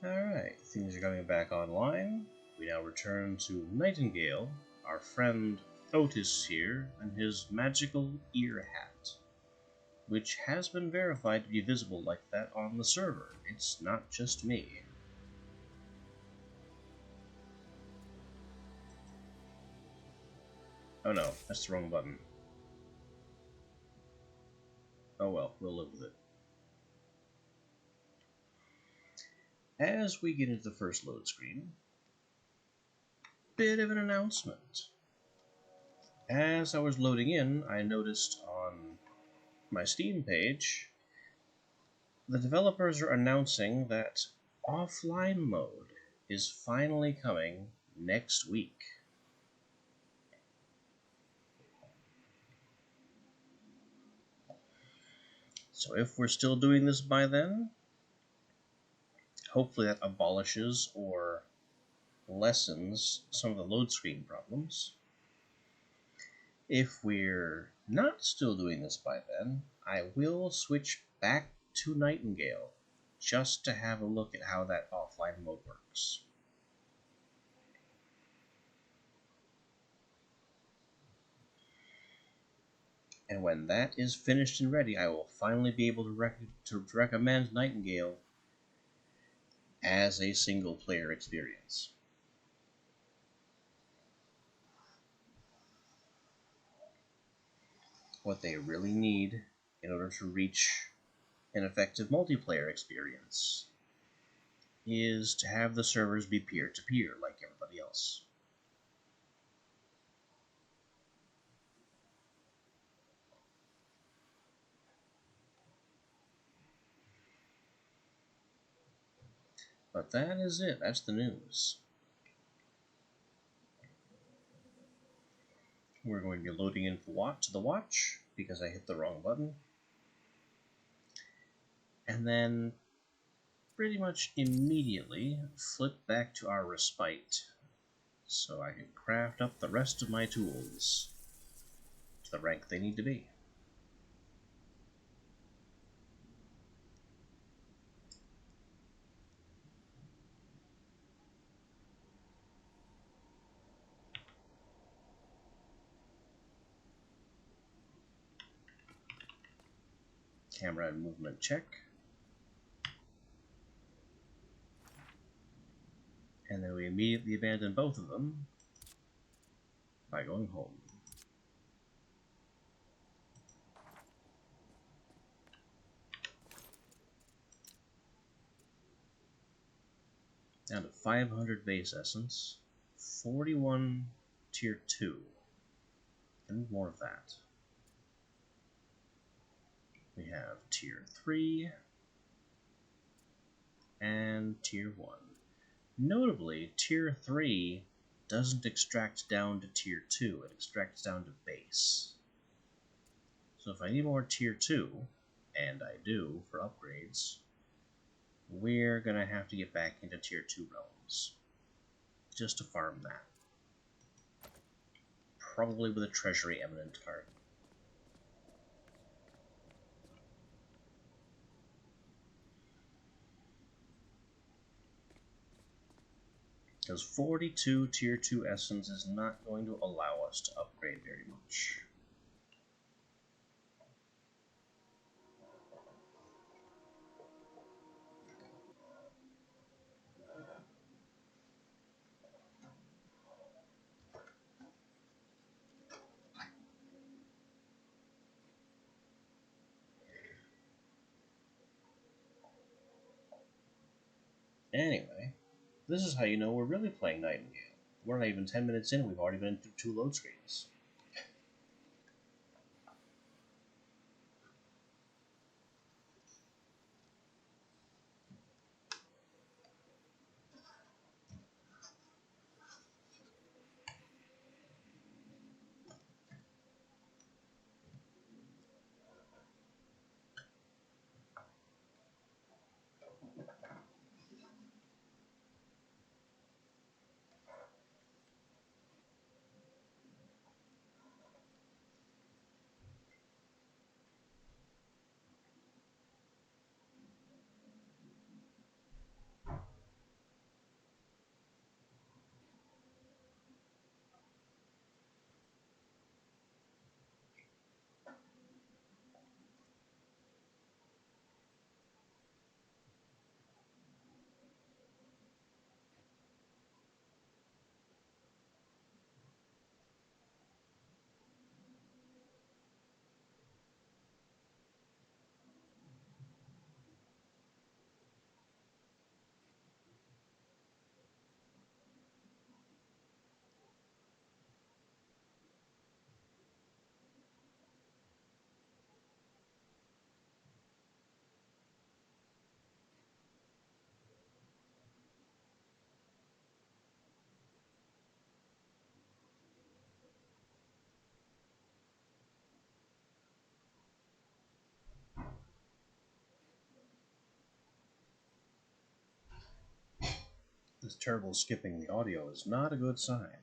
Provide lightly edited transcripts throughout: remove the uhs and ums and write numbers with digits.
Alright, things are coming back online. We now return to Nightingale, our friend Otis here, and his magical ear hat, which has been verified to be visible like that on the server. It's not just me. Oh no, that's the wrong button. Oh well, we'll live with it. As we get into the first load screen, bit of an announcement. As I was loading in, I noticed on my Steam page, the developers are announcing that offline mode is finally coming next week. So if we're still doing this by then, hopefully that abolishes or lessens some of the load screen problems. If we're not still doing this by then, I will switch back to Nightingale just to have a look at how that offline mode works. And when that is finished and ready, I will finally be able to recommend Nightingale as a single-player experience. What they really need in order to reach an effective multiplayer experience is to have the servers be peer-to-peer like everybody else. But that is it. That's the news. We're going to be loading in to the watch because I hit the wrong button. And then pretty much immediately flip back to our respite so I can craft up the rest of my tools to the rank they need to be. Camera and movement check. And then we immediately abandon both of them by going home. Down to 500 base essence, 41 tier 2. I need more of that. We have tier 3 and tier 1. Notably, tier 3 doesn't extract down to tier 2, it extracts down to base. So if I need more tier 2, and I do for upgrades, we're going to have to get back into tier 2 realms just to farm that. Probably with a Treasury Eminent card. Because 42 tier 2 essence is not going to allow us to upgrade very much. Anyway, this is how you know we're really playing Nightingale. We're not even 10 minutes in, we've already been through 2 load screens. This terrible skipping the audio is not a good sign.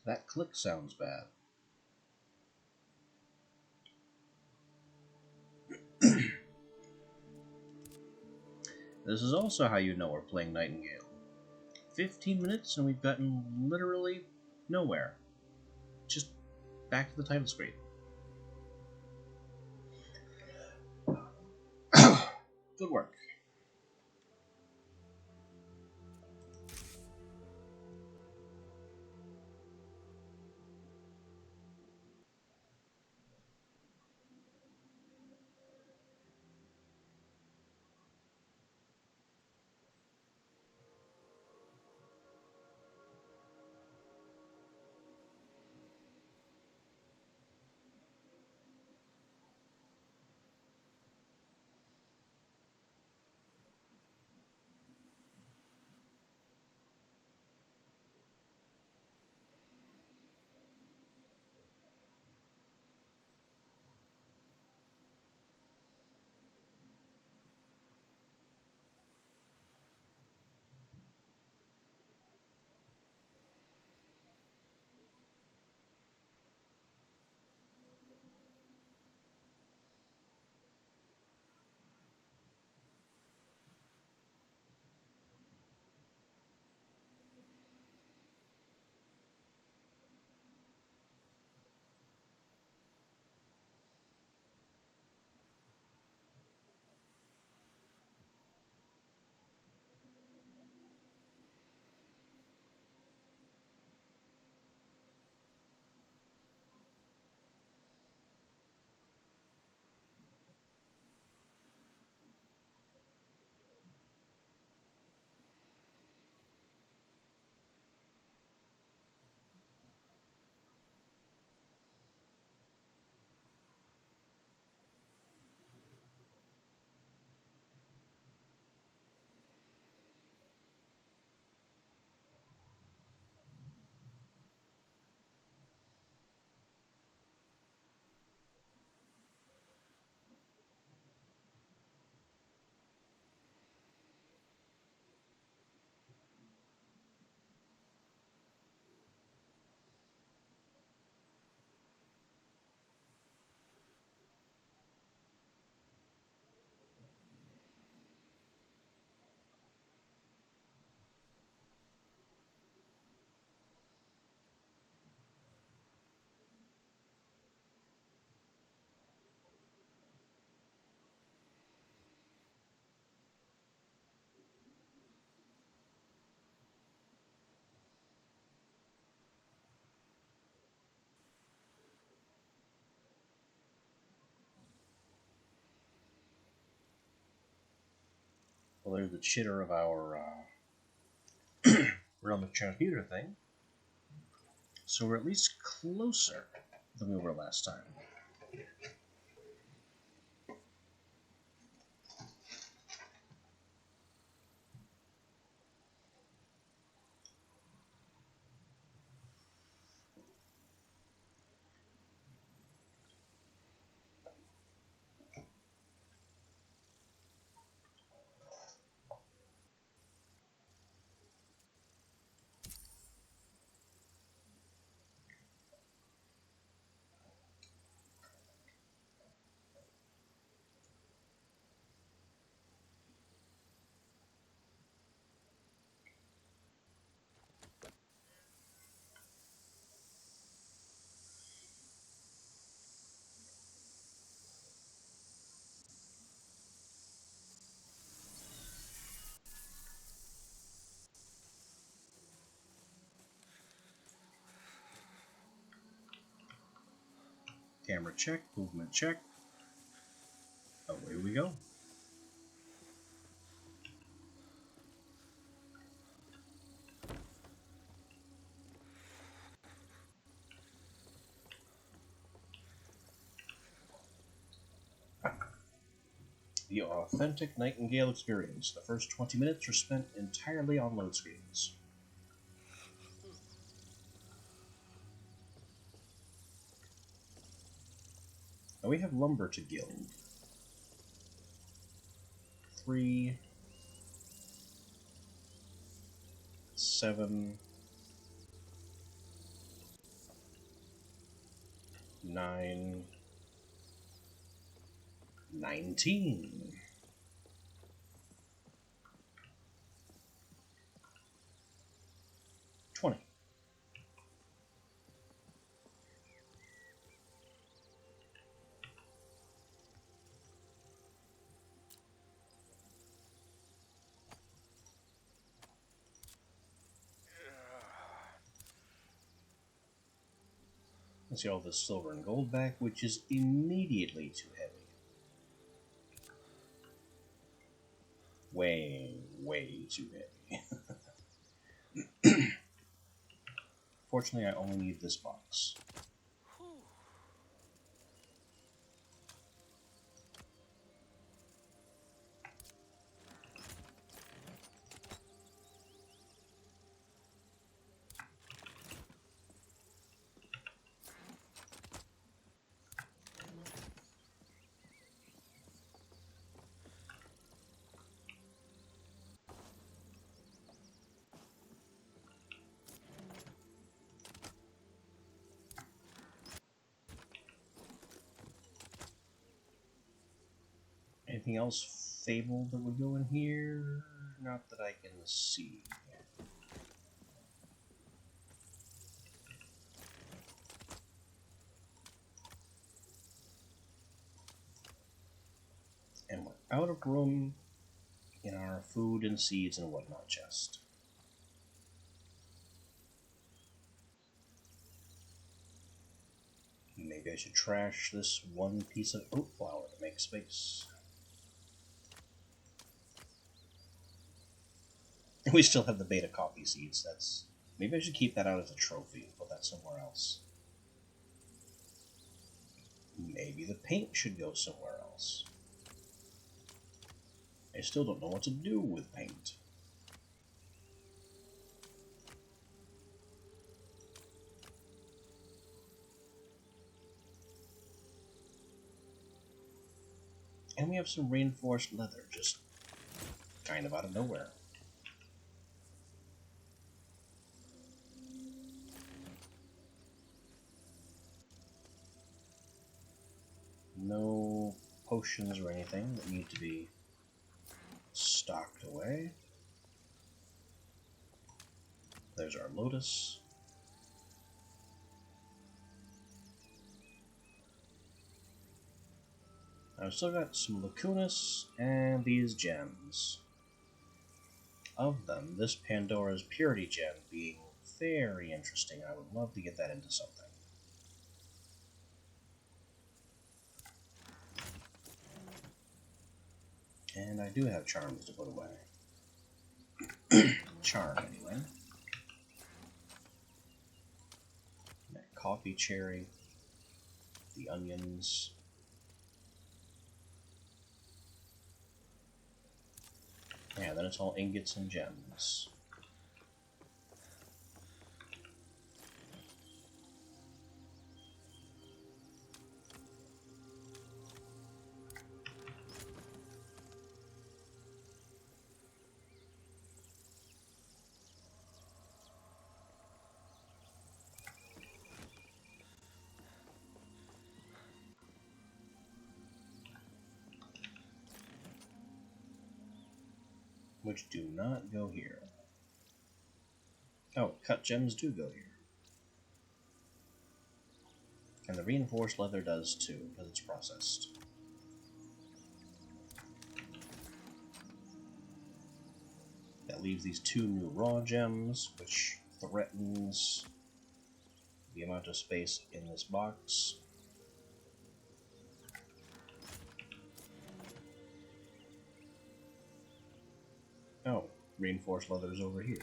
That click sounds bad. This is also how you know we're playing Nightingale. 15 minutes and we've gotten literally nowhere. Just back to the title screen. Good work. Well, there's the chitter of our realm transmuter thing. So we're at least closer than we were last time. Camera check, movement check. Away we go. The authentic Nightingale experience. The first 20 minutes are spent entirely on load screens. Now we have lumber to gild. 3, 7, 9, 19. $20. Let's see all this silver and gold back, which is immediately too heavy. Way, way too heavy. Fortunately, I only need this box. Anything else fabled that would go in here? Not that I can see. And we're out of room in our food and seeds and whatnot chest. Maybe I should trash this one piece of oat flour to make space. And we still have the beta coffee seeds. Maybe I should keep that out as a trophy and put that somewhere else. Maybe the paint should go somewhere else. I still don't know what to do with paint. And we have some reinforced leather, just kind of out of nowhere. No potions or anything that need to be stocked away. There's our lotus. I've still got some lacunas and these gems. Of them, this Pandora's Purity gem being very interesting. I would love to get that into something. And I do have charms to put away. Charm, anyway. That coffee cherry. The onions. Yeah, then it's all ingots and gems. Which do not go here. Oh, cut gems do go here. And the reinforced leather does too, because it's processed. That leaves these 2 new raw gems, which threatens the amount of space in this box. Oh, reinforced leather is over here.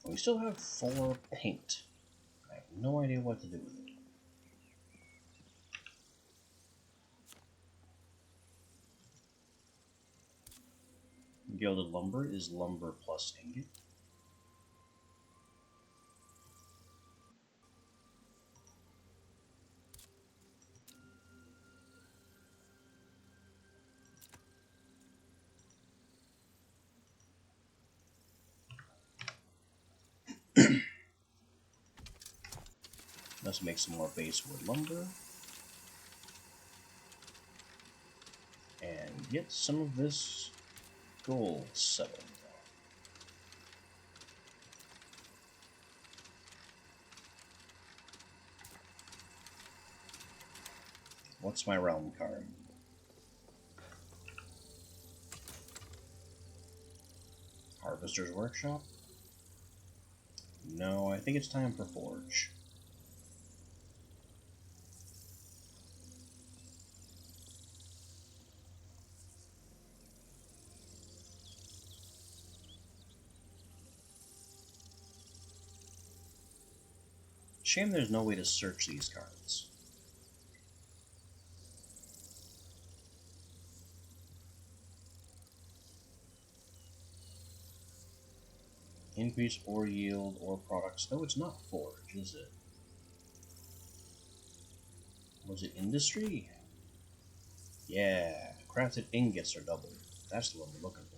We still have 4 paint. I have no idea what to do with it. Gilded lumber is lumber plus ingot. Let's make some more basewood lumber. And get some of this gold settled. What's my realm card? Harvester's Workshop? No, I think it's time for Forge. Shame there's no way to search these cards. Increase ore yield or products. No, it's not Forge, is it? Was it Industry? Yeah, crafted ingots are doubled. That's the one we're looking for.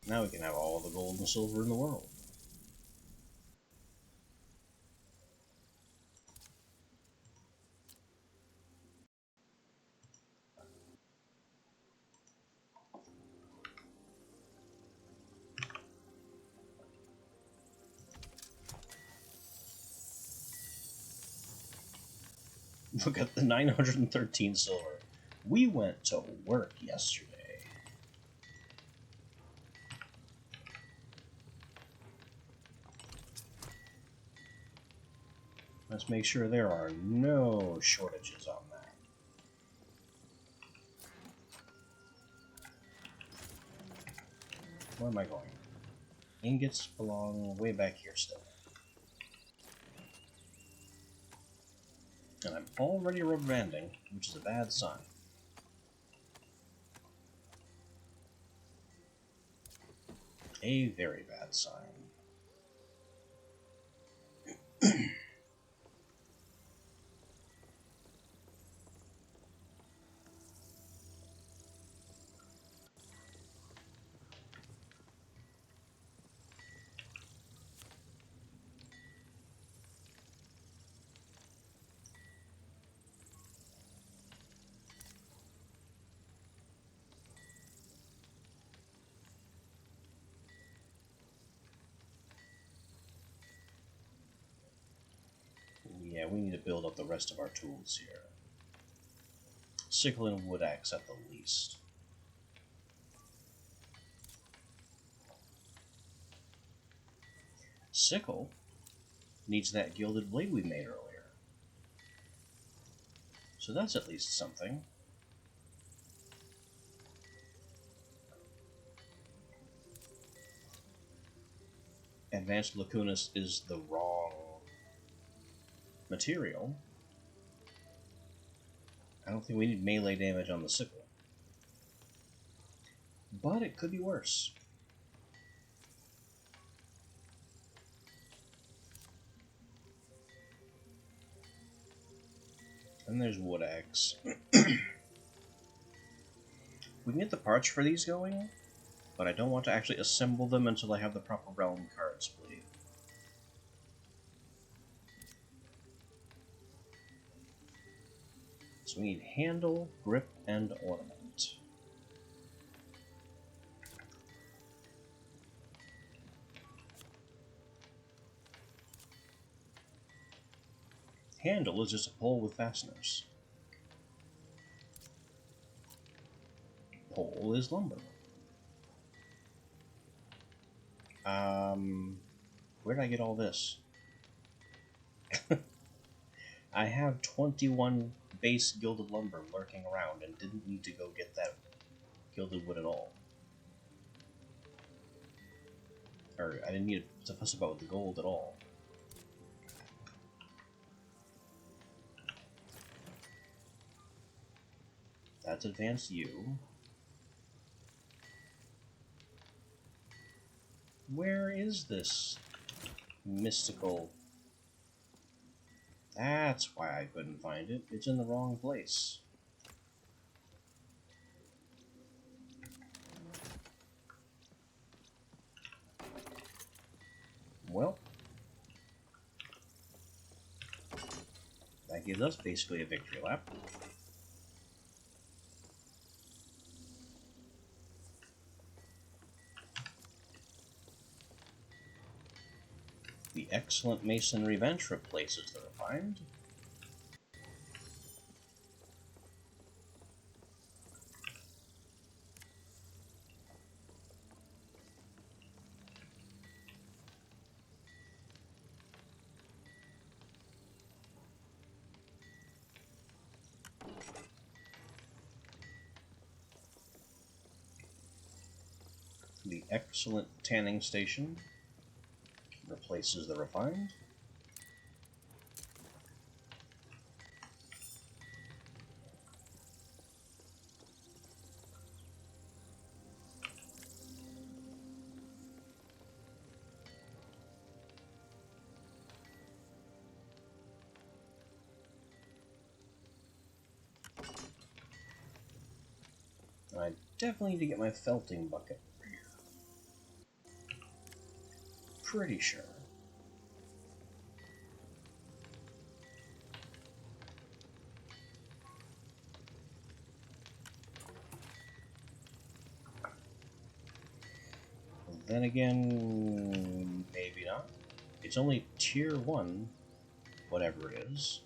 Now we can have all the gold and silver in the world. Look at the 913 silver. We went to work yesterday. Let's make sure there are no shortages on that. Where am I going? Ingots belong way back here still. And I'm already rubber banding, which is a bad sign. A very bad sign. we need to build up the rest of our tools here. Sickle and wood axe at the least. Sickle needs that gilded blade we made earlier. So that's at least something. Advanced Lacunas is the wrong material. I don't think we need melee damage on the sickle. But it could be worse. And there's wood axe. We can get the parts for these going, but I don't want to actually assemble them until I have the proper realm cards, please. So we need handle, grip, and ornament. Handle is just a pole with fasteners. Pole is lumber. Where did I get all this? I have 21 base gilded lumber lurking around and didn't need to go get that gilded wood at all. Or I didn't need to fuss about the gold at all. That's advanced U. Where is this mystical? That's why I couldn't find it. It's in the wrong place. Well, that gives us basically a victory lap. The excellent masonry bench replaces the refined. The excellent tanning station replaces the refined. I definitely need to get my felting bucket over here. Pretty sure. Then again, maybe not. It's only tier 1, whatever it is.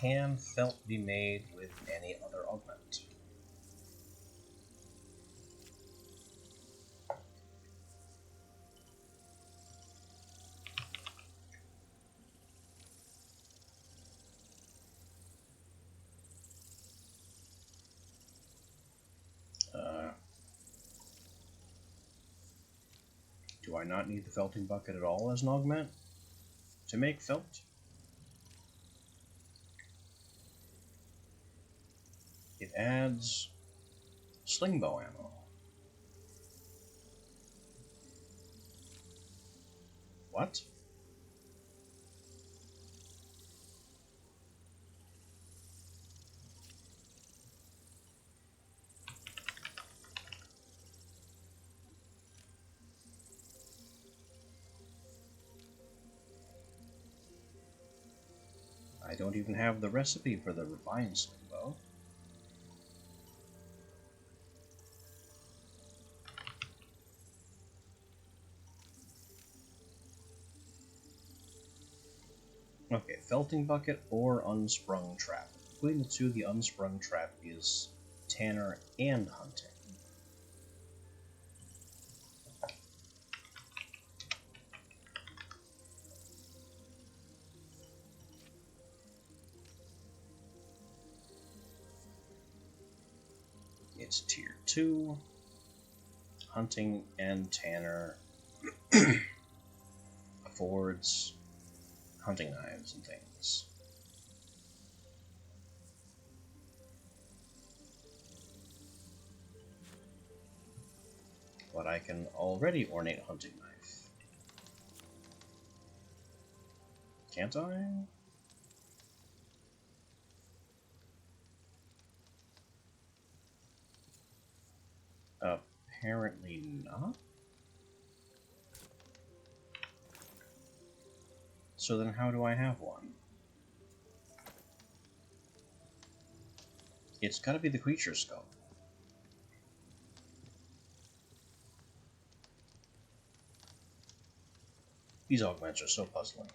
Can felt be made with any other augment? Do I not need the felting bucket at all as an augment to make felt? It adds sling bow ammo. What? I don't even have the recipe for the refined sling bow. Okay, felting bucket or unsprung trap. Between the two, the unsprung trap is tanner and hunting. It's tier 2, hunting and tanner affords hunting knives and things. But I can already ornate hunting knife. Can't I? Apparently not. So then how do I have one? It's gotta be the creature skull. These augments are so puzzling.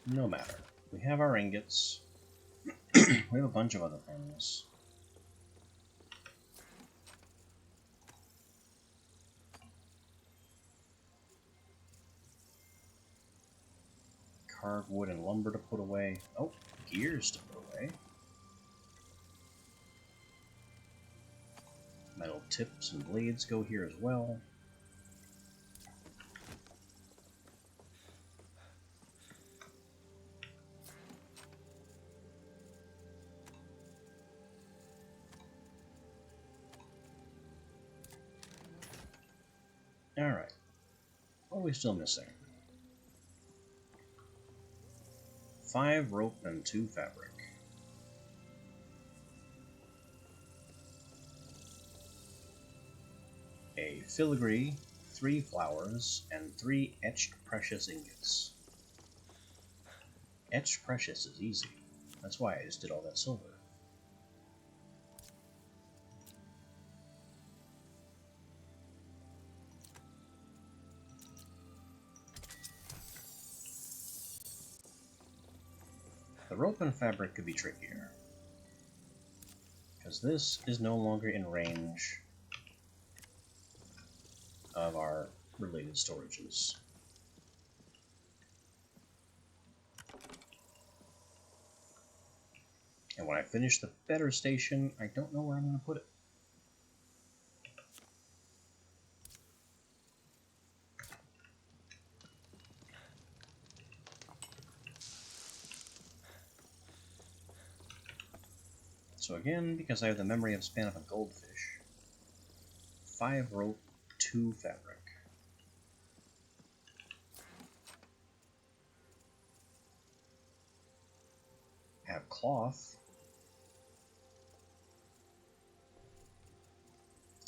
No matter. We have our ingots. We have a bunch of other things. Carved wood and lumber to put away. Oh, gears to put away. Metal tips and blades go here as well. Alright. What are we still missing? 5 rope and 2 fabric. A filigree, 3 flowers, and 3 etched precious ingots. Etched precious is easy. That's why I just did all that silver. The rope and fabric could be trickier, because this is no longer in range of our related storages. And when I finish the better station, I don't know where I'm going to put it. So again, because I have the memory of span of a goldfish, 5 rope, 2 fabric. Have cloth,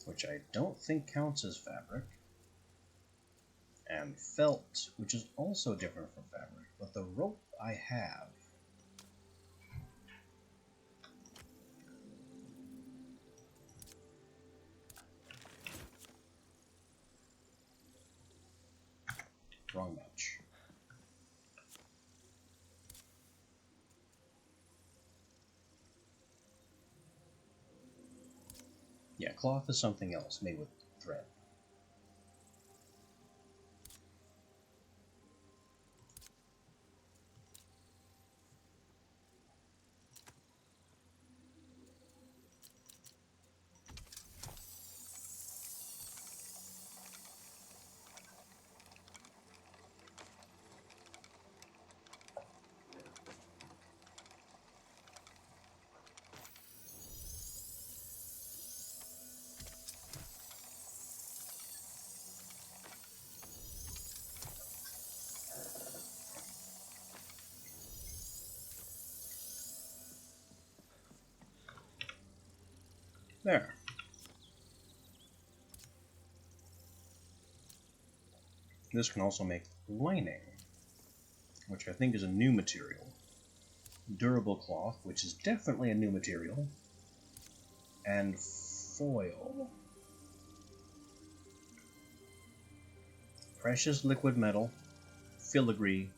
which I don't think counts as fabric, and felt, which is also different from fabric, but the rope I have. Wrong match. Yeah, cloth is something else, made with thread. There. This can also make lining, which I think is a new material. Durable cloth, which is definitely a new material. And foil. Precious liquid metal, filigree,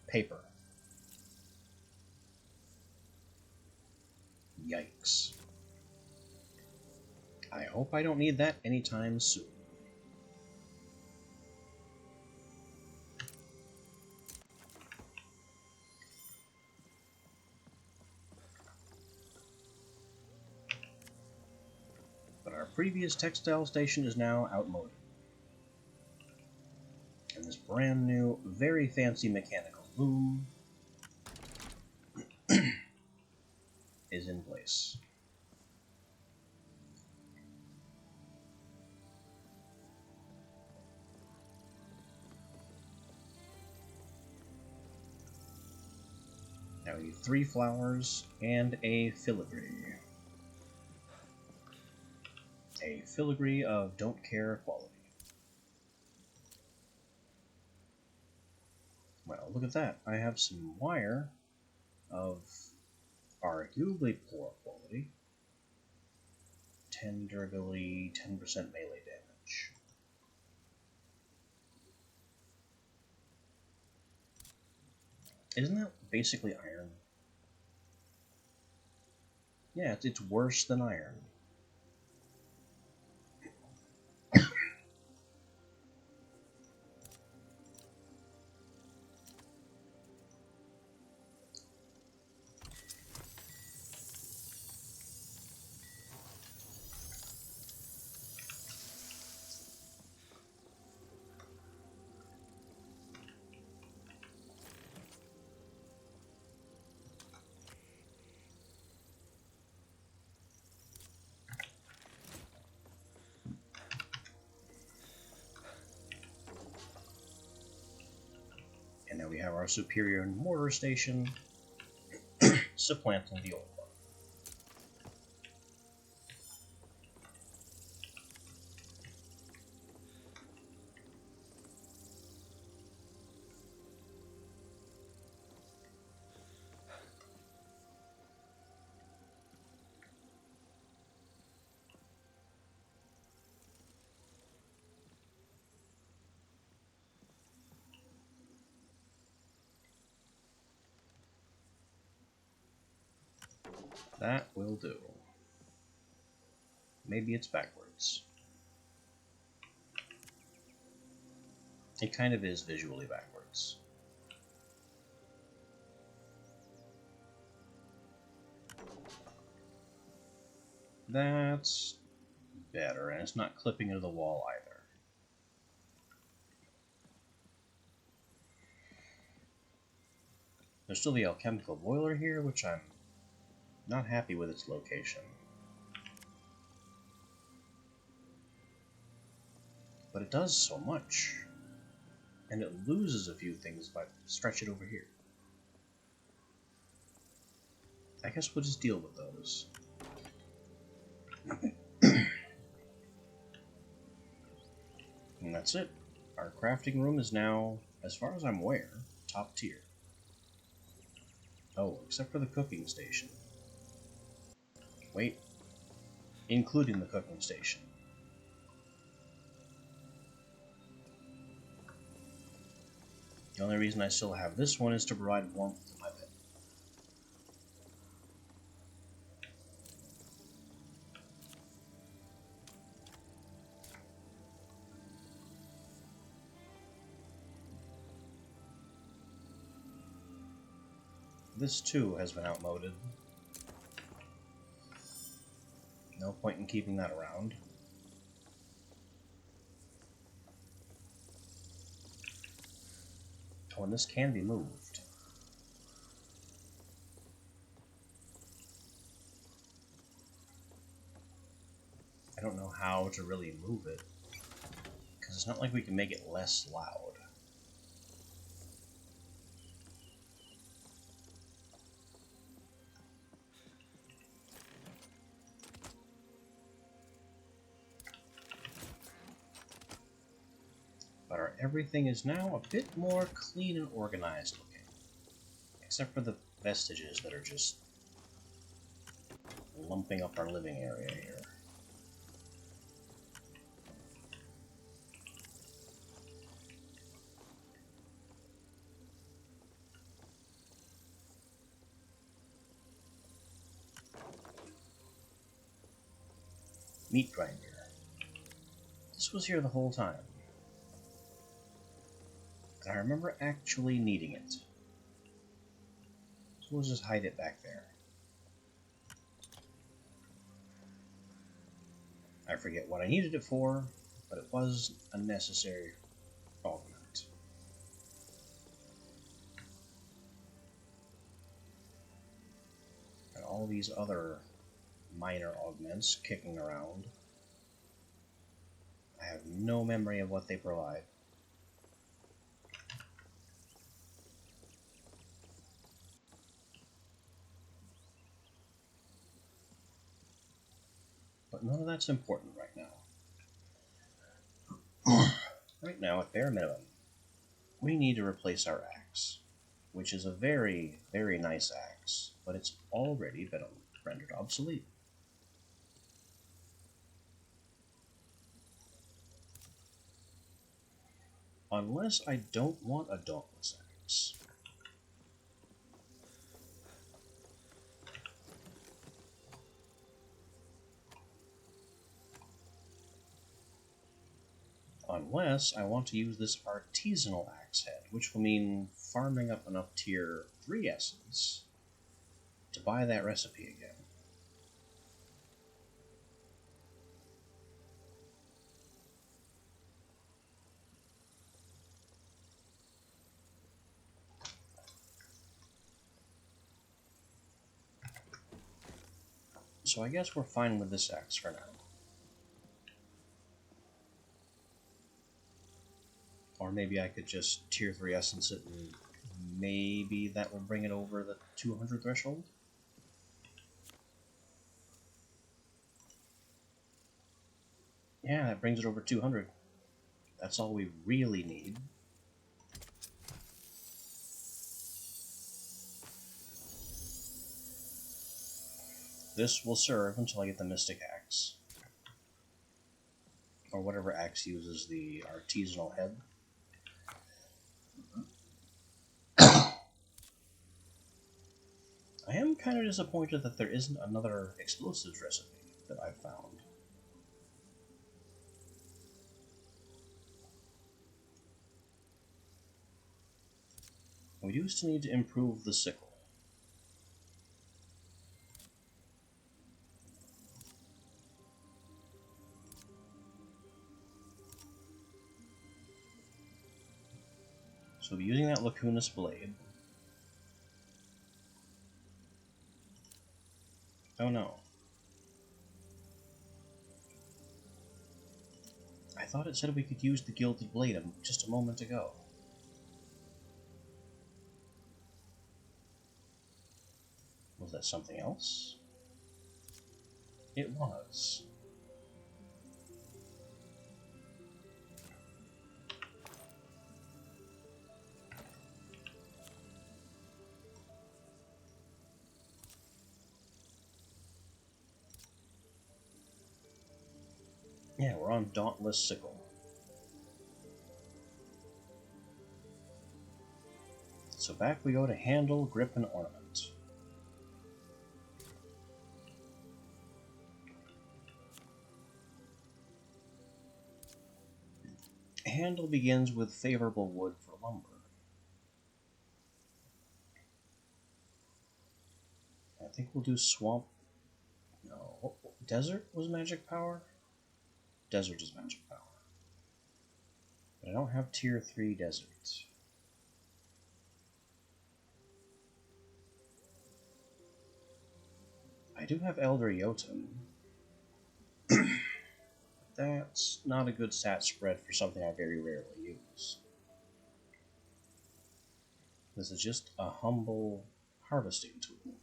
paper. Yikes. I hope I don't need that anytime soon. But our previous textile station is now outmoded. And this brand new, very fancy mechanical loom is in place. Now we need 3 flowers and a filigree. A filigree of don't care quality. Well, look at that. I have some wire of arguably poor quality. 10 durability, 10% melee damage. Isn't that basically iron? Yeah, it's worse than iron. And now we have our superior mortar station supplanting the old one. That will do. Maybe it's backwards. It kind of is visually backwards. That's better, and it's not clipping into the wall either. There's still the alchemical boiler here, which I'm not happy with its location. But it does so much. And it loses a few things if I stretch it over here. I guess we'll just deal with those. And that's it. Our crafting room is now, as far as I'm aware, top tier. Oh, except for the cooking station. Wait. Including the cooking station. The only reason I still have this one is to provide warmth to my bed. This too has been outmoded. No point in keeping that around. Oh, and this can be moved. I don't know how to really move it, because it's not like we can make it less loud. But our everything is now a bit more clean and organized looking. Except for the vestiges that are just lumping up our living area here. Meat grinder. This was here the whole time. And I remember actually needing it. So we'll just hide it back there. I forget what I needed it for, but it was a necessary augment. And all these other minor augments kicking around. I have no memory of what they provide. But none of that's important right now. Right now, at bare minimum, we need to replace our axe, which is a very, very nice axe, but it's already been rendered obsolete. Unless I don't want a dauntless axe. Unless I want to use this artisanal axe head, which will mean farming up enough tier 3 essence to buy that recipe again. So I guess we're fine with this axe for now. Or maybe I could just tier 3 essence it and maybe that will bring it over the 200 threshold? Yeah, that brings it over 200. That's all we really need. This will serve until I get the Mystic Axe. Or whatever axe uses the artisanal head. I am kind of disappointed that there isn't another explosives recipe that I've found. We do still need to improve the sickle. So we'll be using that Lacunus blade. Oh no. I thought it said we could use the Gilded blade just a moment ago. Was that something else? It was. Yeah, we're on Dauntless Sickle. So back we go to Handle, Grip, and Ornament. Handle begins with favorable wood for lumber. I think we'll do Swamp. No, Desert was magic power? Desert is magic power. But I don't have tier 3 deserts. I do have Elder Jotun. That's not a good stat spread for something I very rarely use. This is just a humble harvesting tool.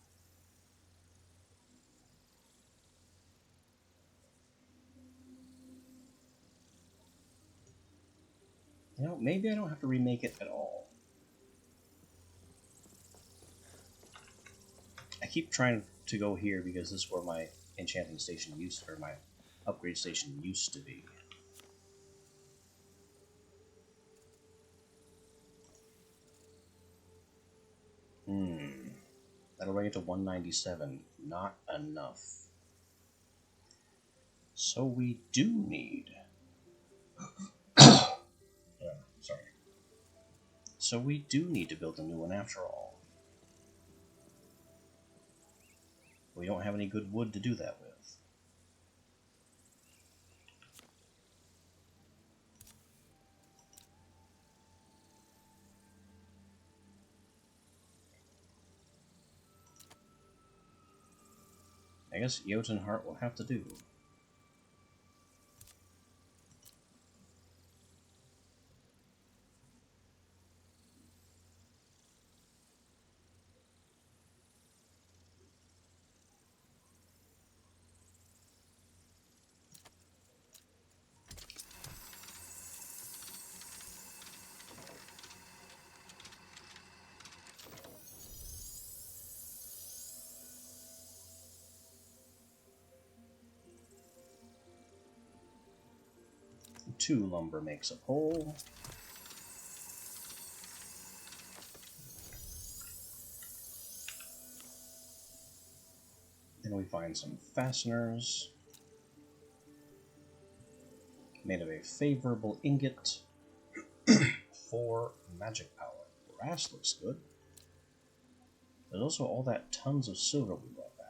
You know, maybe I don't have to remake it at all. I keep trying to go here because this is where my enchanting station used, or my upgrade station used to be. That'll bring it to 197. Not enough. So we do need... sorry. So we do need to build a new one after all. We don't have any good wood to do that with. I guess Jotunheart will have to do. Two lumber makes a pole. Then we find some fasteners made of a favorable ingot for magic power. Brass looks good. There's also all that tons of silver we brought back.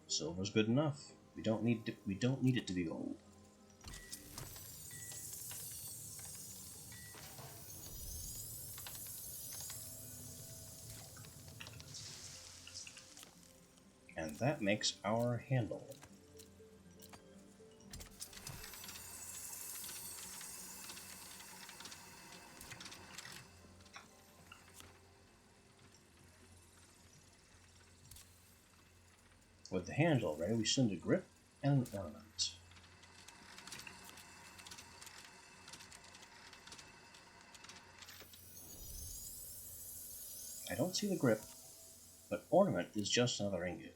Silver's good enough. We don't need it to be gold. And that makes our handle. With the handle ready, we send a grip and an ornament. I don't see the grip, but ornament is just another ingot.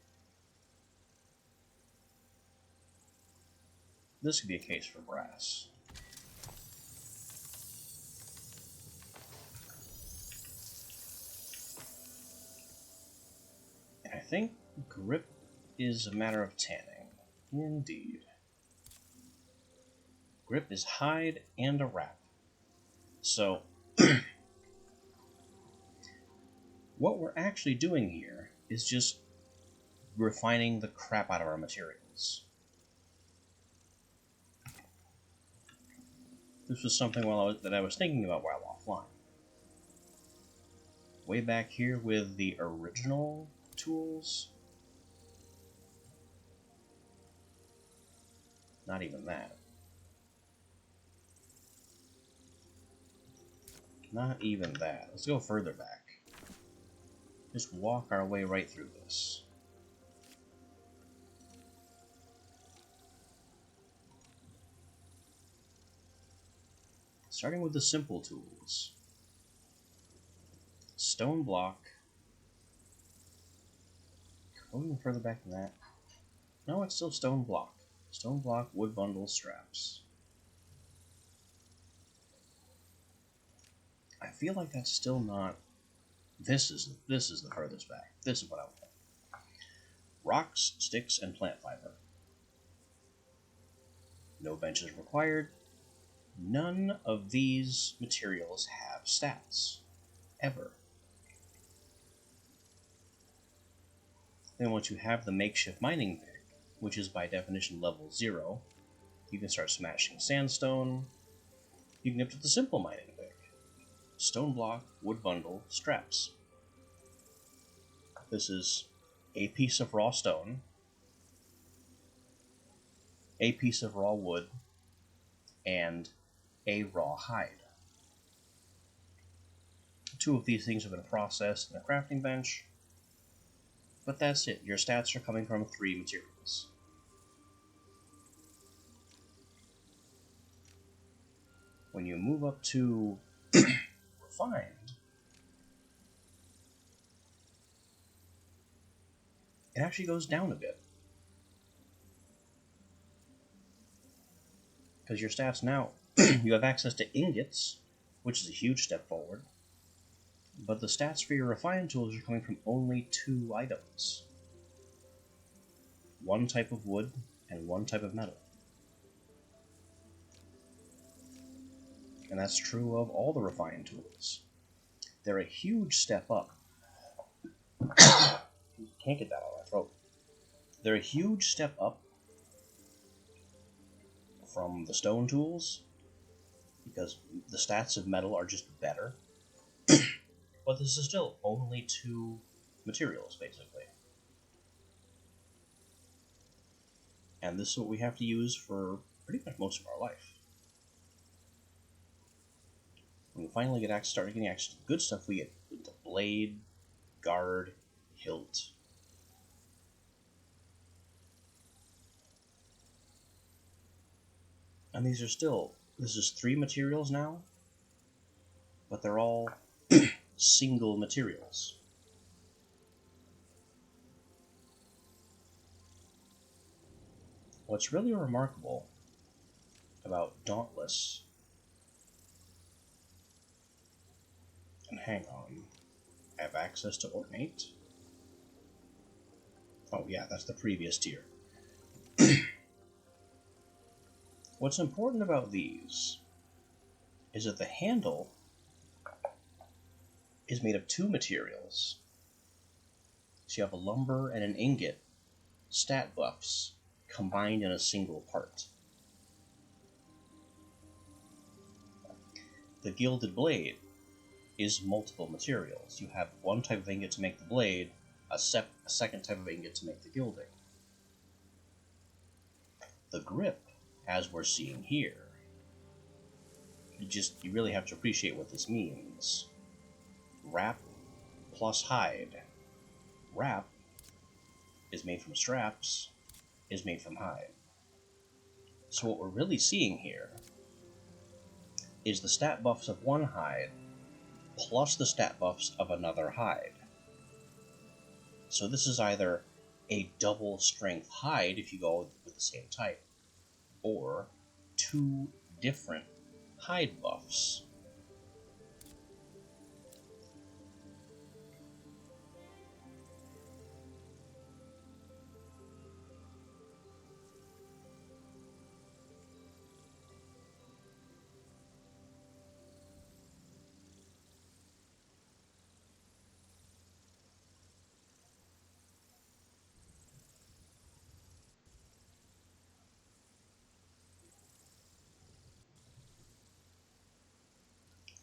This could be a case for brass. And I think grip is a matter of tanning. Indeed. Grip is hide and a wrap. So, what we're actually doing here is just refining the crap out of our materials. This was something that I was thinking about while offline. Way back here with the original tools. Not even that. Not even that. Let's go further back. Just walk our way right through this. Starting with the simple tools. Stone block. Going further back than that. No, it's still stone block. Stone block, wood bundle, straps. I feel like that's still not... This is the furthest back. This is what I want. Rocks, sticks, and plant fiber. No benches required. None of these materials have stats. Ever. Then once you have the makeshift mining pick, which is by definition level 0, you can start smashing sandstone. You can get to the simple mining pick. Stone block, wood bundle, straps. This is a piece of raw stone, a piece of raw wood, and a raw hide. 2 of these things have been processed in a crafting bench, but that's it. Your stats are coming from 3 materials. When you move up to refined, it actually goes down a bit. Because your stats now, you have access to ingots, which is a huge step forward. But the stats for your refined tools are coming from only 2 items. One type of wood and one type of metal. And that's true of all the refined tools. They're a huge step up. Can't get that out of my throat. They're a huge step up from the stone tools, because the stats of metal are just better. But this is still only 2 materials, basically. And this is what we have to use for pretty much most of our life. When we finally start getting access to the good stuff, we get the blade, guard, hilt. And these are still, this is 3 materials now, but they're all single materials. What's really remarkable about Dauntless, and hang on, I have access to Ornate. Oh yeah, that's the previous tier. What's important about these is that the handle is made of 2 materials. So you have a lumber and an ingot stat buffs combined in a single part. The gilded blade is multiple materials. You have one type of ingot to make the blade, a second type of ingot to make the gilding. The grip, as we're seeing here, you really have to appreciate what this means. Wrap plus hide. Wrap is made from straps, is made from hide. So what we're really seeing here is the stat buffs of one hide plus the stat buffs of another hide. So this is either a double strength hide if you go with the same type, or 2 different hide buffs.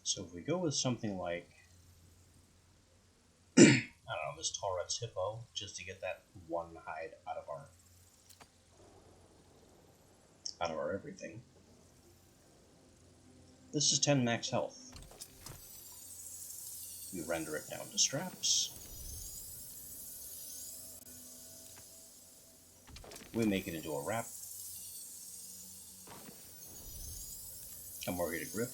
So if we go with something like, I don't know, this Tauret's Hippo, just to get that 1 hide out of our everything. This is 10 max health. We render it down to straps. We make it into a wrap. And we're here to grip.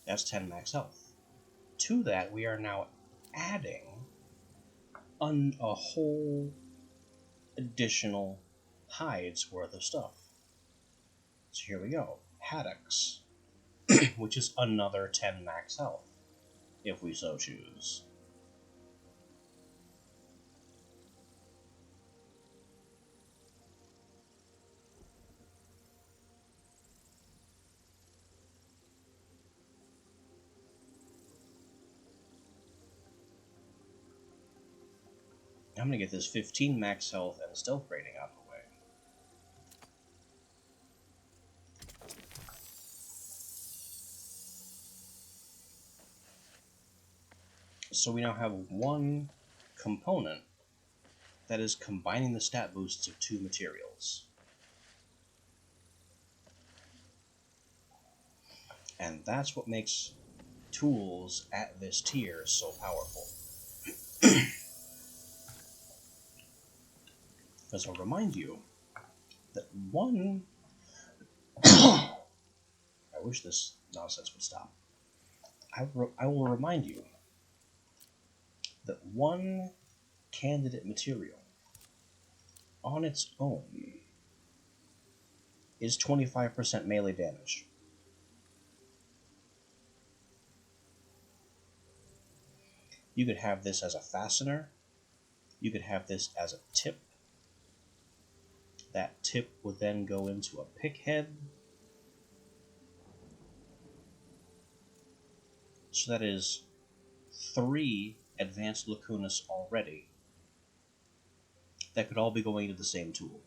That's 10 max health. To that, we are now adding a whole additional hides worth of stuff. So here we go. Haddocks, which is another 10 max health, if we so choose. I'm going to get this 15 max health and stealth rating out of the way. So we now have 1 component that is combining the stat boosts of 2 materials. And that's what makes tools at this tier so powerful. Because I'll remind you that I wish this nonsense would stop. I will remind you that 1 candidate material on its own is 25% melee damage. You could have this as a fastener. You could have this as a tip. That tip would then go into a pick head. So that is 3 advanced lacunas already that could all be going into the same tool.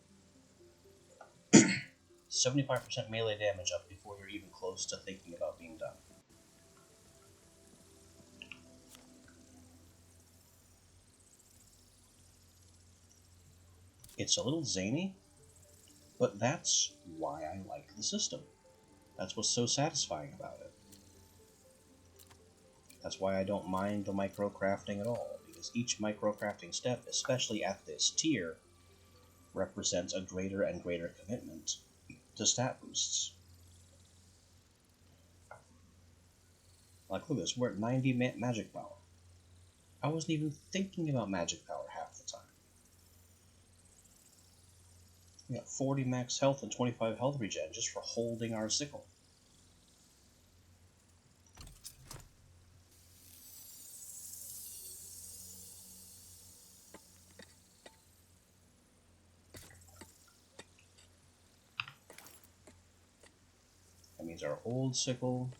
75% melee damage up before you're even close to thinking about being done. It's a little zany, but that's why I like the system. That's what's so satisfying about it. That's why I don't mind the micro-crafting at all, because each micro-crafting step, especially at this tier, represents a greater and greater commitment to stat boosts. Like, look at this, we're at 90 magic power. I wasn't even thinking about magic power half the time. We got 40 max health and 25 health regen just for holding our sickle. That means our old sickle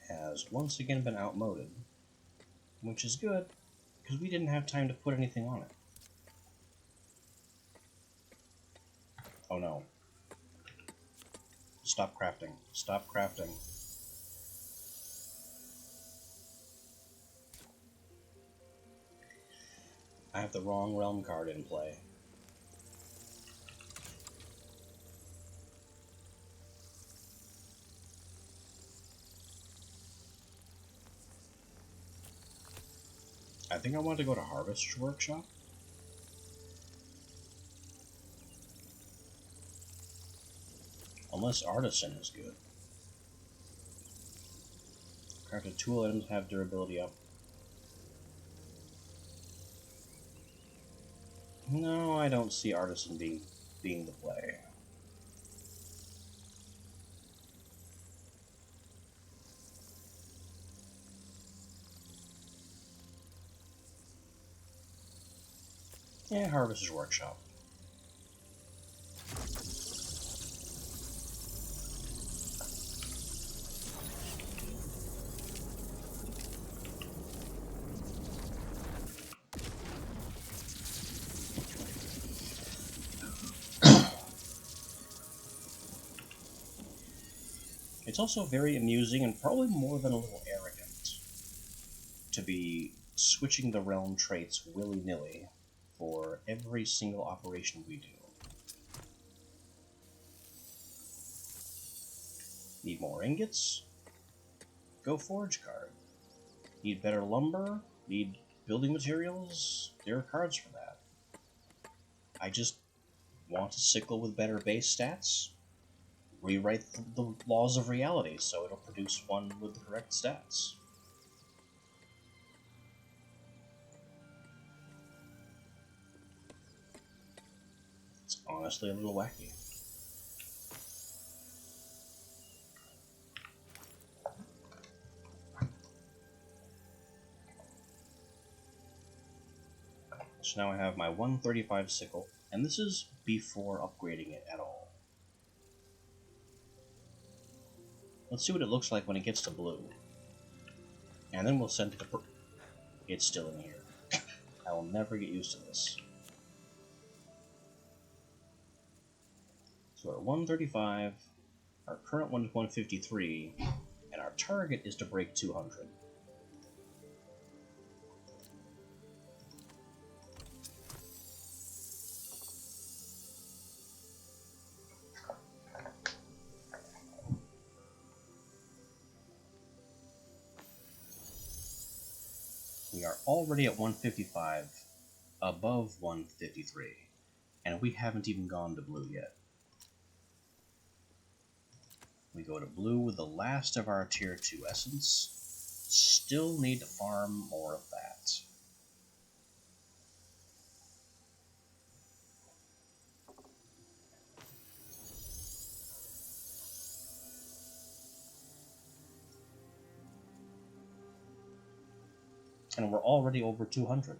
has once again been outmoded, which is good, because we didn't have time to put anything on it. Oh no. Stop crafting. Stop crafting. I have the wrong realm card in play. I think I want to go to Harvest Workshop. Unless Artisan is good. Crafted tool items have durability up. No, I don't see Artisan being the play. Yeah, Harvester's Workshop. It's also very amusing and probably more than a little arrogant to be switching the realm traits willy-nilly for every single operation we do. Need more ingots? Go forge card. Need better lumber? Need building materials? There are cards for that. I just want a sickle with better base stats? Rewrite the laws of reality so it'll produce one with the correct stats. It's honestly a little wacky. So now I have my 135 sickle, and this is before upgrading it at all. Let's see what it looks like when it gets to blue. And then we'll send it to It's still in here. I will never get used to this. So we're at 135, our current one is 153, and our target is to break 200. We are already at 155, above 153, and we haven't even gone to blue yet. We go to blue with the last of our tier 2 essence. Still need to farm more of that. And we're already over 200.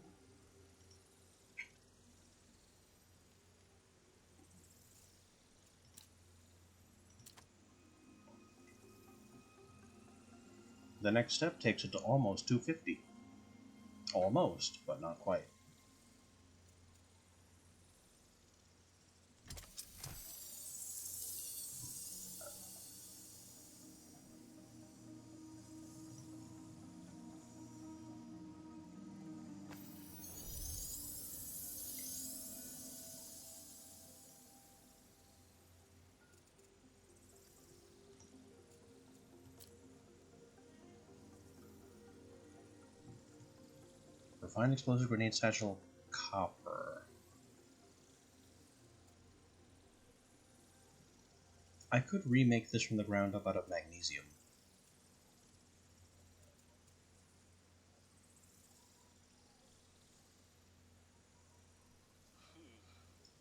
The next step takes it to almost 250. Almost, but not quite. Refined explosive grenade satchel, copper. I could remake this from the ground up out of magnesium.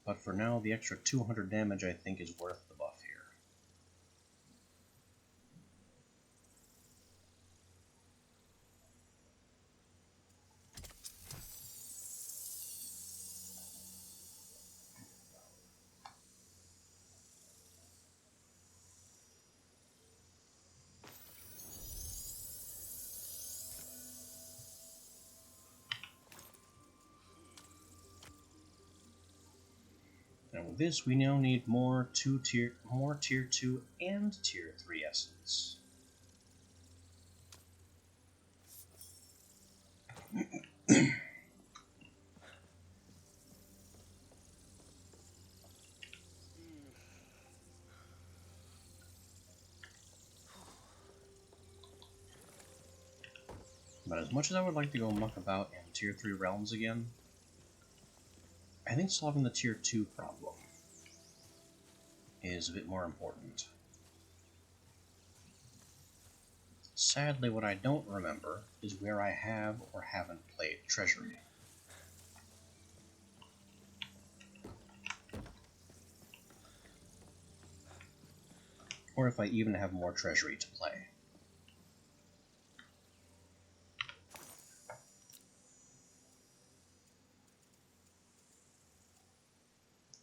But for now, the extra 200 damage I think is worth the buff here. And with this, we now need more tier 2 and tier 3 essence. But as much as I would like to go muck about in tier 3 realms again, I think solving the tier 2 problem is a bit more important. Sadly, what I don't remember is where I have or haven't played Treasury. Or if I even have more Treasury to play.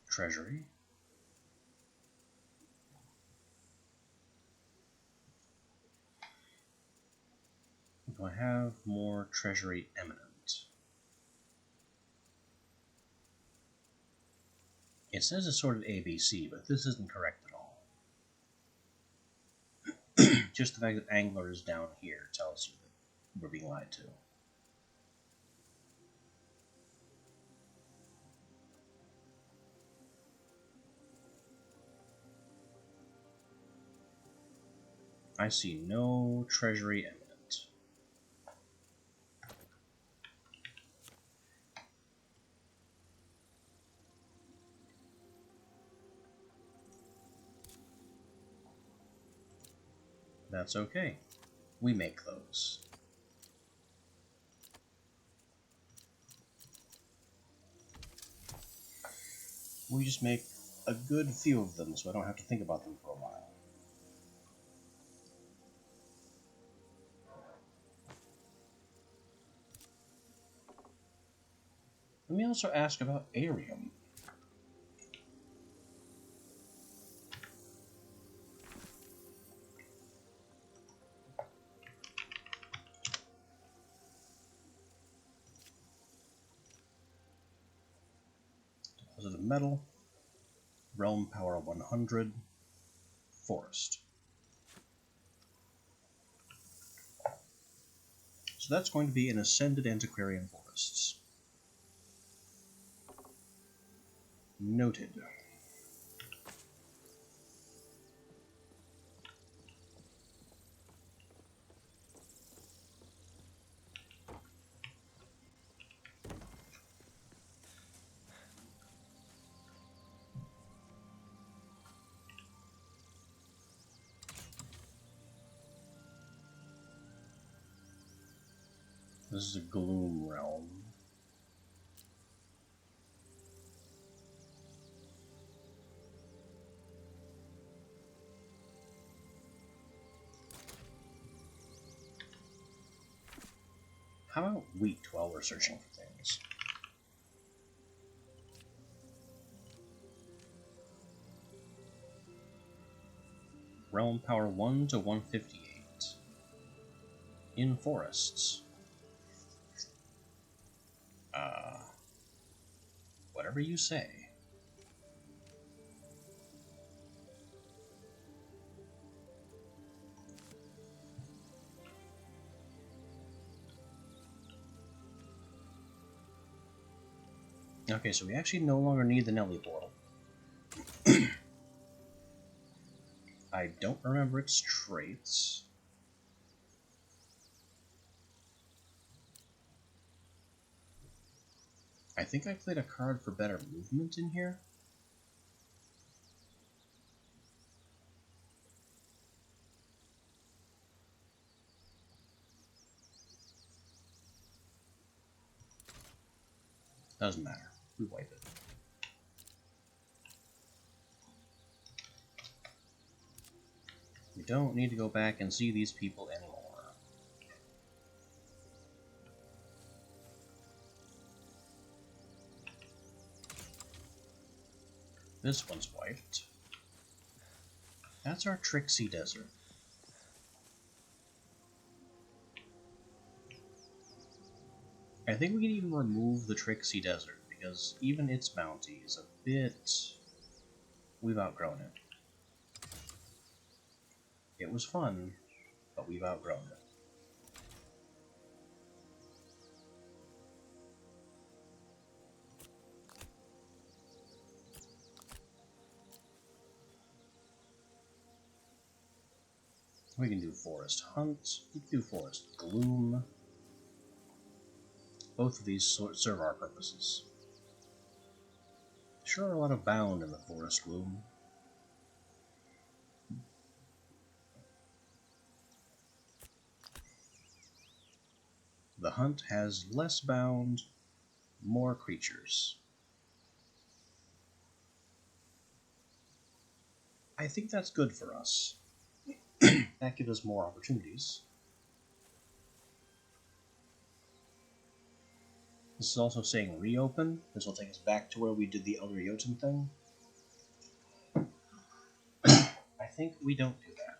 Treasury. Do I have more Treasury Eminent? It says it's sorted ABC, but this isn't correct at all. Just the fact that Angler is down here tells you that we're being lied to. I see no Treasury Eminent. That's okay. We make those. We just make a good few of them so I don't have to think about them for a while. Let me also ask about Arium. Deposit of metal, realm power 100, forest. So that's going to be an Ascended Antiquarian Forests. Noted. This is a Gloom realm. How about wheat while we're searching for things? Realm power 1 to 158. In forests. Whatever you say. Okay, so we actually no longer need the Nelly portal. I don't remember its traits. I think I played a card for better movement in here. Doesn't matter. We wipe it. We don't need to go back and see these people anymore. This one's wiped. That's our Trixie Desert. I think we can even remove the Trixie Desert, because even its bounty is a bit... We've outgrown it. It was fun, but we've outgrown it. We can do Forest Hunt, we can do Forest Gloom. Both of these serve our purposes. Sure, a lot of bound in the Forest Gloom. The Hunt has less bound, more creatures. I think that's good for us. That gives us more opportunities. This is also saying reopen. This will take us back to where we did the Elder Jotun thing. I think we don't do that.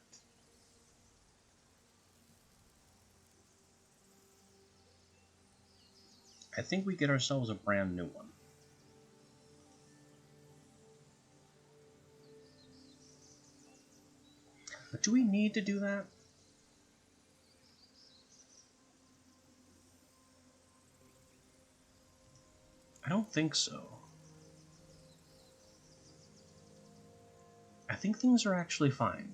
I think we get ourselves a brand new one. But do we need to do that? I don't think so. I think things are actually fine.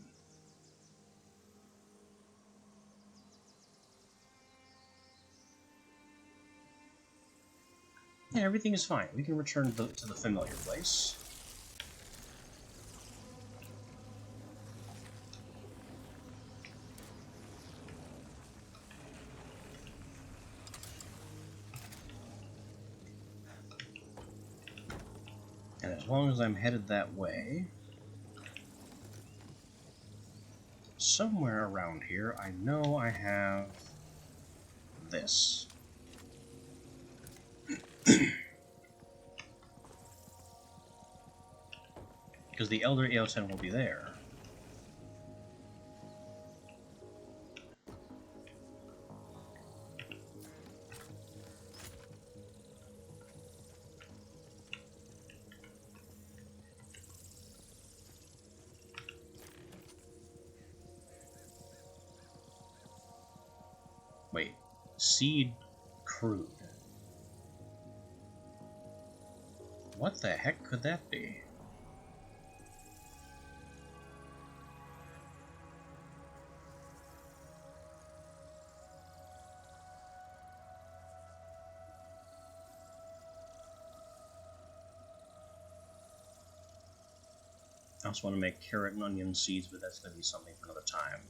Yeah, everything is fine. We can return to the familiar place. And as long as I'm headed that way, somewhere around here, I know I have this. Because the Elder Jotun will be there. Wait, Seed Crude. What the heck could that be? I also want to make carrot and onion seeds, but that's going to be something for another time.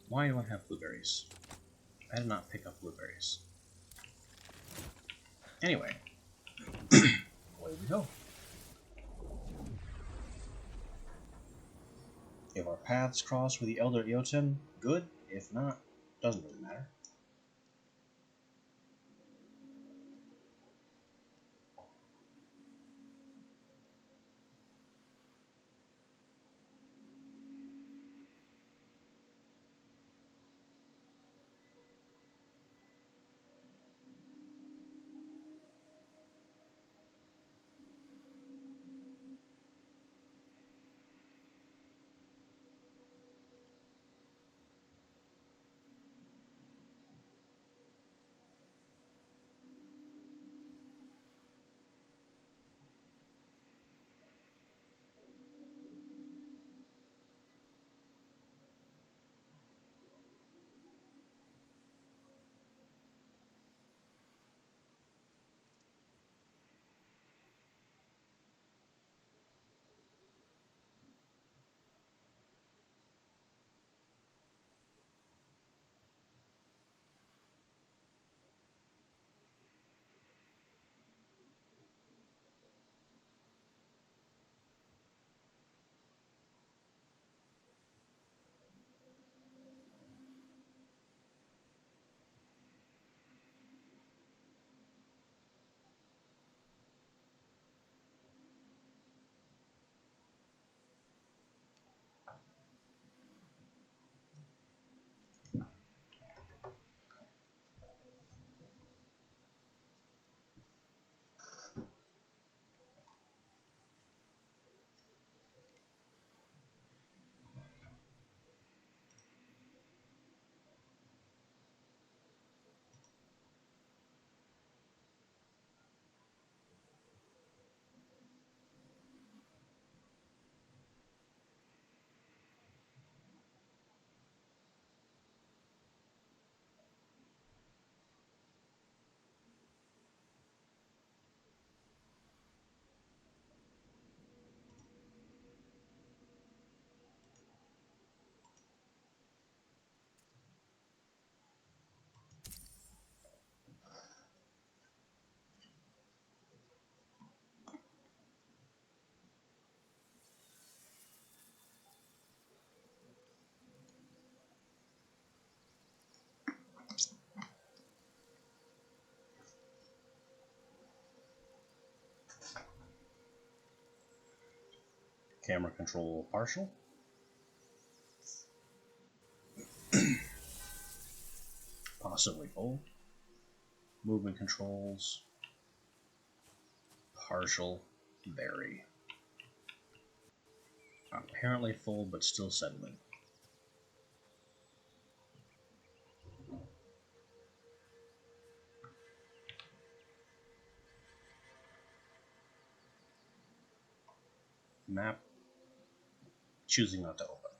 Why do I have blueberries? better not pick up blueberries. Anyway, away we go. If our paths cross with the Elder Eoten, good. If not, doesn't really matter. Camera control partial. Possibly full. Movement controls. Partial. Very. Apparently full, but still settling. Map. Choosing not to open.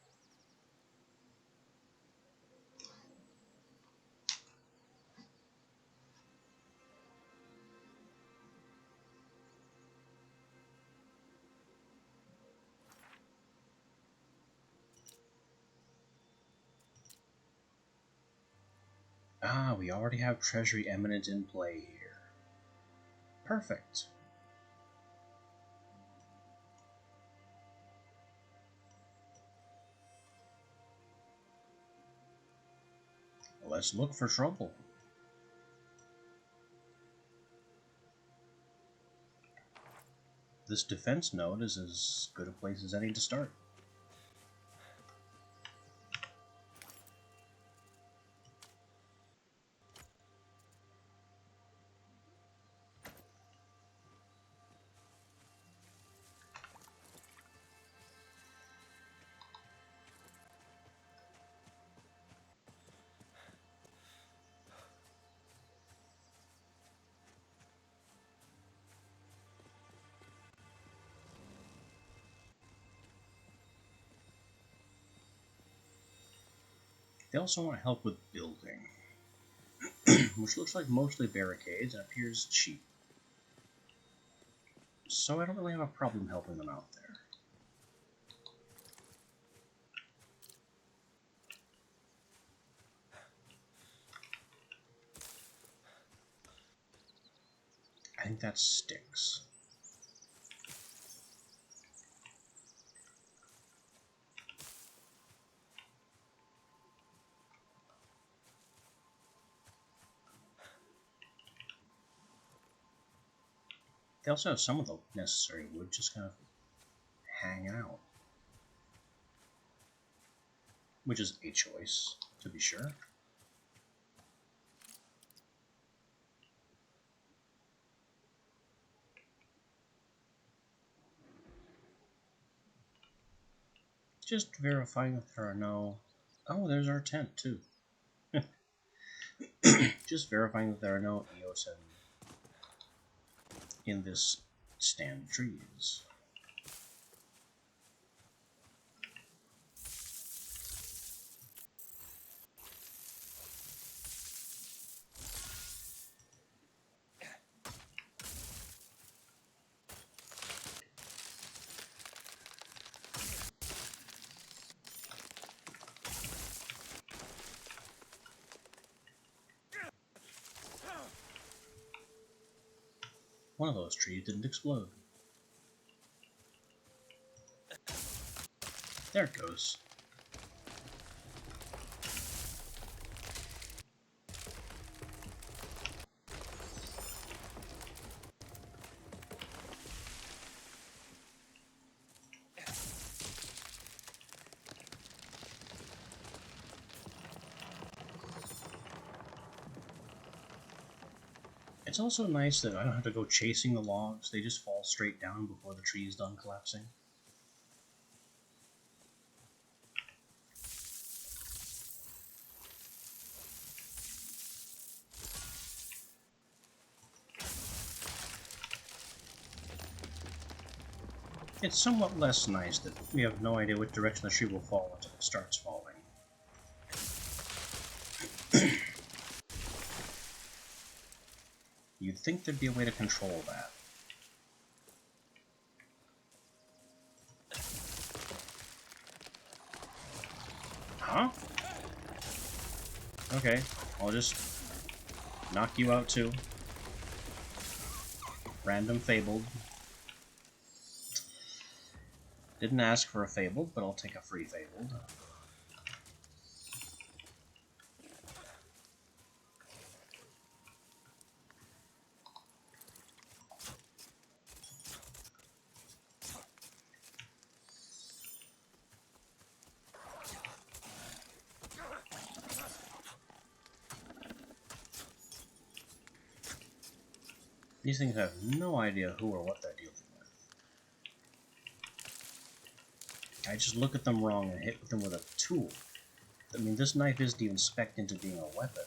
Ah, we already have Treasury Eminent in play here. Perfect. Let's look for trouble. This defense node is as good a place as any to start. They also want help with building, which looks like mostly barricades and appears cheap. So I don't really have a problem helping them out there. I think that sticks. They also have some of the necessary wood just kind of hang out. Which is a choice, to be sure. Just verifying that there are no... Oh, there's our tent, too. Just verifying that there are no Eoten in this stand of trees. One of those trees didn't explode. There it goes. It's also nice that I don't have to go chasing the logs, they just fall straight down before the tree is done collapsing. It's somewhat less nice that we have no idea which direction the tree will fall until it starts falling. You'd think there'd be a way to control that. Huh? Okay, I'll just knock you out too. Random fabled. Didn't ask for a fabled, but I'll take a free fabled. These things have no idea who or what they're dealing with. I just look at them wrong and hit them with a tool. I mean, this knife isn't even spec'd into being a weapon.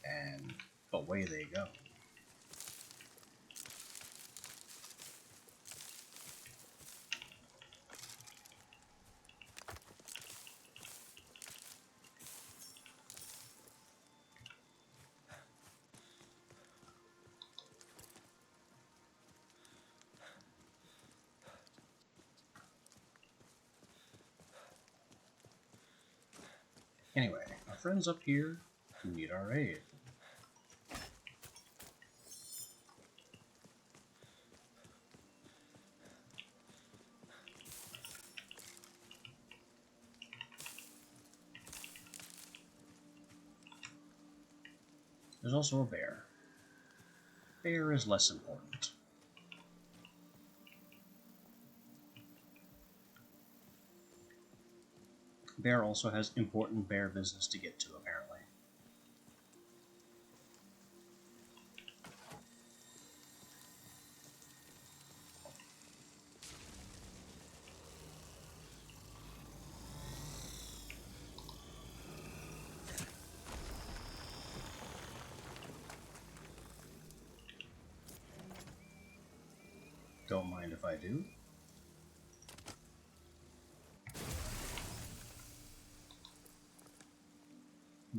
And away they go. Anyway, our friends up here need our aid. There's also a bear. Bear is less important. Bear also has important bear business to get to, apparently. Don't mind if I do.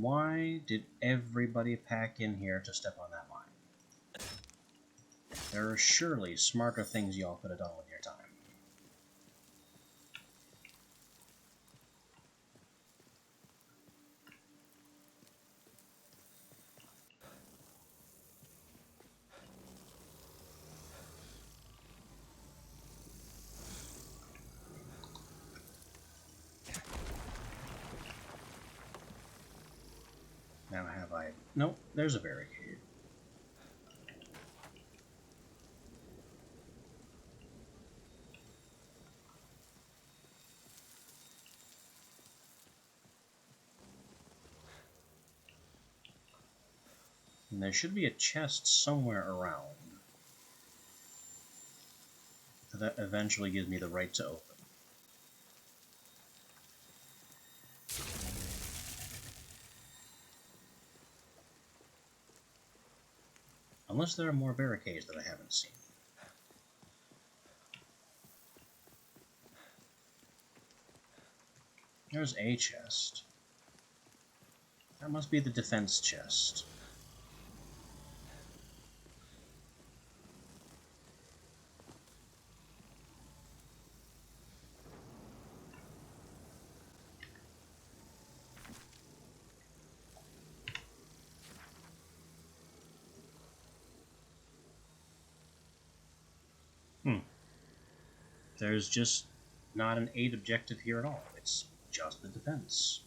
Why did everybody pack in here to step on that line? There are surely smarter things y'all could have done with your time. Now have I... Nope, there's a barricade. And there should be a chest somewhere around that eventually gives me the right to open. Unless there are more barricades that I haven't seen. There's a chest. That must be the defense chest. There's just not an 8 objective here at all. It's just the defense.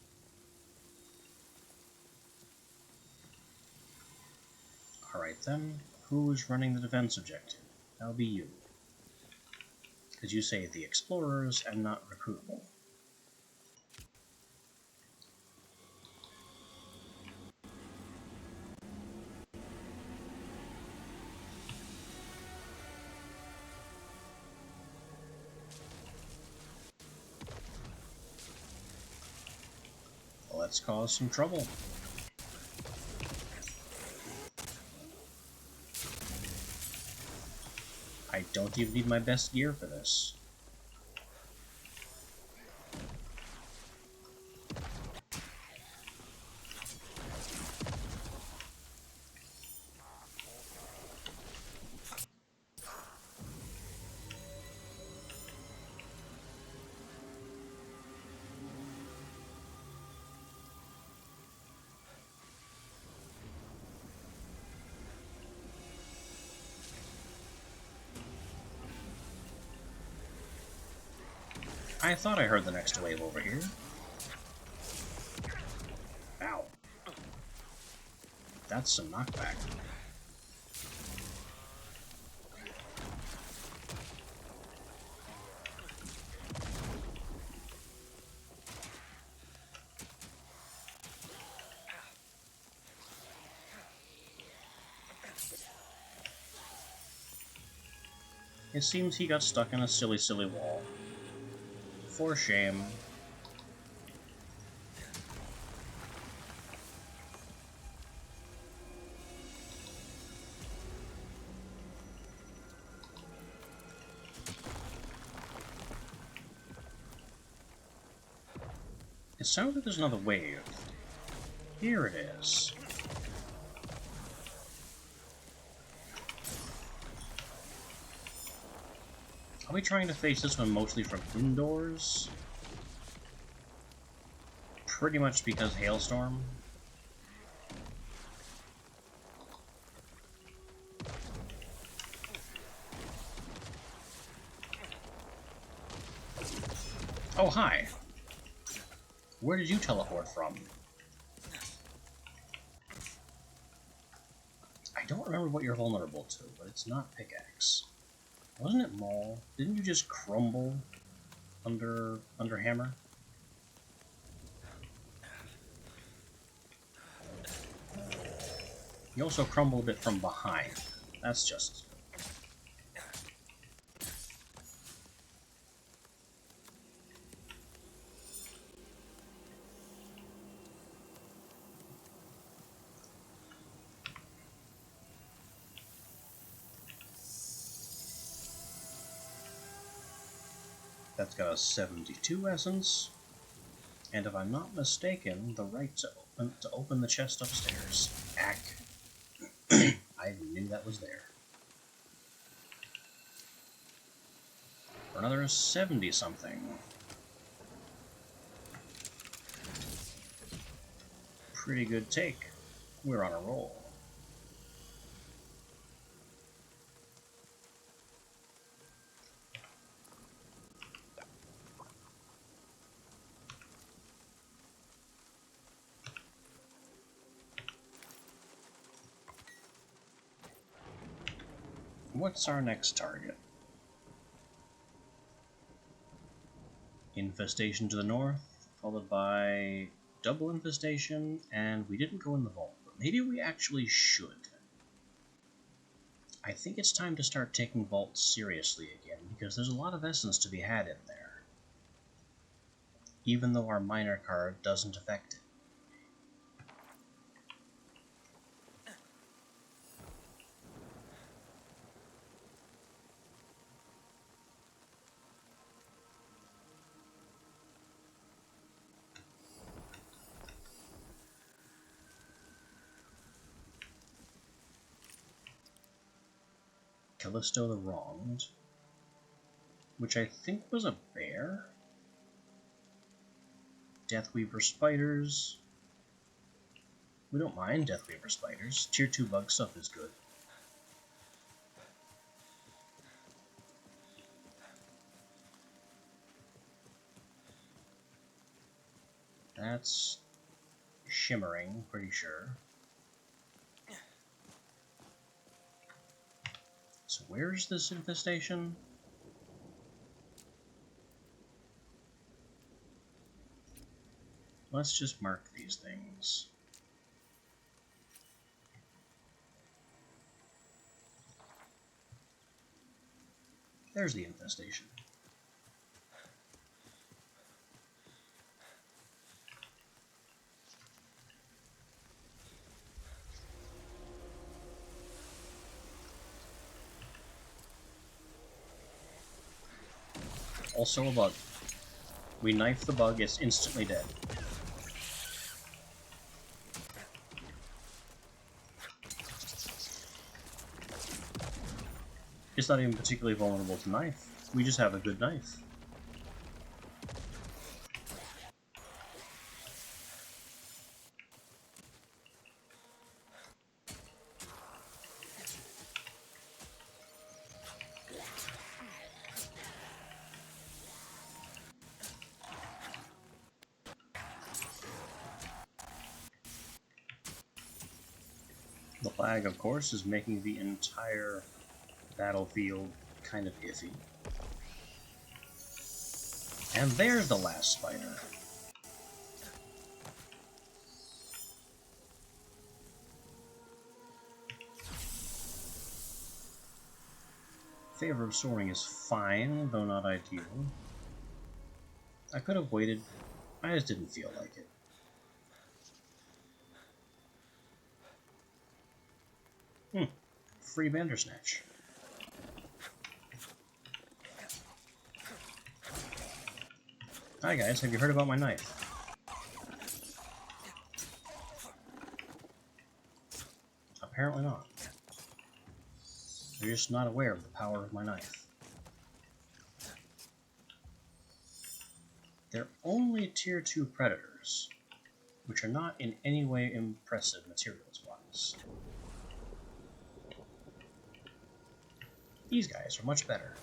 Alright then, who's running the defense objective? That'll be you. Because you say the explorers and not recruitable. Let's cause some trouble. I don't even need my best gear for this. I thought I heard the next wave over here. Ow. That's some knockback. It seems he got stuck in a silly, silly wall. For shame. It sounds like there's another wave. Here it is. Are we trying to face this one mostly from indoors? Pretty much because hailstorm. Oh, hi. Where did you teleport from? I don't remember what you're vulnerable to, but it's not pickaxe. Wasn't it Maul? Didn't you just crumble under hammer? You also crumble a bit from behind. That's just... That's got a 72 essence, and if I'm not mistaken, the right to open the chest upstairs. Ack. I knew that was there. For another 70-something. Pretty good take. We're on a roll. What's our next target? Infestation to the north, followed by double infestation, and we didn't go in the vault, but maybe we actually should. I think it's time to start taking vaults seriously again, because there's a lot of essence to be had in there, even though our minor card doesn't affect it. Callisto the Wronged, which I think was a bear. Deathweaver spiders. We don't mind Deathweaver spiders. Tier 2 bug stuff is good. That's shimmering, pretty sure. So where's this infestation? Let's just mark these things. There's the infestation. Also a bug. We knife the bug, it's instantly dead. It's not even particularly vulnerable to knife. We just have a good knife. The flag, of course, is making the entire battlefield kind of iffy. And there's the last spider. Favor of soaring is fine, though not ideal. I could have waited, I just didn't feel like it. Free Bandersnatch. Hi guys, have you heard about my knife? Apparently not. They're just not aware of the power of my knife. They're only tier 2 predators, which are not in any way impressive materials-wise. These guys are much better.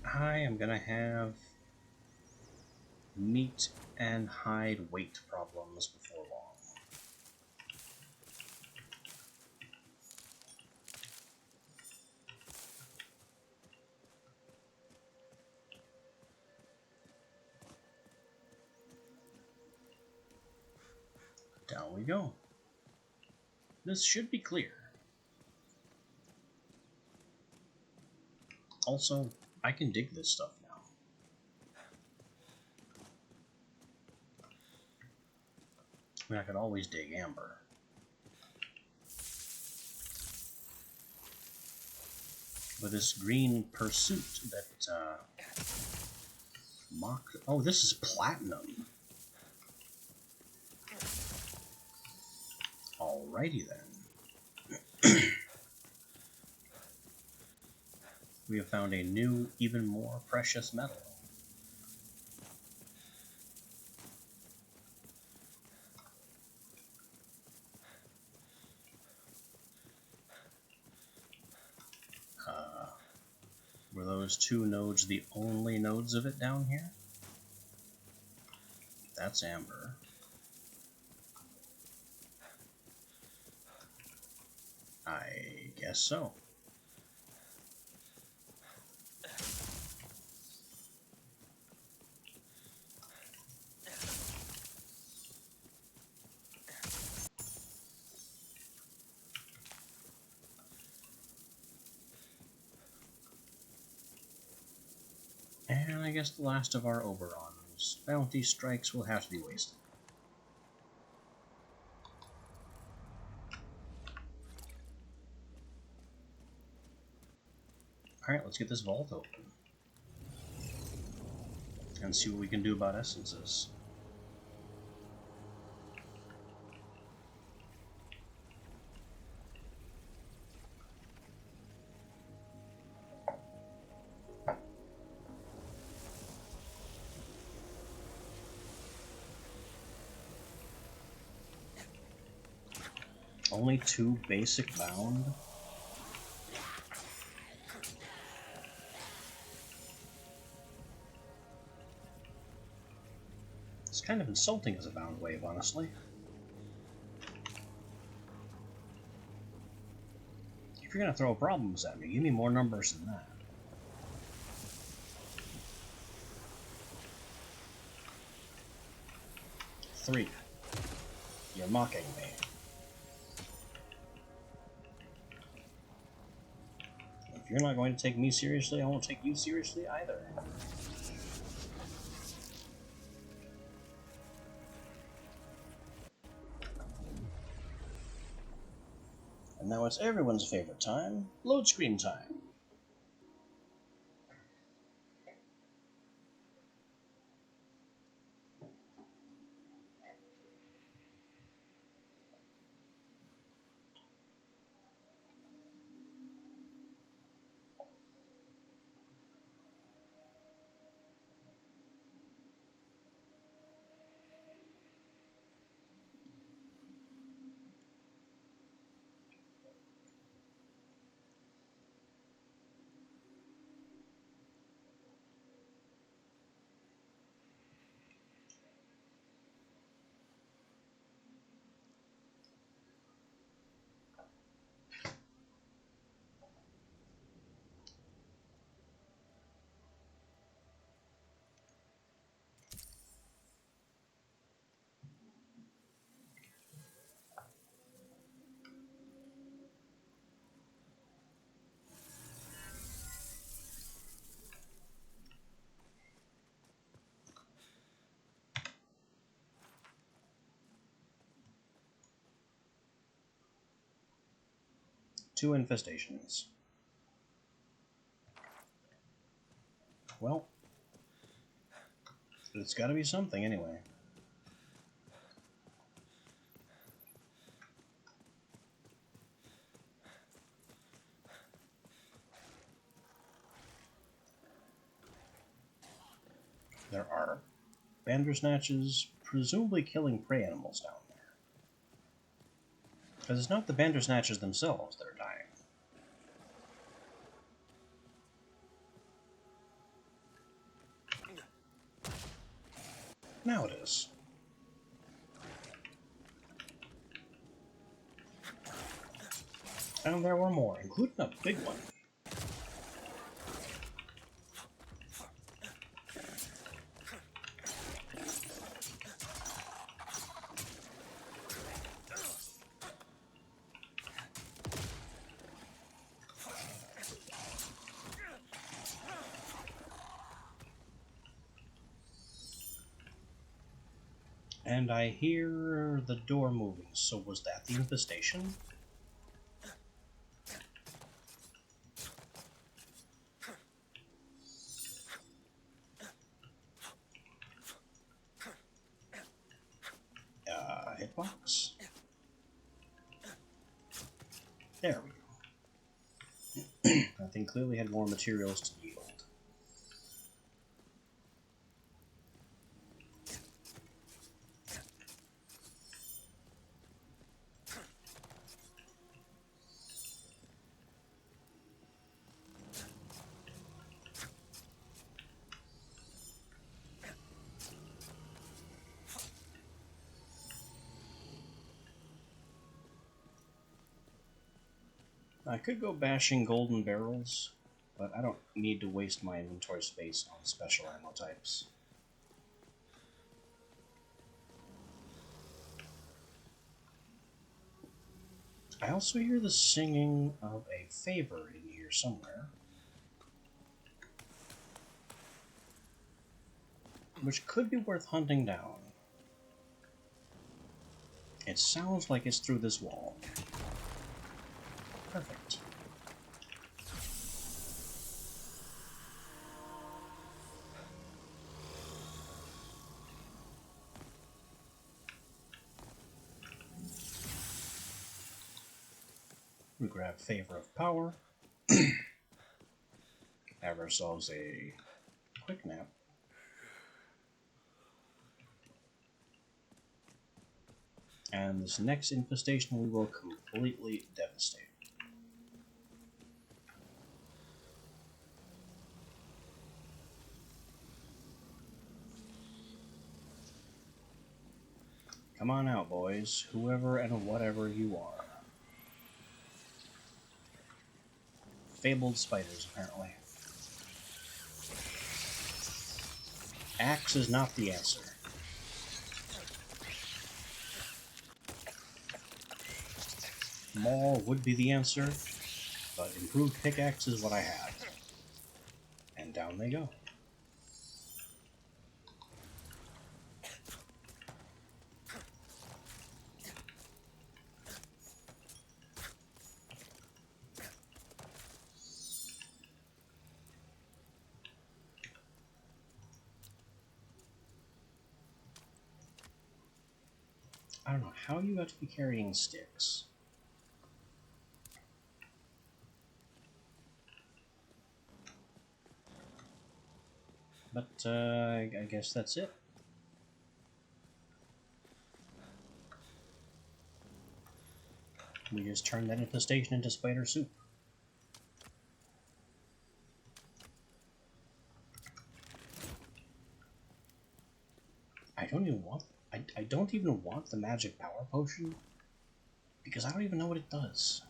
I am gonna have meat and hide weight problems before long. Down we go. This should be clear. Also, I can dig this stuff now. I mean, I could always dig amber. But this green pursuit that, mock... Oh, this is platinum. Alrighty then. We have found a new, even more precious metal. those two nodes the only nodes of it down here? That's amber. I guess so. And I guess the last of our Oberon's bounty strikes will have to be wasted. Alright, let's get this vault open. And see what we can do about essences. Only 2 basic bound? It's kind of insulting as a bound wave, honestly. If you're gonna throw problems at me, give me more numbers than that. Three. You're mocking me. If you're not going to take me seriously, I won't take you seriously either. And now it's everyone's favorite time, load screen time. Two infestations. Well, it's got to be something anyway. There are Bandersnatches presumably killing prey animals down there. Because it's not the Bandersnatches themselves that are dying. Now it is. And there were more, including a big one. And I hear the door moving, so was that the infestation? Hitbox? There we go. That thing clearly had more materials to yield. I could go bashing golden barrels, but I don't need to waste my inventory space on special ammo types. I also hear the singing of a favor in here somewhere, which could be worth hunting down. It sounds like it's through this wall. Perfect. We grab Favor of Power. Have ourselves a quick nap. And this next infestation we will completely devastate. Come on out, boys, whoever and whatever you are. Fabled spiders, apparently. Axe is not the answer. Maul would be the answer, but improved pickaxe is what I have. And down they go. I don't know how you have to be carrying sticks. But I guess that's it. We just turned that infestation into spider soup. I don't even want the magic power potion because I don't even know what it does.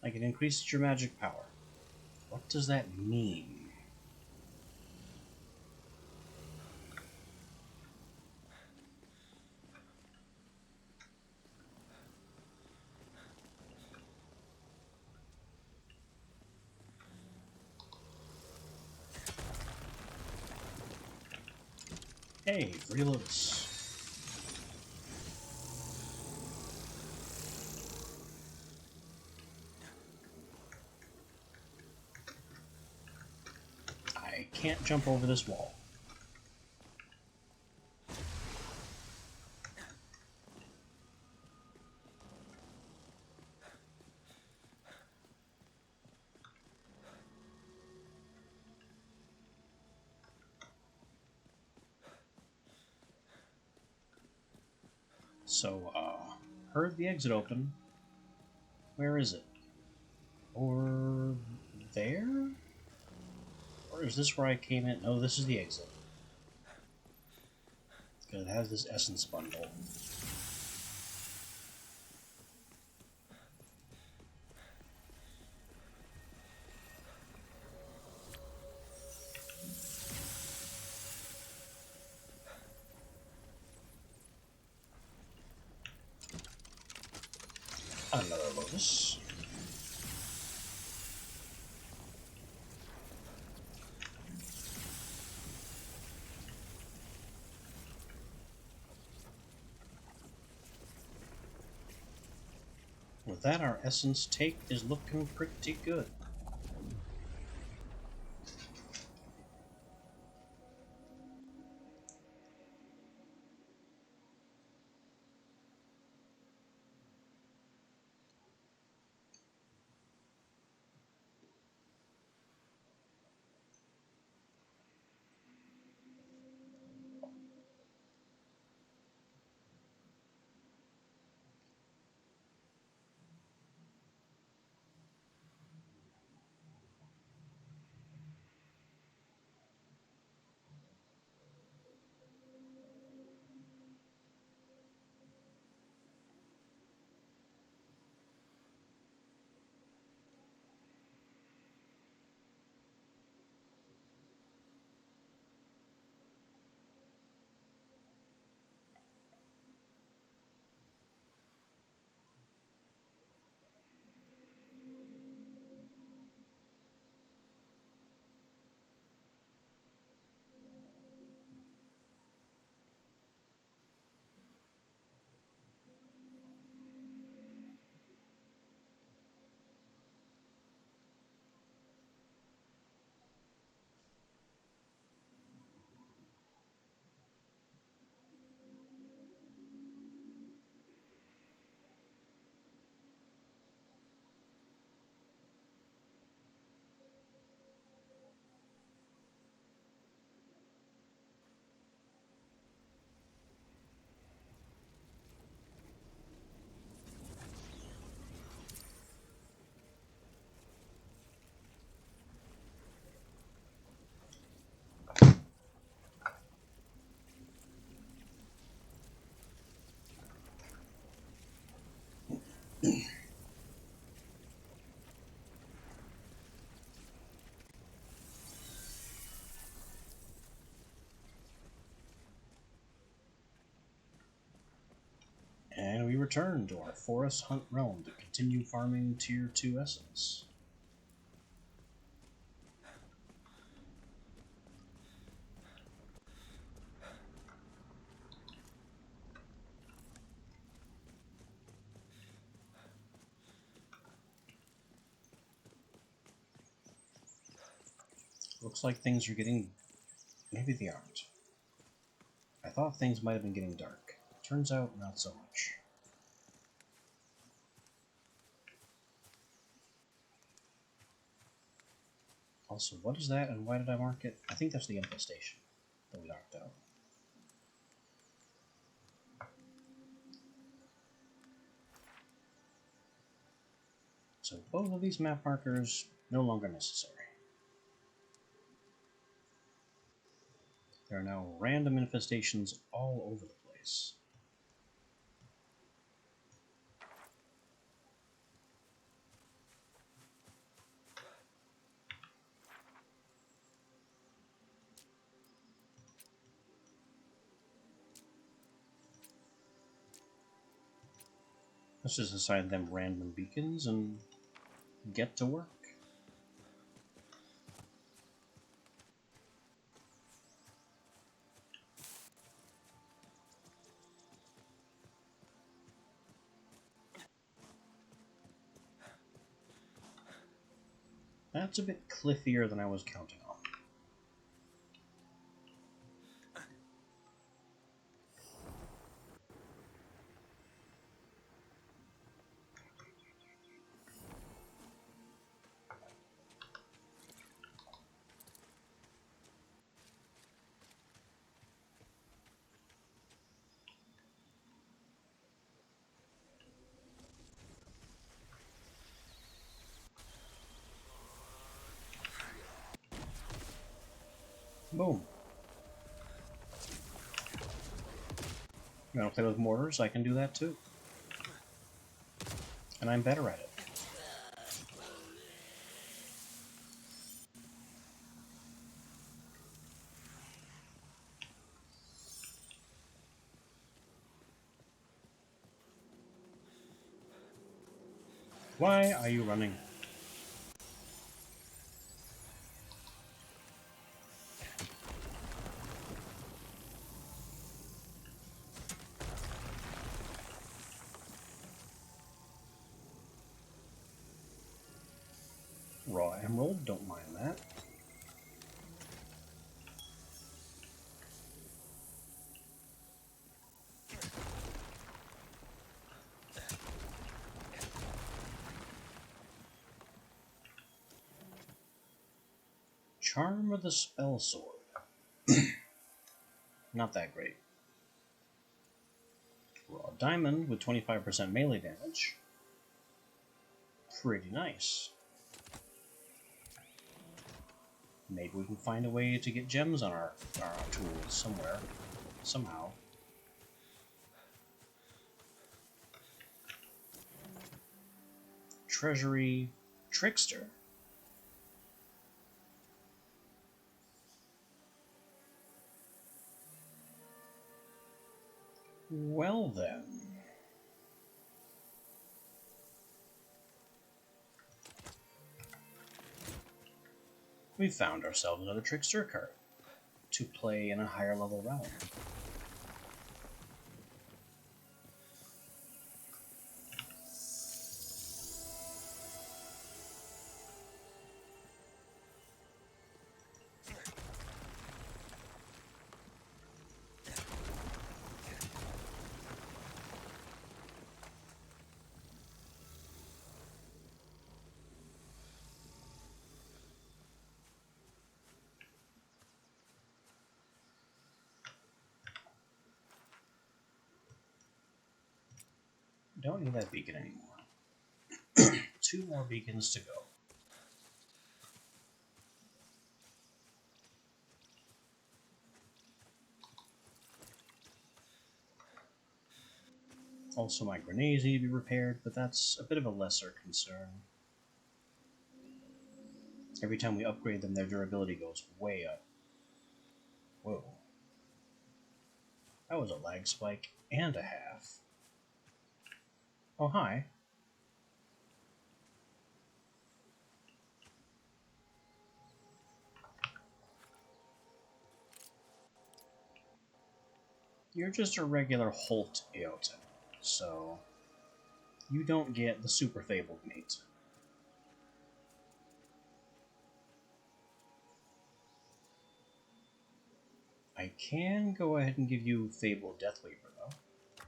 Like, it increases your magic power. What does that mean? Hey, free lotus. I can't jump over this wall. So, heard the exit open. Where is it? Or there? Or is this where I came in? No, this is the exit. Because it has this essence bundle. Another lotus. With that, our essence take is looking pretty good. return to our Forest Hunt realm to continue farming Tier 2 essence. Looks like things are getting... Maybe they aren't. I thought things might have been getting dark. Turns out, not so much. Also, what is that and why did I mark it? I think that's the infestation that we knocked out. So both of these map markers no longer necessary. There are now random infestations all over the place. Let's just assign them random beacons and get to work. That's a bit cliffier than I was counting on. Boom. You want to play with mortars? I can do that too. And I'm better at it. Why are you running? Raw emerald, don't mind that. Charm of the Spell Sword. Not that great. Raw diamond with 25% melee damage. Pretty nice. Maybe we can find a way to get gems on our tools somewhere. Somehow. Treasury Trickster. Well then. We found ourselves another Trickster card to play in a higher level realm. Don't need that beacon anymore. 2 more beacons to go. Also, my grenades need to be repaired, but that's a bit of a lesser concern. Every time we upgrade them, their durability goes way up. Whoa. That was a lag spike and a half. Oh, hi. You're just a regular Holt Eoten, so you don't get the super fabled meat. I can go ahead and give you Fabled Deathweaver, though,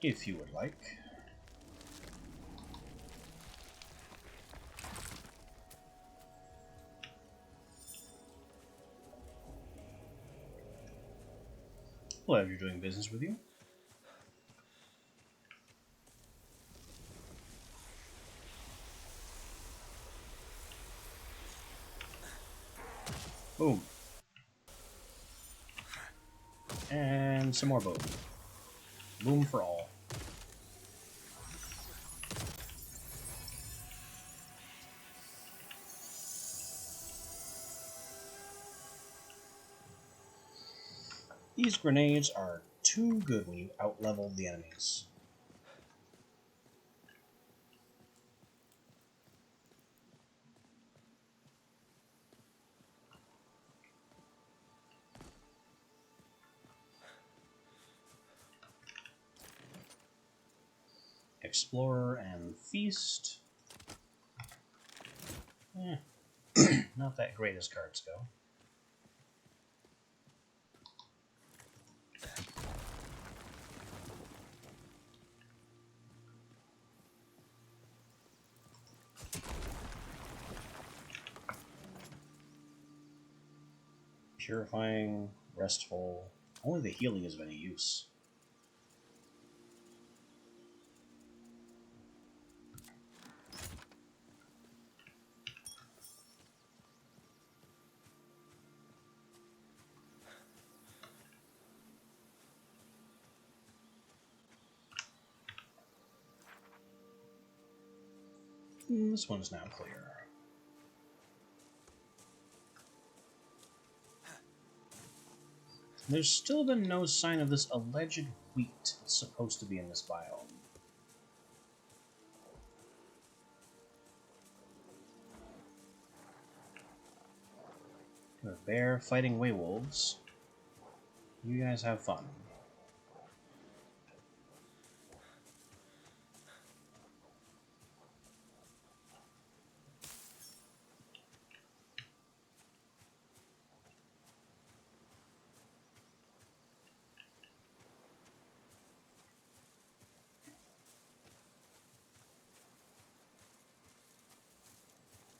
if you would like. Pleasure doing business with you. Boom. And some more boom. Boom for all. These grenades are too good when you out-level the enemies. Explorer and Feast. Not that great as cards go. Purifying, Restful. Only the healing is of any use. This one is now clear. There's still been no sign of this alleged wheat that's supposed to be in this biome. A bear fighting werewolves. You guys have fun.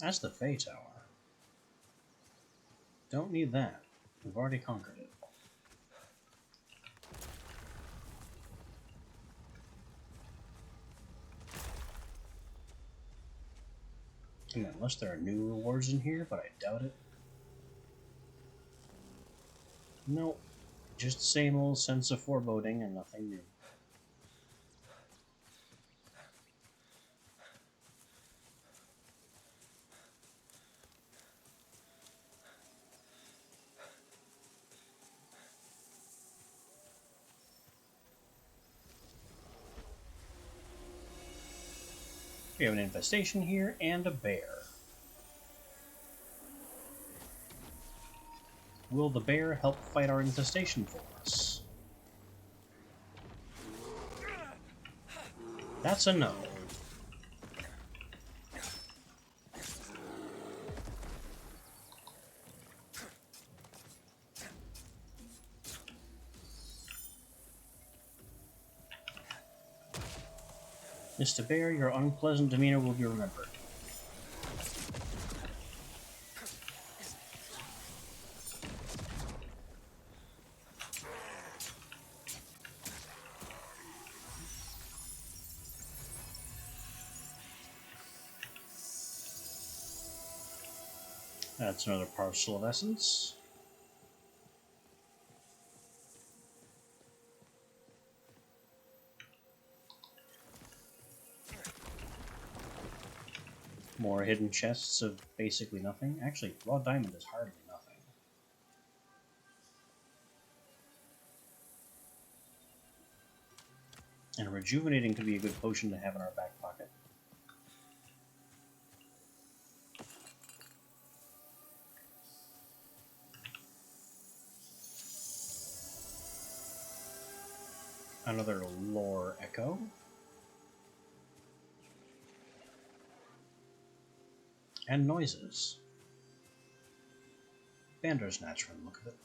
That's the Fey Tower. Don't need that. We've already conquered it. Unless there are new rewards in here, but I doubt it. Nope. Just the same old sense of foreboding and nothing new. We have an infestation here and a bear. Will the bear help fight our infestation for us? That's a no. Mr. Bear, your unpleasant demeanor will be remembered. That's another parcel of essence. More hidden chests of basically nothing. Actually, raw diamond is hardly nothing. And rejuvenating could be a good potion to have in our back pocket. Another lore echo. And noises. Bandersnatch from the look of it.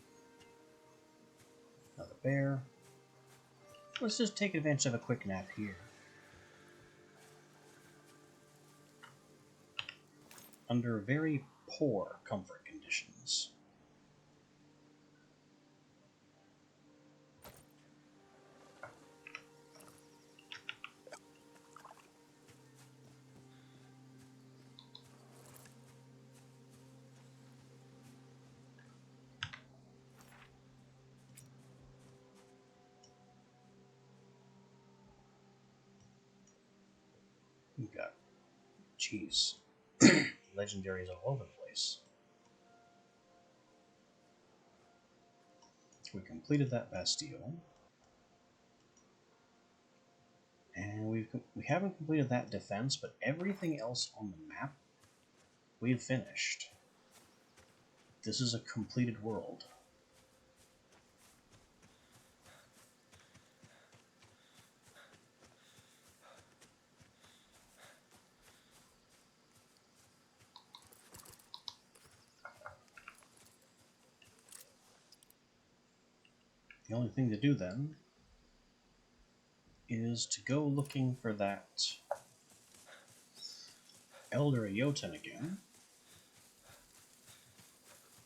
Another bear. Let's just take advantage of a quick nap here. Under very poor comfort conditions. We've got, jeez, legendaries all over the place. We completed that Bastille. And we haven't completed that defense, but everything else on the map we've finished. This is a completed world. The only thing to do then is to go looking for that Elder Jotun again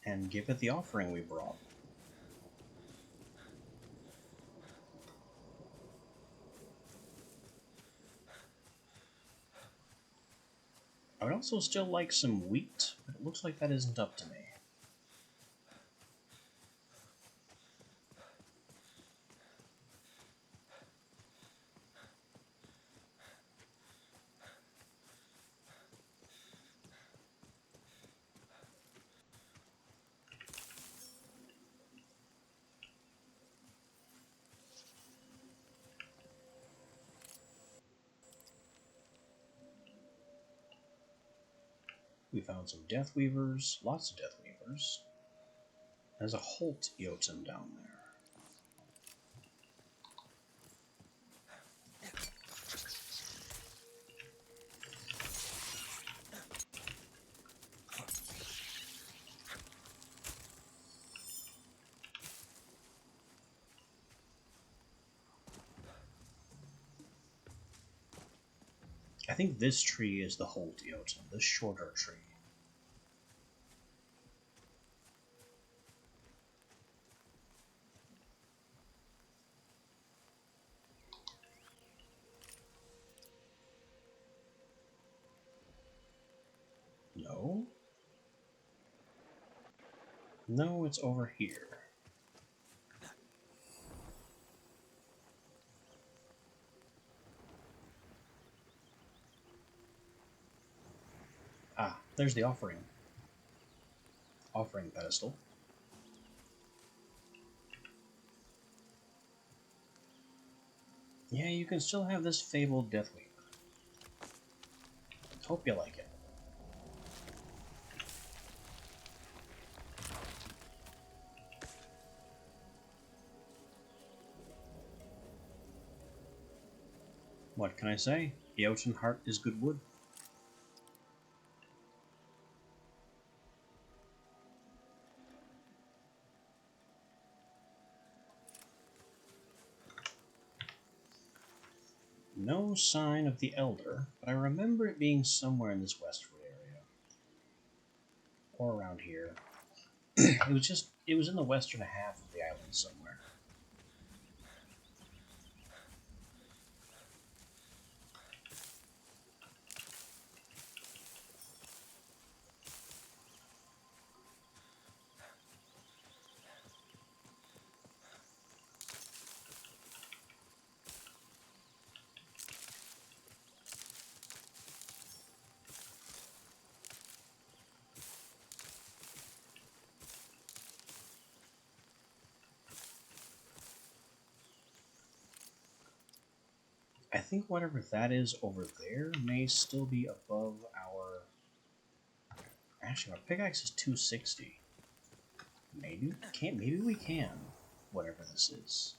and give it the offering we brought. I would also still like some wheat, but it looks like that isn't up to me. We found some Death Weavers, lots of Death Weavers. There's a Holt Jotun down there. I think this tree is the Holt Jotun, this shorter tree. No? No, it's over here. Ah, there's the offering. Offering pedestal. Yeah, you can still have this fabled Death Weaver. Hope you like it. What can I say? Jotun heart is good wood. No sign of the Elder, but I remember it being somewhere in this westward area. Or around here. It was in the western half of the island somewhere. I think whatever that is over there may still be above our... Actually, our pickaxe is 260. Maybe we can't. Maybe we can. Whatever this is.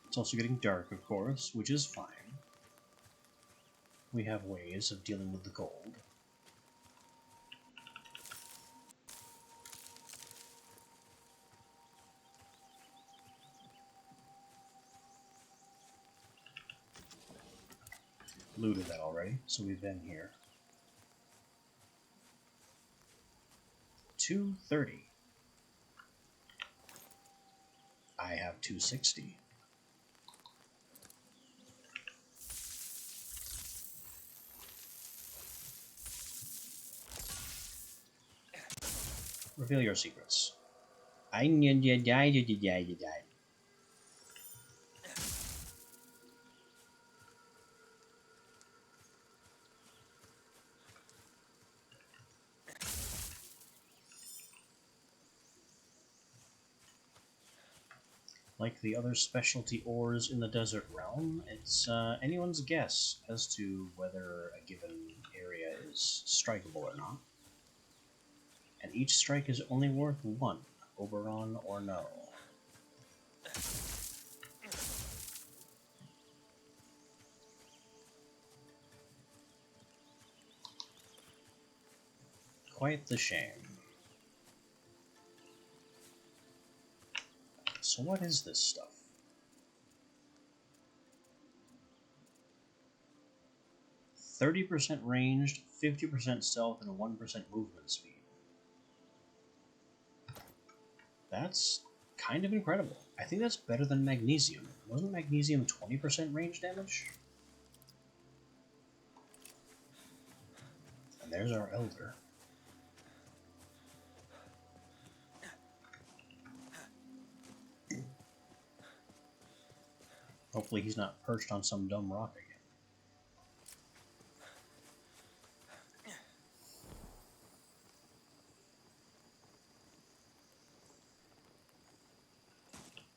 It's also getting dark, of course, which is fine. We have ways of dealing with the gold. Looted that already, so we've been here. 230. I have 260. Reveal your secrets. Like the other specialty ores in the desert realm, it's anyone's guess as to whether a given area is strikeable or not. And each strike is only worth 1, Oberon or no. Quite the shame. So what is this stuff? 30% ranged, 50% stealth, and 1% movement speed. That's kind of incredible. I think that's better than magnesium. Wasn't magnesium 20% range damage? And there's our elder. Hopefully he's not perched on some dumb rock again.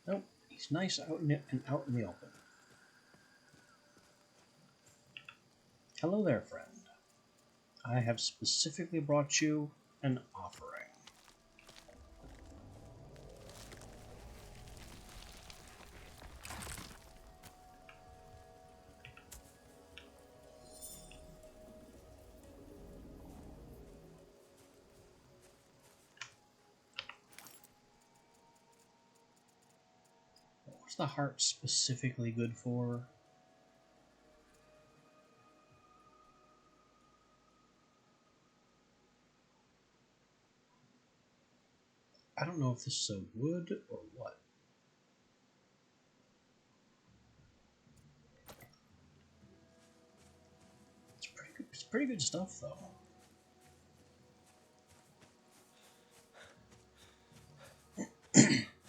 Nope, he's nice out in the open. Hello there, friend. I have specifically brought you an offering. What's the heart specifically good for? I don't know if this is a wood or what. It's pretty good stuff, though.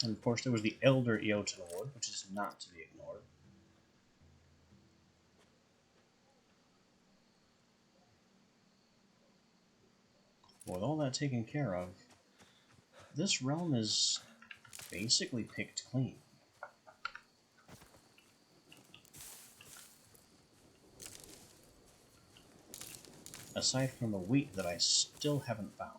And of course, there was the Elder Eoten Wood, which is not to be ignored. With all that taken care of, this realm is basically picked clean. Aside from the wheat that I still haven't found.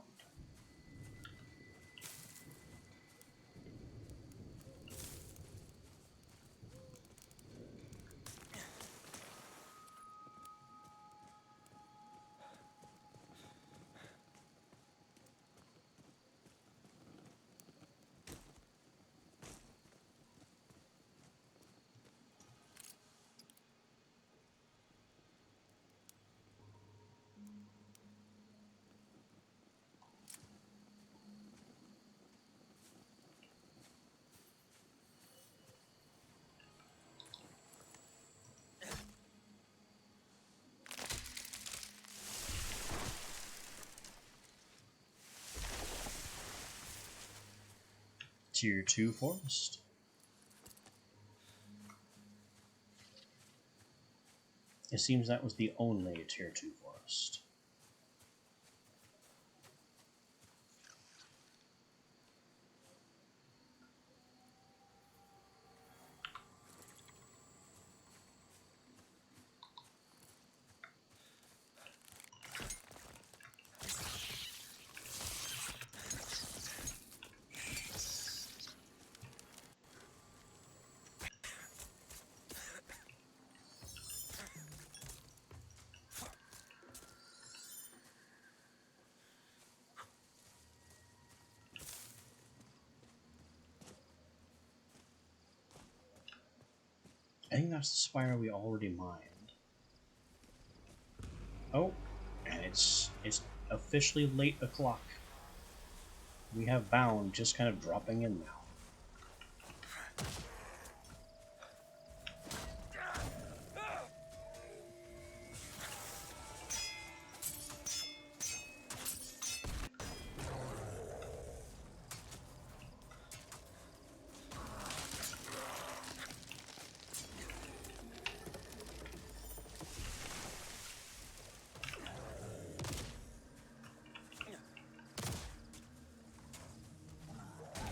Tier 2 forest. It seems that was the only Tier 2 forest. I think that's the spire we already mined. Oh, and it's officially late o'clock. We have Bound just kind of dropping in now.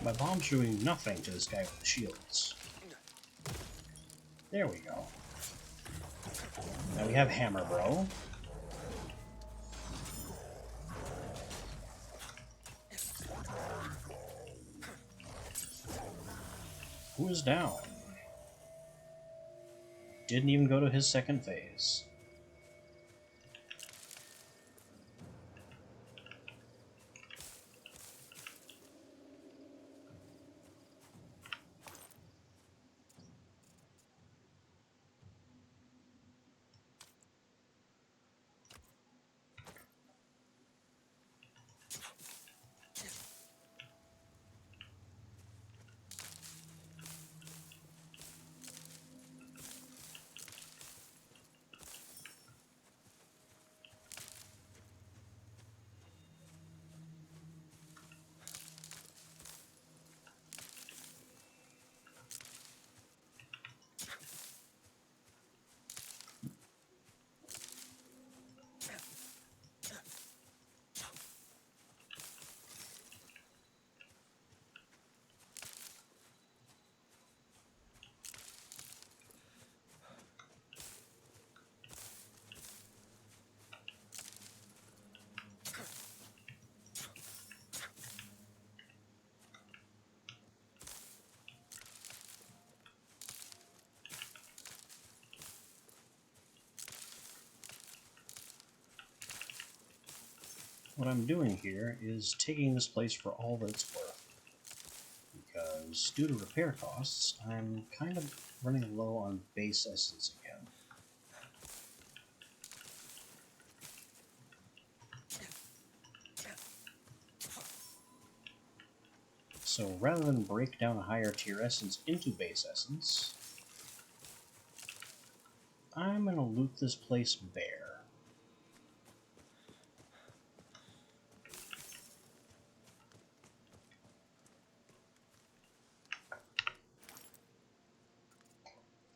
My bomb's doing nothing to this guy with the shields. There we go. Now we have Hammer Bro. Who is down? Didn't even go to his second phase. What I'm doing here is taking this place for all that it's worth. Because due to repair costs, I'm kind of running low on base essence again. So rather than break down a higher tier essence into base essence, I'm going to loot this place bare.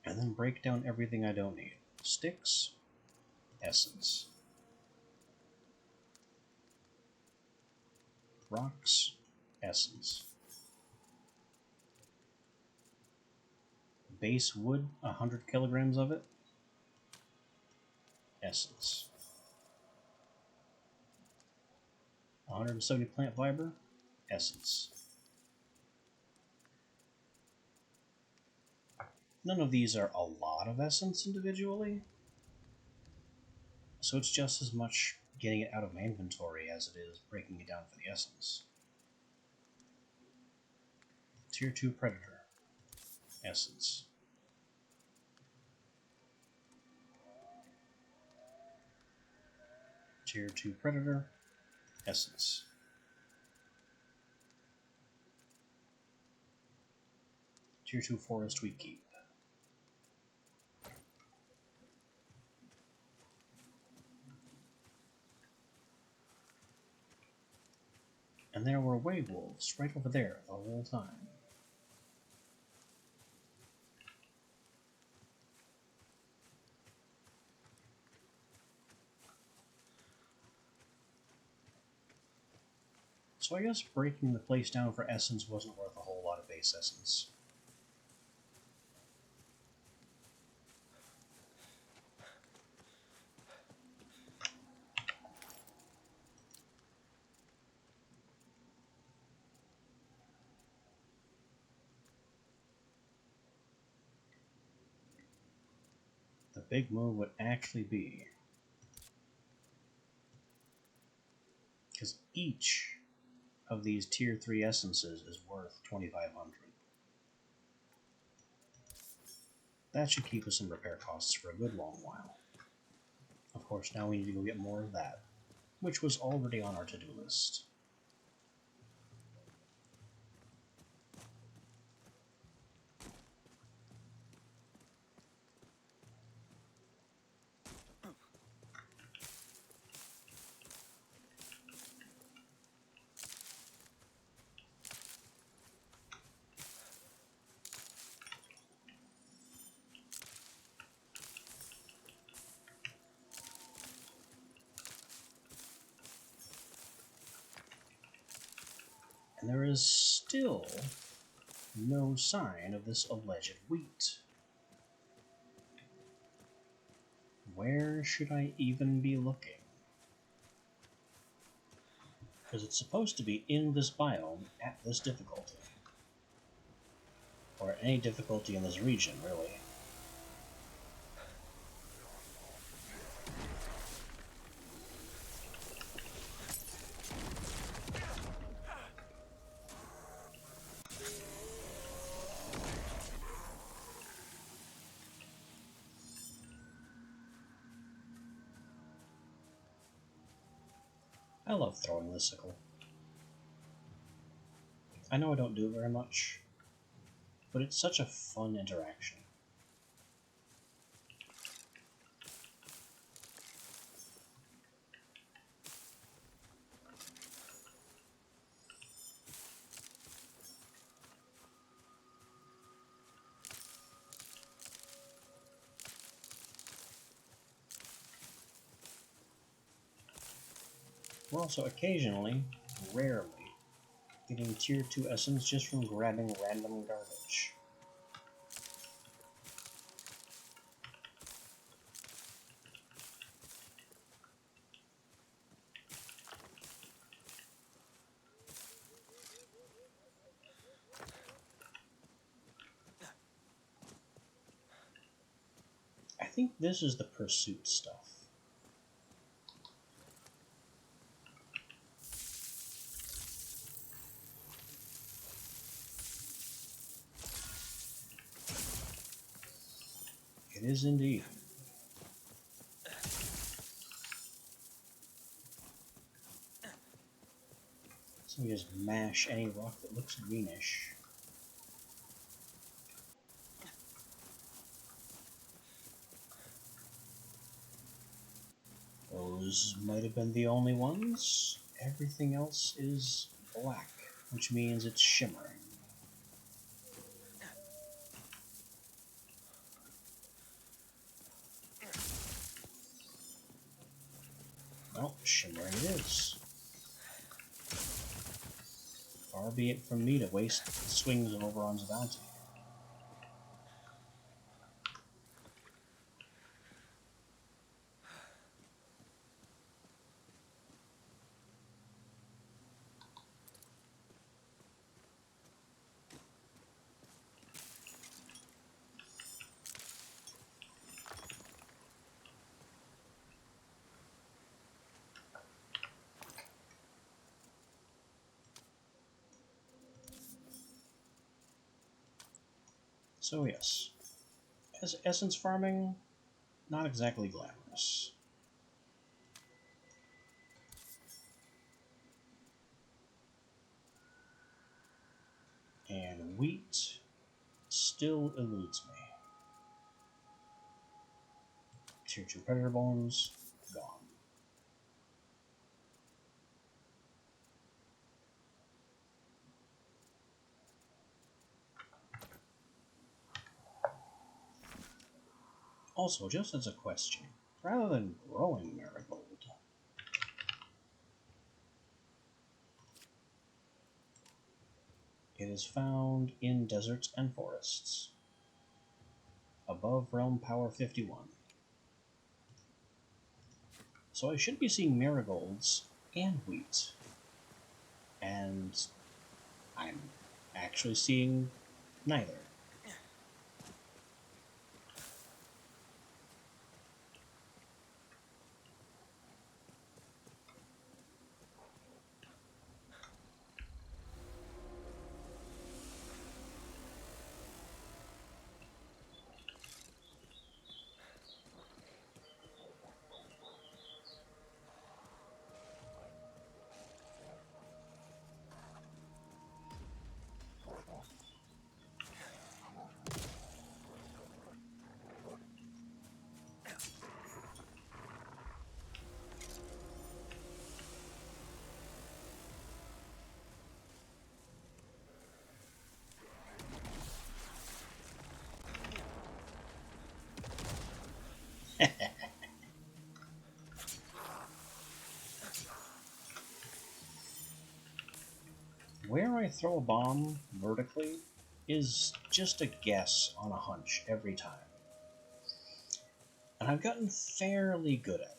And then break down everything I don't need. Sticks, essence. Rocks, essence. Base wood, 100 kilograms of it, essence. 170 plant fiber, essence. None of these are a lot of essence individually, so it's just as much getting it out of my inventory as it is breaking it down for the essence. Tier 2 Predator, essence. Tier 2 Predator, essence. Tier 2 Forest we keep. And there were werewolves right over there the whole time. So I guess breaking the place down for essence wasn't worth a whole lot of base essence. The big move would actually be, because each of these tier 3 essences is worth 2,500. That should keep us in repair costs for a good long while. Of course, now we need to go get more of that, which was already on our to-do list. And there is still no sign of this alleged wheat. Where should I even be looking? Because it's supposed to be in this biome at this difficulty. Or any difficulty in this region, really. I love throwing the sickle. I know I don't do it very much, but it's such a fun interaction. We're also occasionally, rarely, getting tier 2 essence just from grabbing random garbage. I think this is the pursuit stuff. It is indeed. So we just mash any rock that looks greenish. Those might have been the only ones. Everything else is black, which means it's shimmering. Well, shimmering it is. Far be it from me to waste swings of Oberon's bounty. So yes, as essence farming, not exactly glamorous. And wheat still eludes me. Tier 2 predator bones, gone. Also, just as a question, rather than growing marigold, It is found in deserts and forests. Above realm power 51. So I should be seeing marigolds and wheat. And I'm actually seeing neither. Where I throw a bomb vertically is just a guess on a hunch every time. And I've gotten fairly good at it.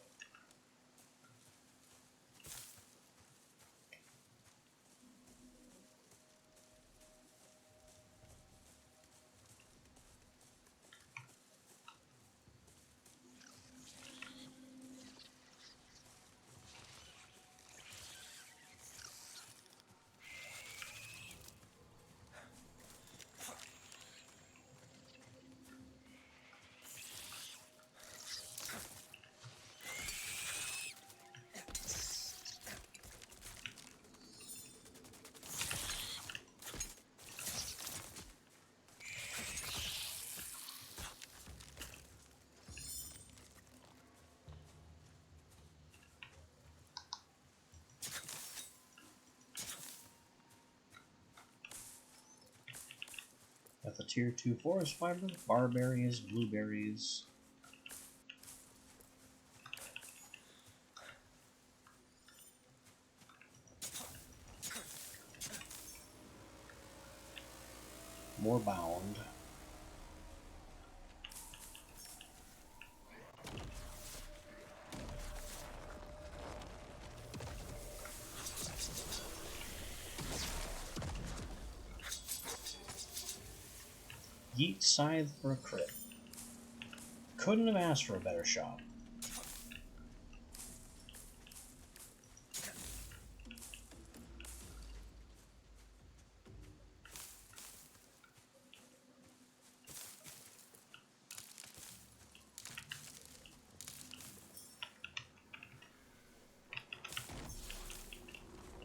Got the tier 2 forest fiber, barberries, blueberries. More bound. Yeet scythe for a crit. Couldn't have asked for a better shot.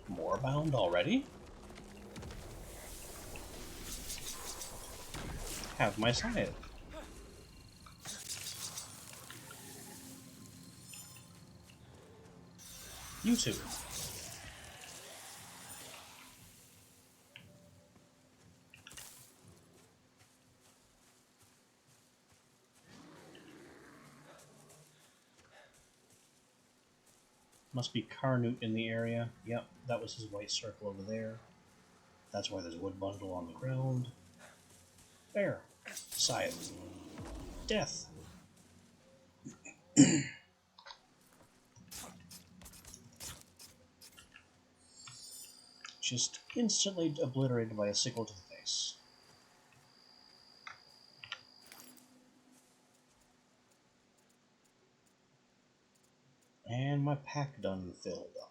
More bound already? Have my scythe. You two. Must be Carnute in the area. Yep, that was his white circle over there. That's why there's a wood bundle on the ground. There. Scythe. Death. Just instantly obliterated by a sickle to the face. And my pack done filled up.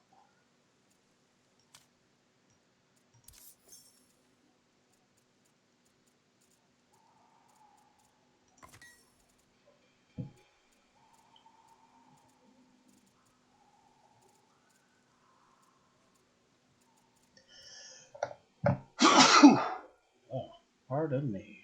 Oh, pardon me.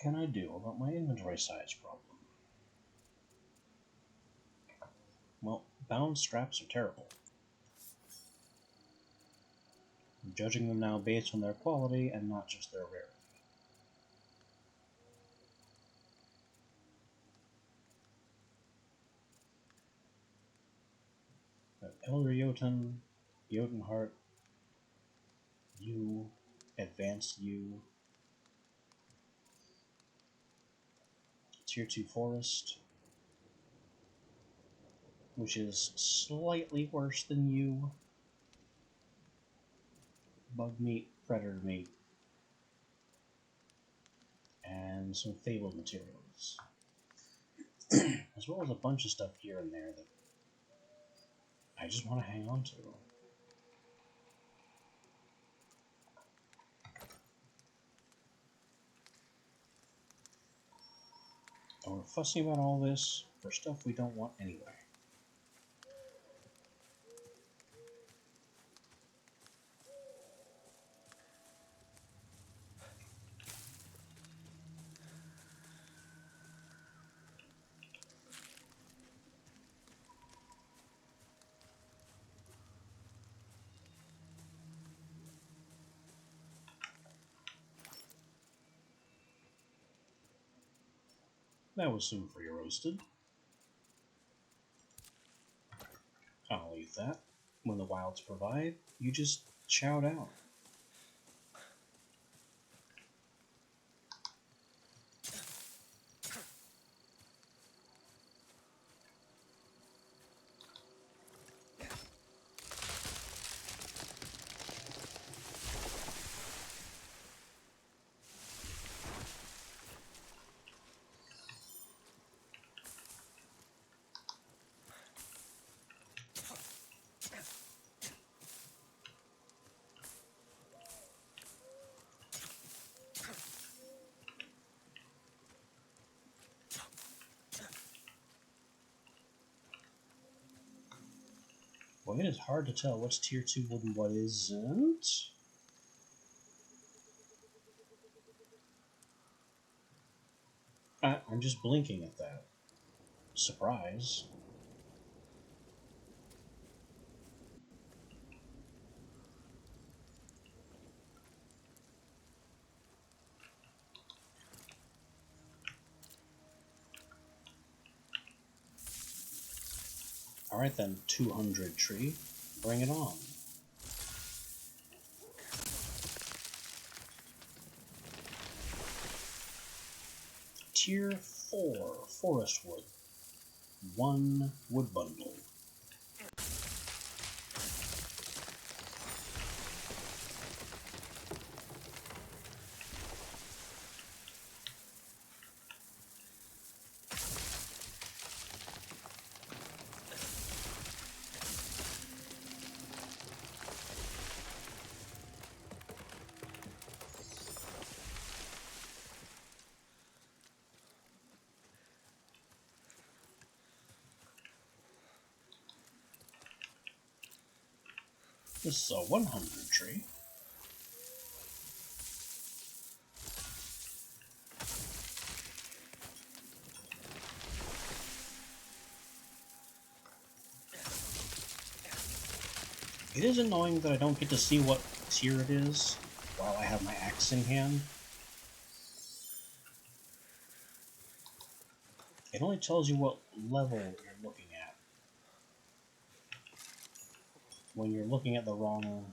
can I do about my inventory size problem? Well, bound straps are terrible. I'm judging them now based on their quality and not just their rarity. Elder Jotun, Jotunheart, U, Advanced U, Tier 2 Forest, which is slightly worse than U, Bug Meat, Predator Meat, and some Fabled materials. As well as a bunch of stuff here and there that I just want to hang on to. And we're fussing about all this for stuff we don't want anyway. That was soon for you roasted. I'll eat that. When the wilds provide, you just chow down. Well, it is hard to tell what's tier 2 wood and what isn't. I'm just blinking at that. Surprise. Alright then, 200 tree. Bring it on. Tier 4 forest wood. 1 wood bundle. This is a 100 tree. It is annoying that I don't get to see what tier it is while I have my axe in hand. It only tells you what level you're looking at when you're looking at the wrong,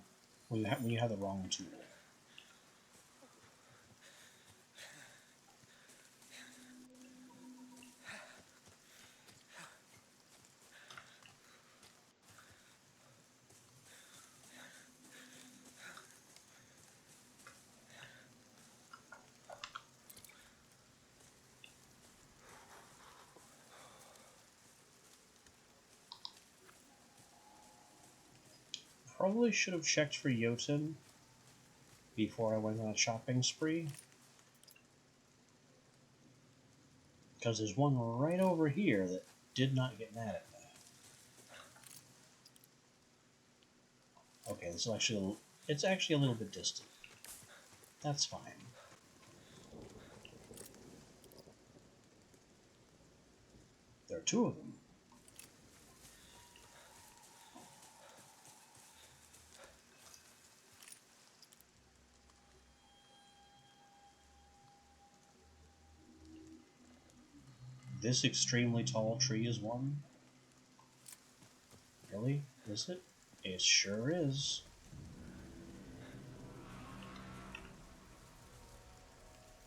when you have the wrong tool. Probably should have checked for Jotun before I went on a shopping spree. Because there's one right over here that did not get mad at me. Okay, it's actually a little bit distant. That's fine. There are two of them. This extremely tall tree is one? Really? Is it? It sure is.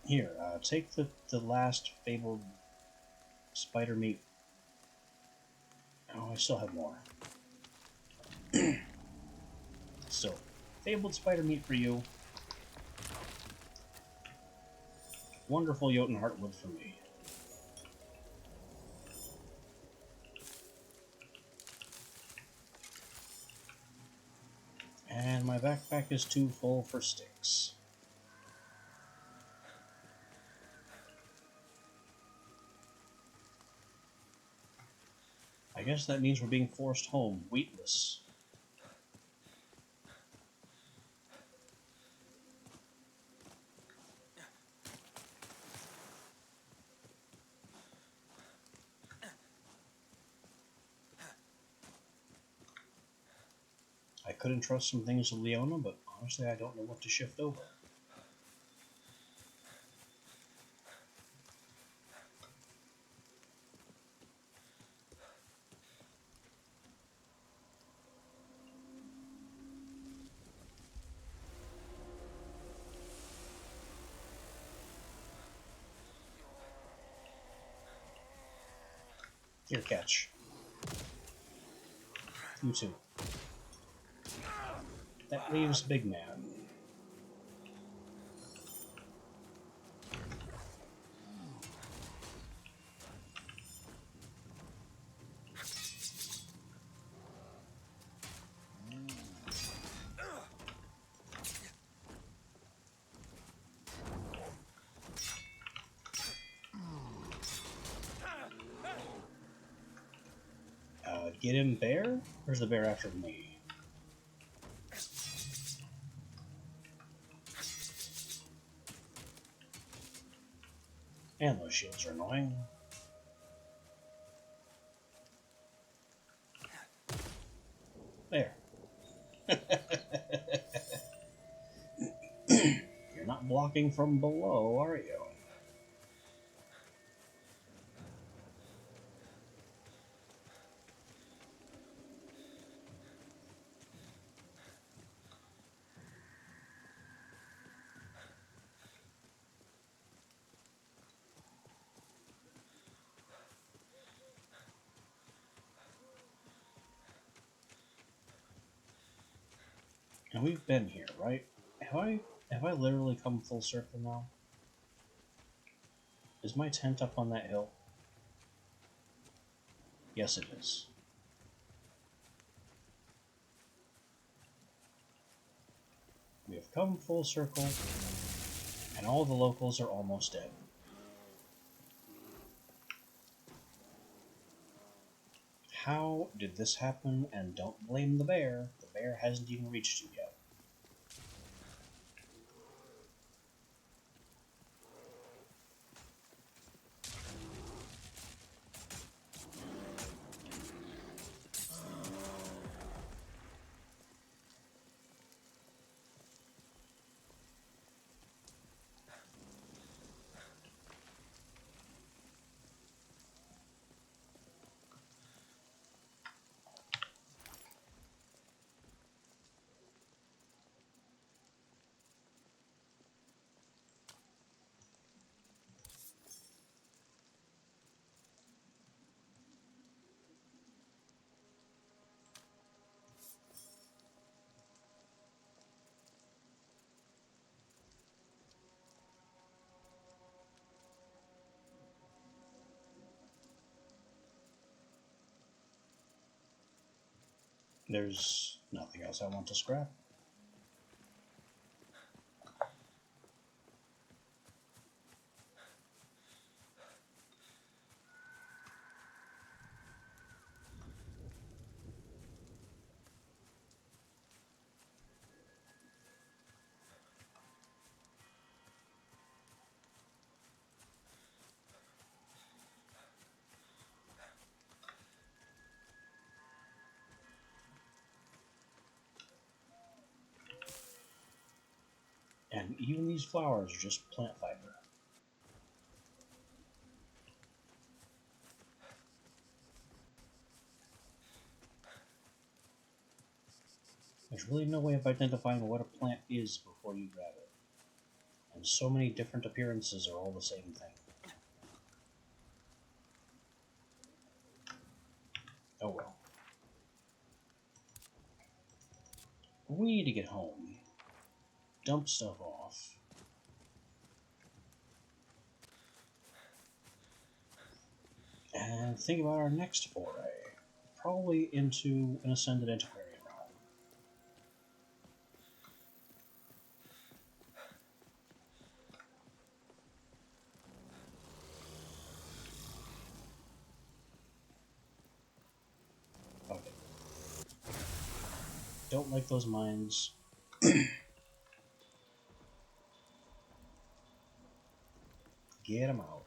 Here, take the last fabled spider meat. Oh, I still have more. Still, fabled spider meat for you. Wonderful Jotun heartwood for me. And my backpack is too full for sticks. I guess that means we're being forced home, wheatless. I couldn't trust some things to Leona, but honestly I don't know what to shift over. Here, catch. You too. That leaves Big Man. Get him, bear? Or is the bear after me? And those shields are annoying. There. You're not blocking from below, are you? And we've been here, right? Have I literally come full circle now? Is my tent up on that hill? Yes, it is. We have come full circle, and all the locals are almost dead. How did this happen? And don't blame the bear. The bear hasn't even reached you yet. There's nothing else I want to scrap. And even these flowers are just plant fiber. There's really no way of identifying what a plant is before you grab it. And so many different appearances are all the same thing. Oh well. We need to get home. Dump stuff off. And think about our next foray. Probably into an Ascended Antiquarian realm. Okay. Don't like those mines. Get them out.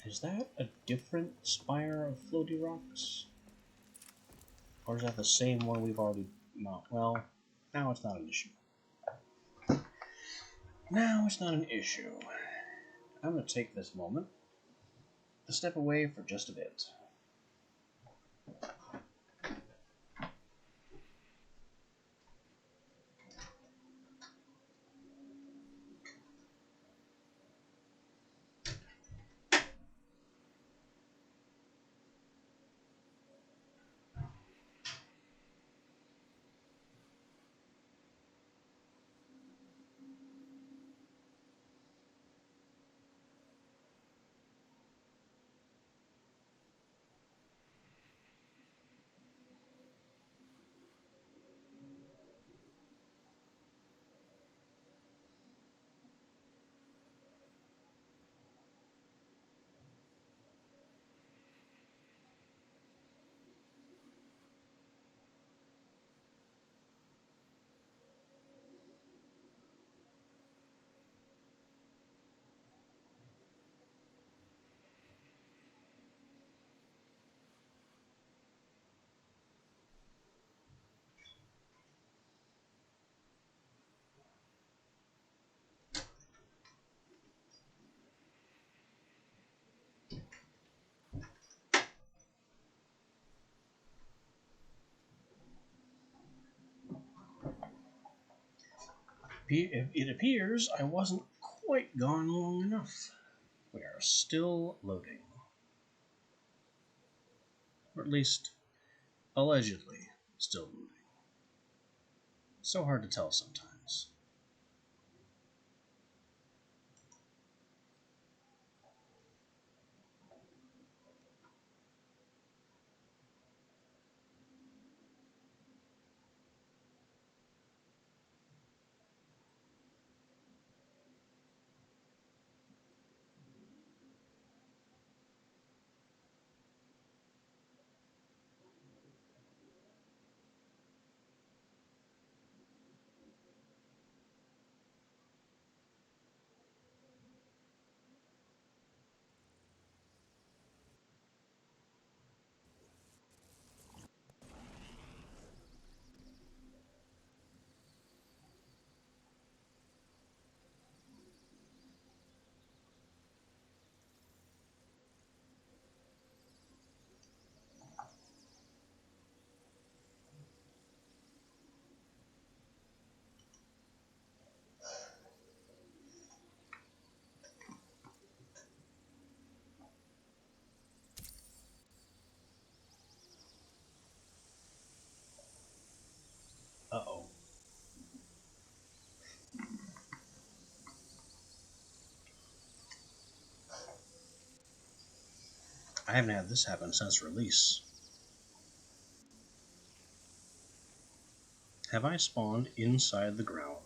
Is that a different spire of floaty rocks? Or is that the same one we've already... No, well, now it's not an issue. Now it's not an issue. I'm going to take this moment to step away for just a bit. It appears I wasn't quite gone long enough. We are still loading. Or at least, allegedly, still loading. So hard to tell sometimes. Uh-oh. I haven't had this happen since release. Have I spawned inside the ground?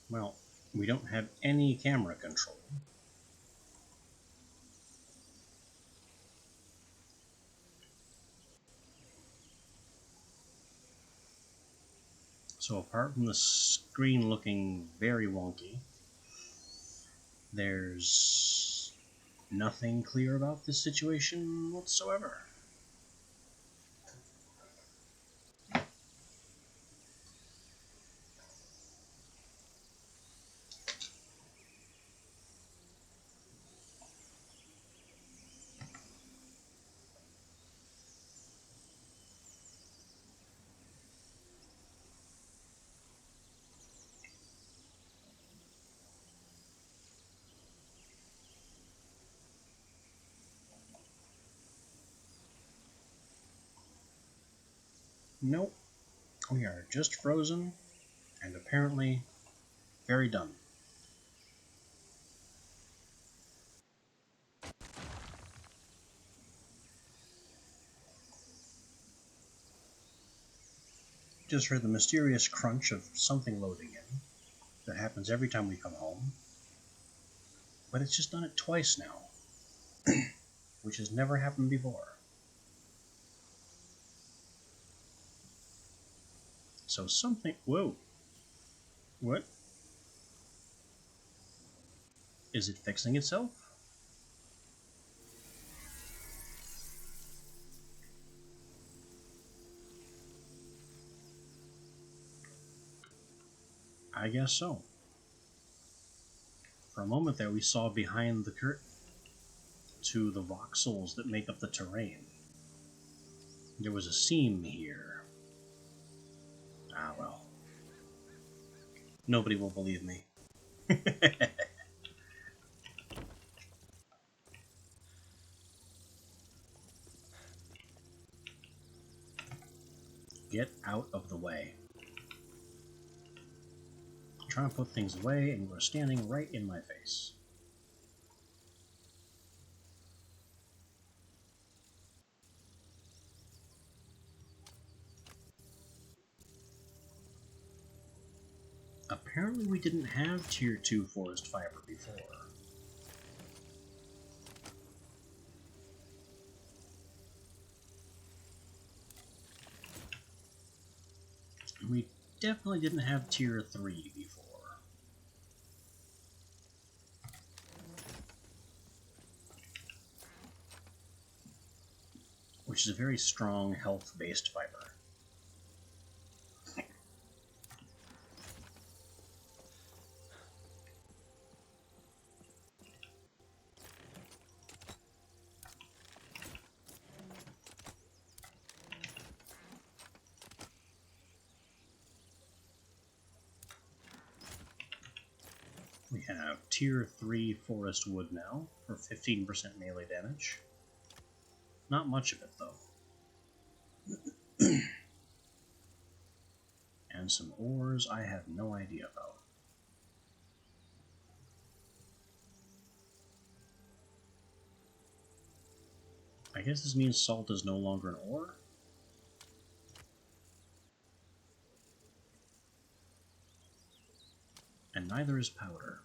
Well, We don't have any camera control. So apart from the screen looking very wonky, there's nothing clear about this situation whatsoever. Nope. We are just frozen and apparently very done. Just heard the mysterious crunch of something loading in. That happens every time we come home. But it's just done it twice now, which has never happened before. So something... Whoa. What? Is it fixing itself? I guess so. For a moment there we saw behind the curtain to the voxels that make up the terrain. There was a seam here. Ah, well. Nobody will believe me. Get out of the way. I'm trying to put things away and you are standing right in my face. Apparently we didn't have Tier 2 forest fiber before. We definitely didn't have Tier 3 before. Which is a very strong health-based fiber. We have Tier 3 forest wood now for 15% melee damage. Not much of it, though. And some ores I have no idea about. I guess this means salt is no longer an ore? And neither is powder.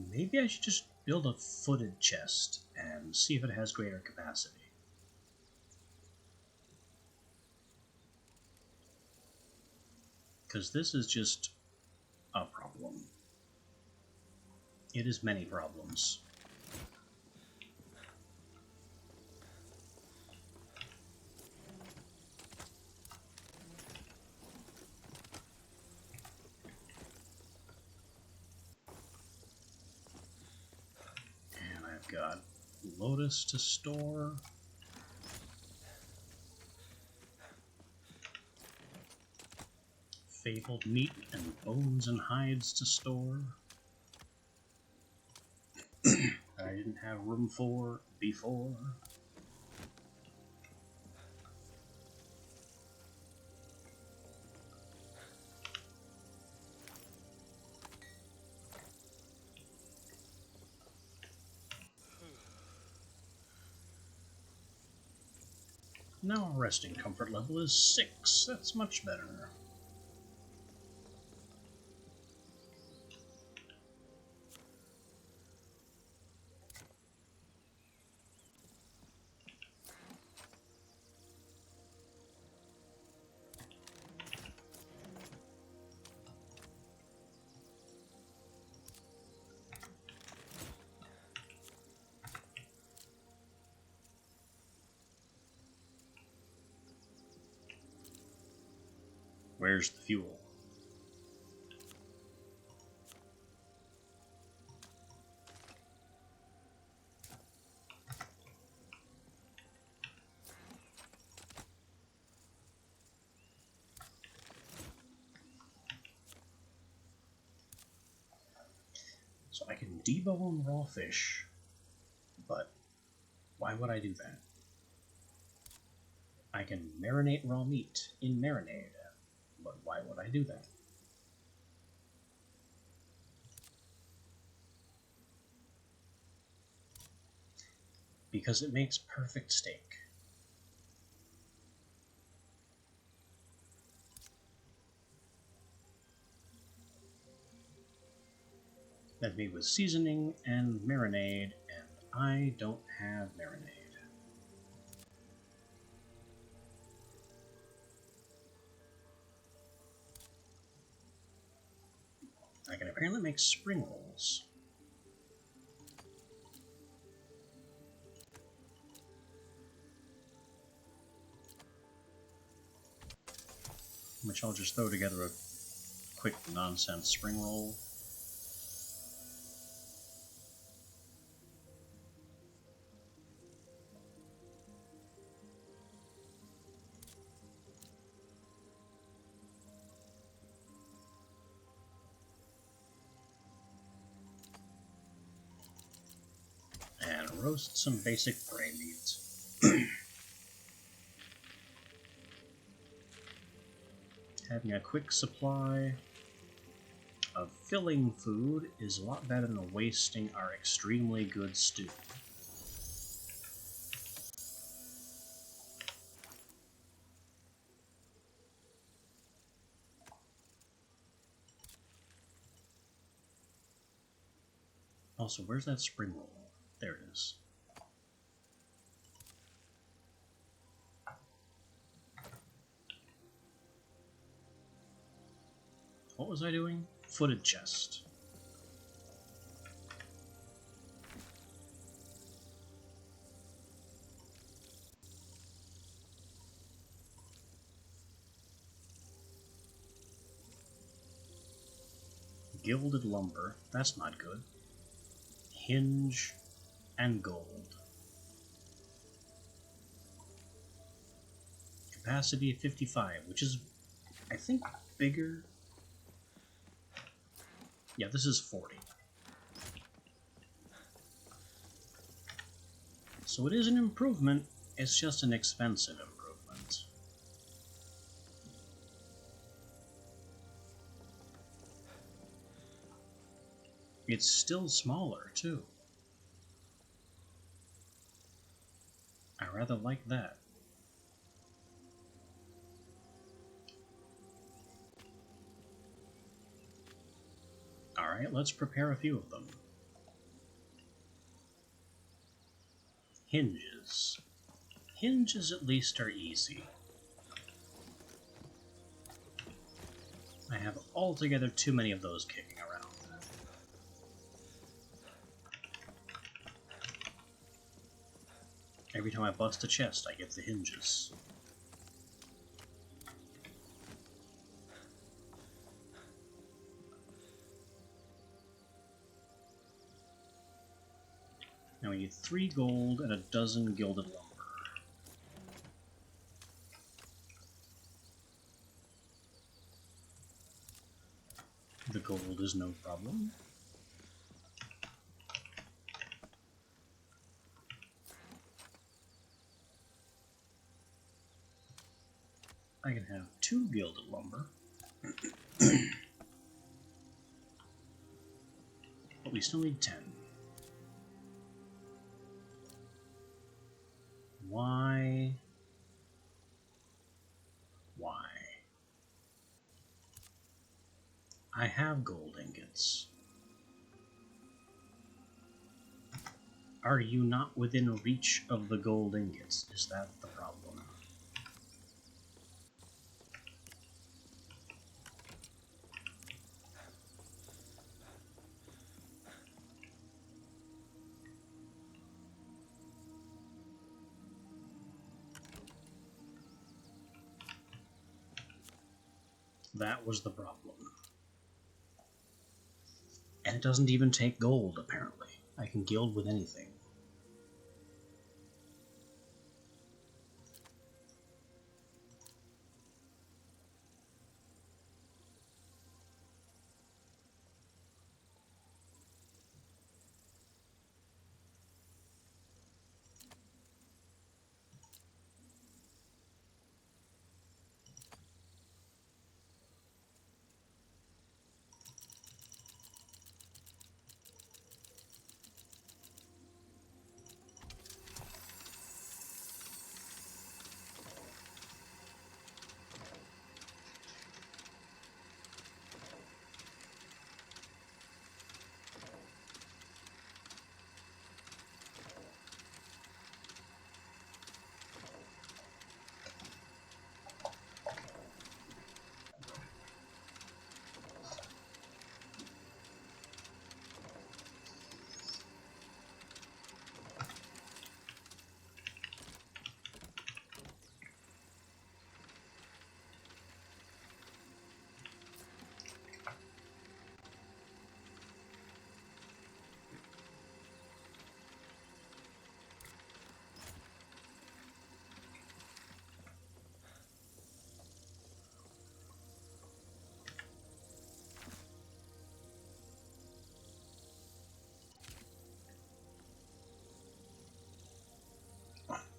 Maybe I should just build a footed chest and see if it has greater capacity. Because this is just a problem. It is many problems. And I've got Lotus to store. Fabled meat and bones and hides to store. I didn't have room for before. Now our resting comfort level is 6. That's much better. Where's the fuel? So I can debone raw fish, but why would I do that? I can marinate raw meat in marinade, but why would I do that? Because it makes perfect steak. That's made with seasoning and marinade, and I don't have marinade. I can apparently make spring rolls. Which I'll just throw together a quick nonsense spring roll. And roast some basic gray meat. Having a quick supply of filling food is a lot better than wasting our extremely good stew. Also, where's that spring roll? There it is. What was I doing? Footed chest. Gilded lumber. That's not good. Hinge and gold. Capacity 55, which is, I think, bigger. Yeah, this is 40. So it is an improvement, it's just an expensive improvement. It's still smaller, too. I rather like that. Alright, let's prepare a few of them. Hinges. Hinges at least are easy. I have altogether too many of those kicking around. Every time I bust a chest, I get the hinges. Now we need 3 gold and a dozen gilded lumber. The gold is no problem. I can have 2 gilded lumber. But we still need 10. Why I have gold ingots. Are you not within reach of the gold ingots? Is that the problem? That was the problem. And it doesn't even take gold, apparently. I can gild with anything.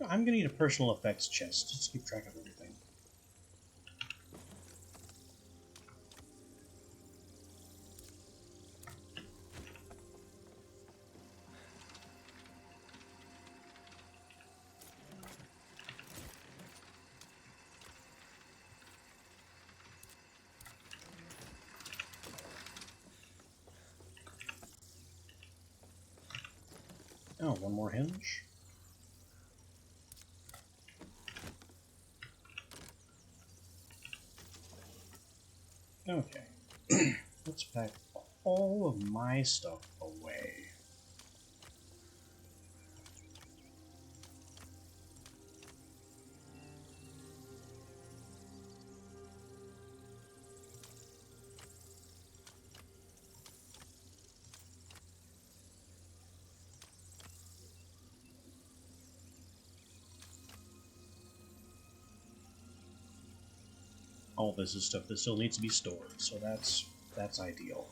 I'm gonna need a personal effects chest just to keep track of everything. Oh, one more hinge. Okay. Let's pack all of my stuff away. All this is stuff that still needs to be stored, so that's ideal.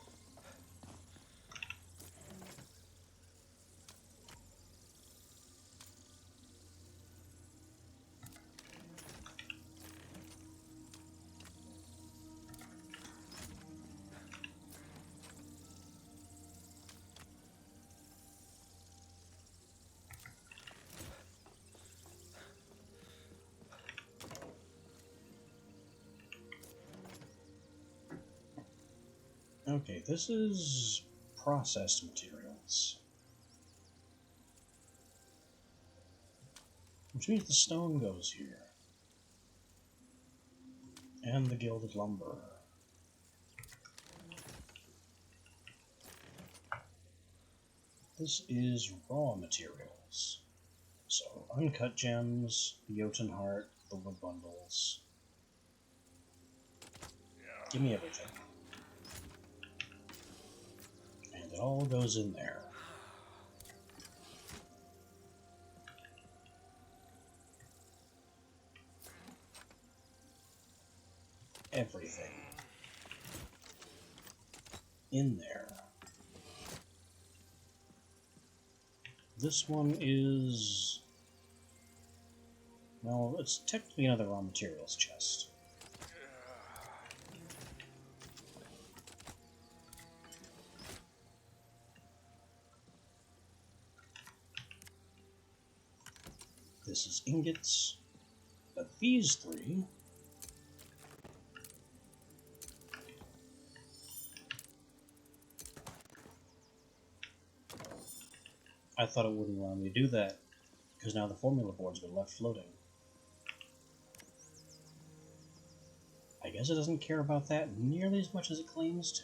Okay, this is processed materials. Which means the stone goes here. And the gilded lumber. This is raw materials. So, uncut gems, the Jotun heart, the wood bundles. Give me everything. And it all goes in there. Everything. In there. This one is... well, it's technically another raw materials chest. This is ingots. But these three I thought it wouldn't allow me to do that, because now the formula board's been left floating. I guess it doesn't care about that nearly as much as it claims to.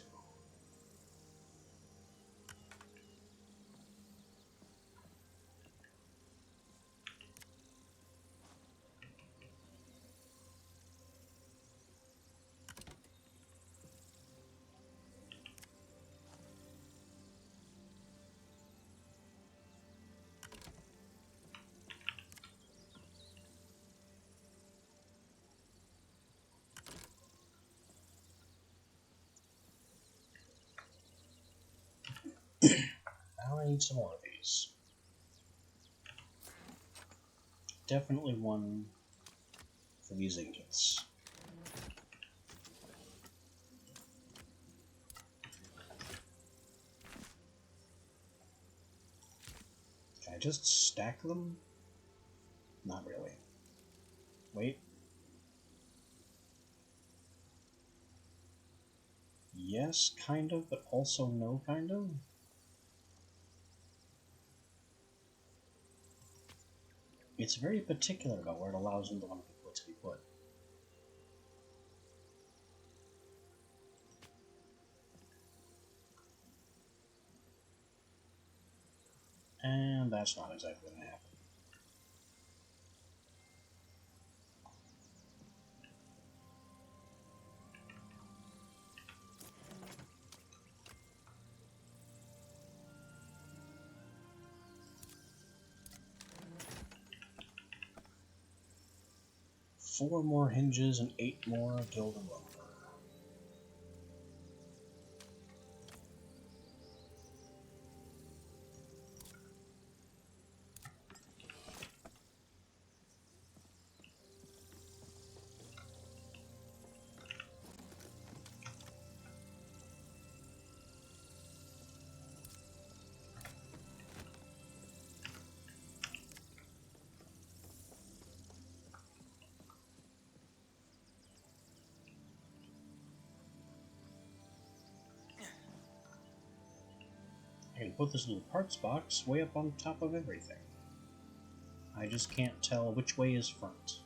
Now I need some more of these. Definitely one for these ingots. Can I just stack them? Not really. Wait. Yes, kind of, but also no, kind of. It's very particular about where it allows them to want to be put. And that's not exactly going to happen. Four more hinges and 8 more gilding lumber. I can put this little parts box way up on top of everything. I just can't tell which way is front.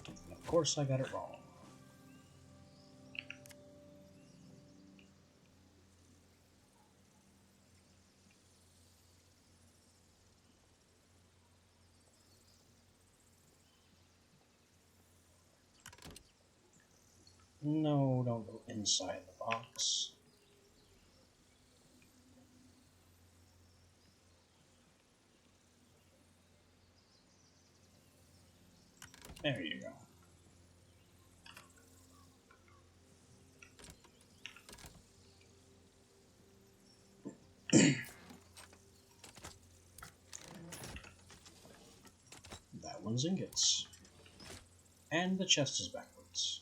And of course I got it wrong. No, don't go inside the box. There you go. That one's ingots. And the chest is backwards.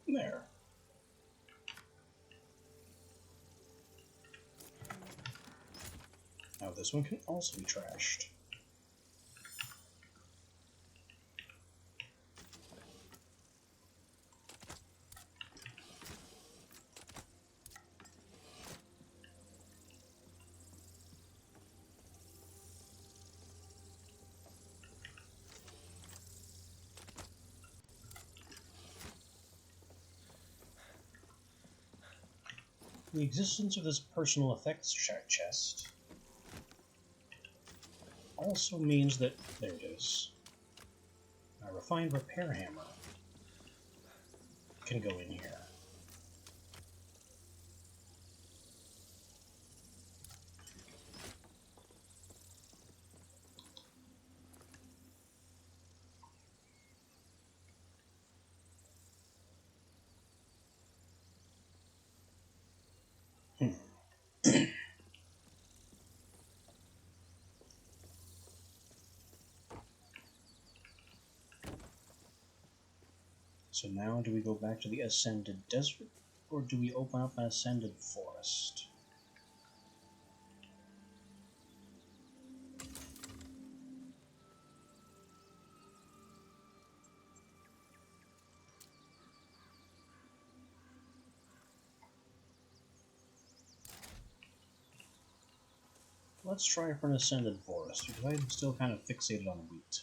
There. Now this one can also be trashed. The existence of this personal effects chest also means that, there it is, a refined repair hammer can go in here. So now do we go back to the Ascended Desert, or do we open up an Ascended Forest? Let's try for an Ascended Forest, because I'm still kind of fixated on wheat.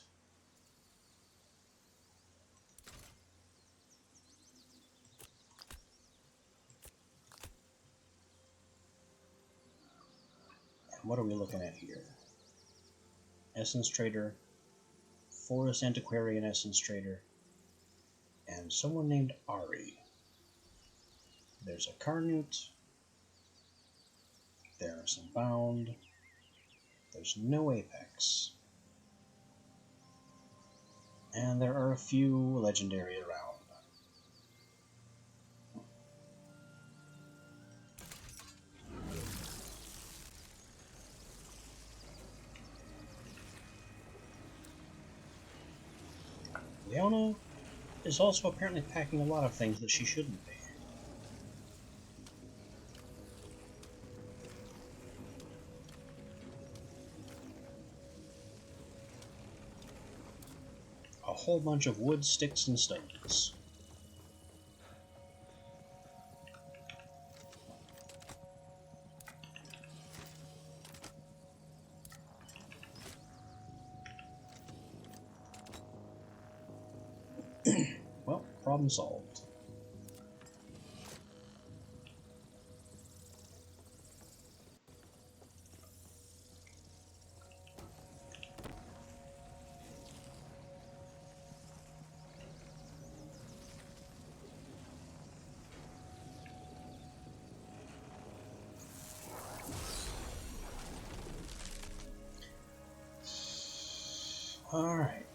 And what are we looking at here? Essence Trader, Forest Antiquarian Essence Trader, and someone named Ari. There's a Carnute, there's a Bound, there's no Apex, and there are a few legendary around. Leona is also apparently packing a lot of things that she shouldn't be. A whole bunch of wood, sticks, and stones. Well, problem solved. Alright.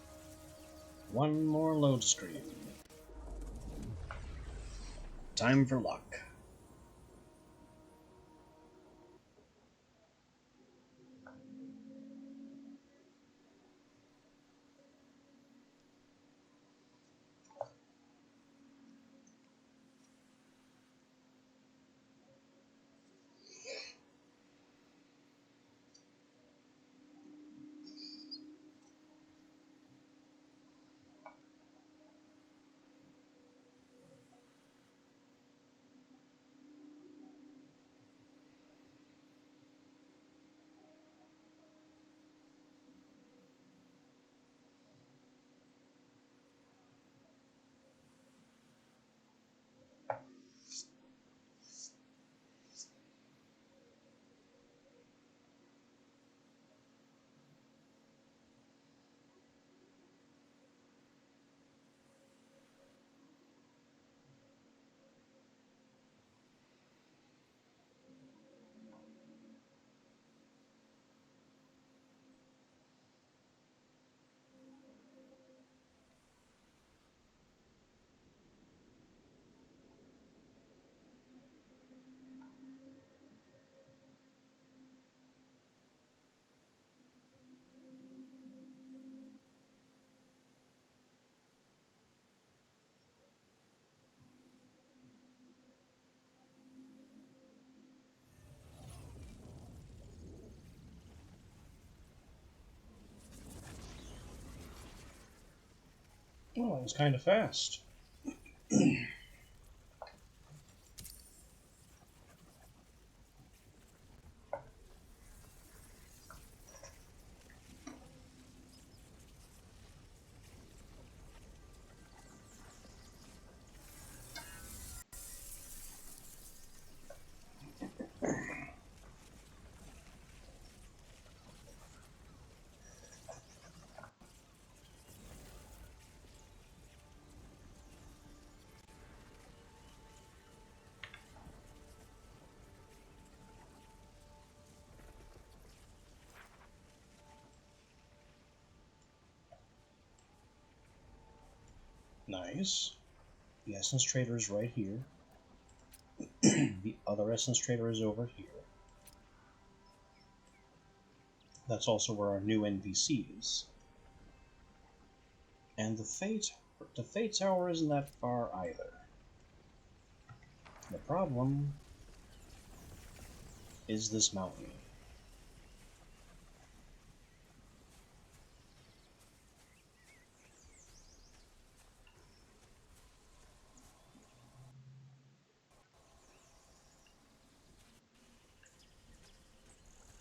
One more load screen. Time for luck. Well, that was kind of fast. Nice. The Essence Trader is right here. The other Essence Trader is over here. That's also where our new NPC is. And the fate The Fate Tower isn't that far either. The problem is this mountain.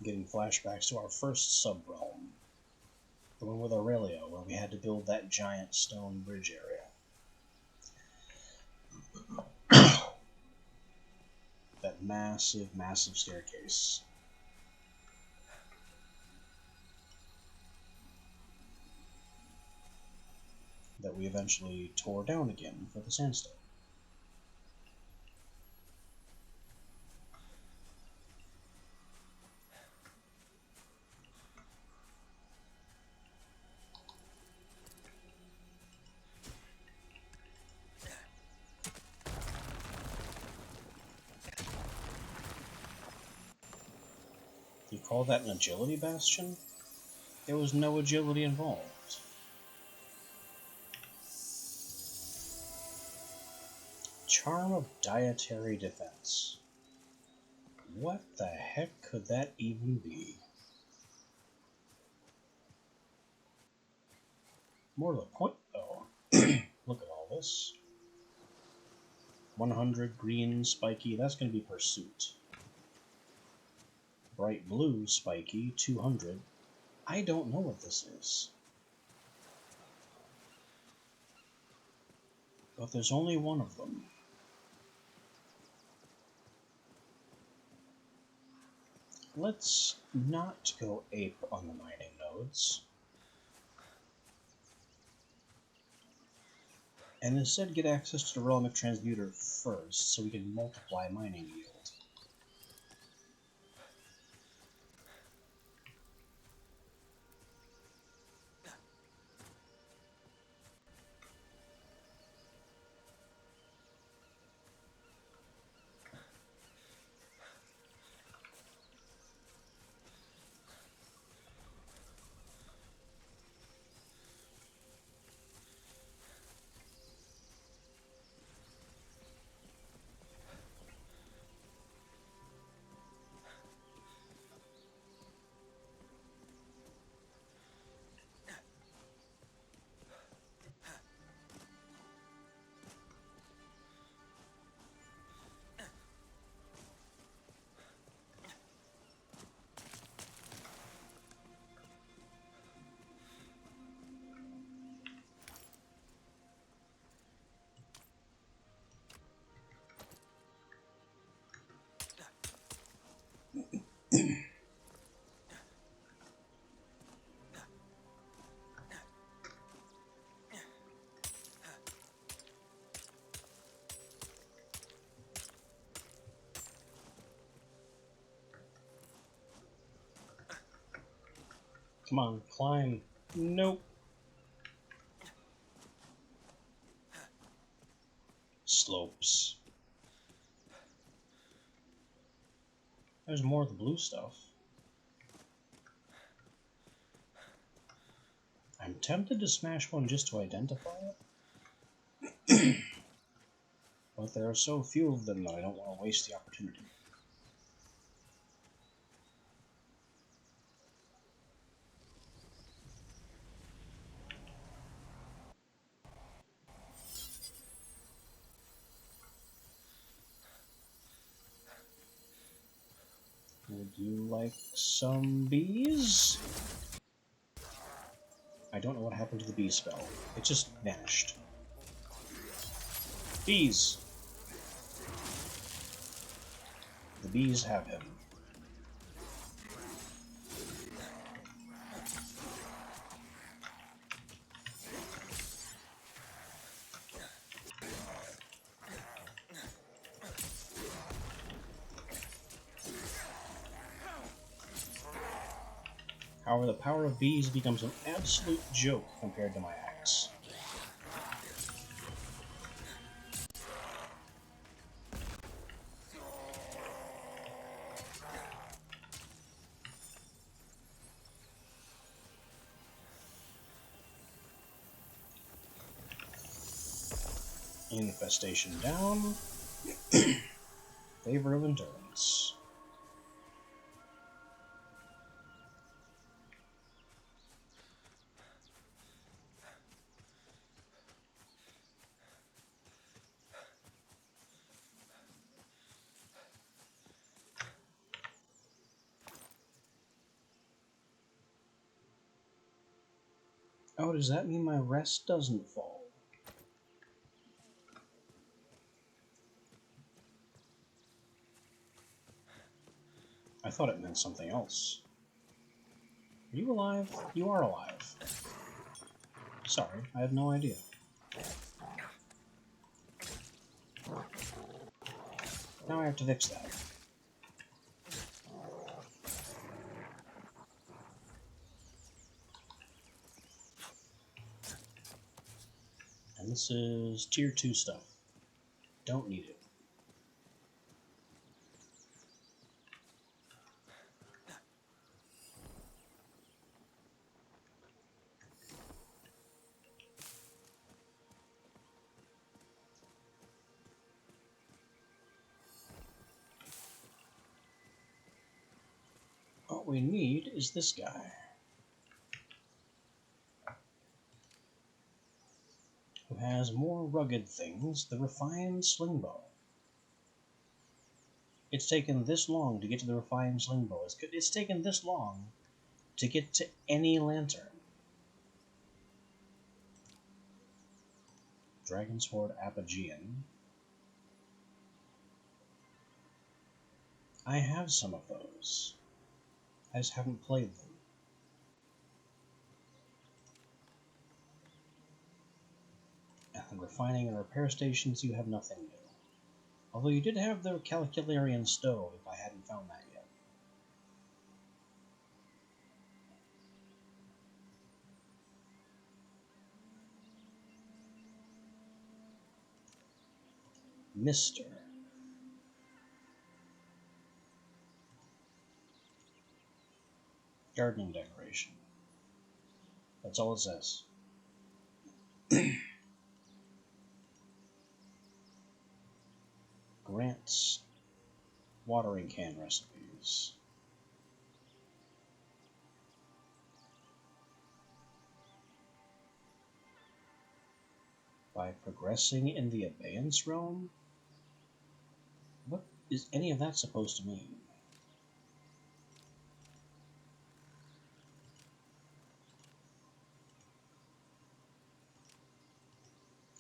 Getting flashbacks to our first sub-realm. The one with Aurelia, where we had to build that giant stone bridge area. That massive, massive staircase. That we eventually tore down again for the sandstone. You call that an agility bastion? There was no agility involved. Charm of dietary defense. What the heck could that even be? More to the point, though. Look at all this. 100 green spiky, that's going to be pursuit. Bright blue spiky, 200. I don't know what this is. But there's only one of them. Let's not go ape on the mining nodes. And instead get access to the Realmic Transmuter first, so we can multiply mining yield. Come on, climb. Nope. Slopes. There's more of the blue stuff. I'm tempted to smash one just to identify it. But there are so few of them that I don't want to waste the opportunity. Would you like some bees? I don't know what happened to the bee spell. It just vanished. Bees! The bees have him. However, the power of bees becomes an absolute joke compared to my axe. Infestation down. Favor of endurance. Oh, does that mean my rest doesn't fall? I thought it meant something else. Are you alive? You are alive. Sorry, I had no idea. Now I have to fix that. And this is tier 2 stuff. Don't need it. What we need is this guy, who has more rugged things, the refined slingbow. It's taken this long to get to the refined slingbow. It's taken this long to get to any lantern. Dragonsword Apogean. I have some of those. I just haven't played them. And refining and repair stations, you have nothing new. Although you did have the Calcularian stove, if I hadn't found that yet. Mister. Gardening decoration. That's all it says. Grants watering can recipes. By progressing in the abeyance realm? What is any of that supposed to mean?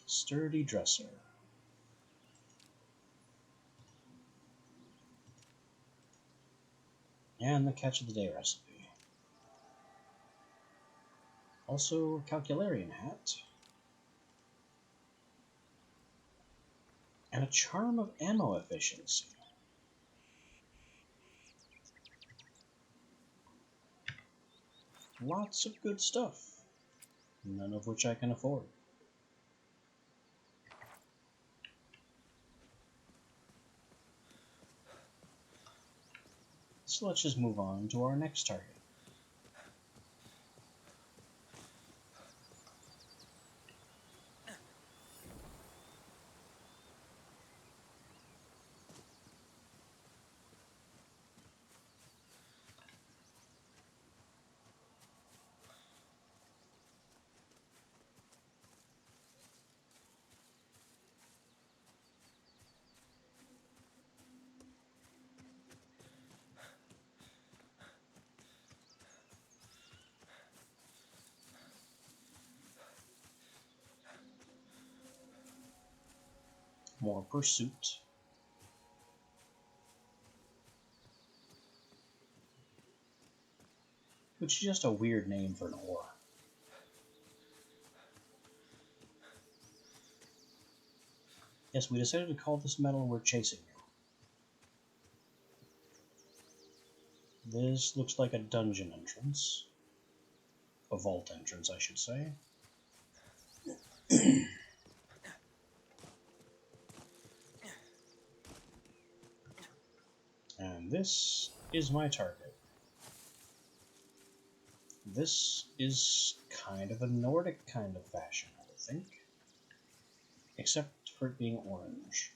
Sturdy dresser. And the catch of the day recipe. Also, Calcularian hat. And a charm of ammo efficiency. Lots of good stuff. None of which I can afford. So let's just move on to our next target. More pursuit. Which is just a weird name for an ore. Yes, we decided to call this metal We're Chasing You. This looks like a dungeon entrance. A vault entrance, I should say. And this is my target. This is kind of a Nordic kind of fashion, I would think. Except for it being orange.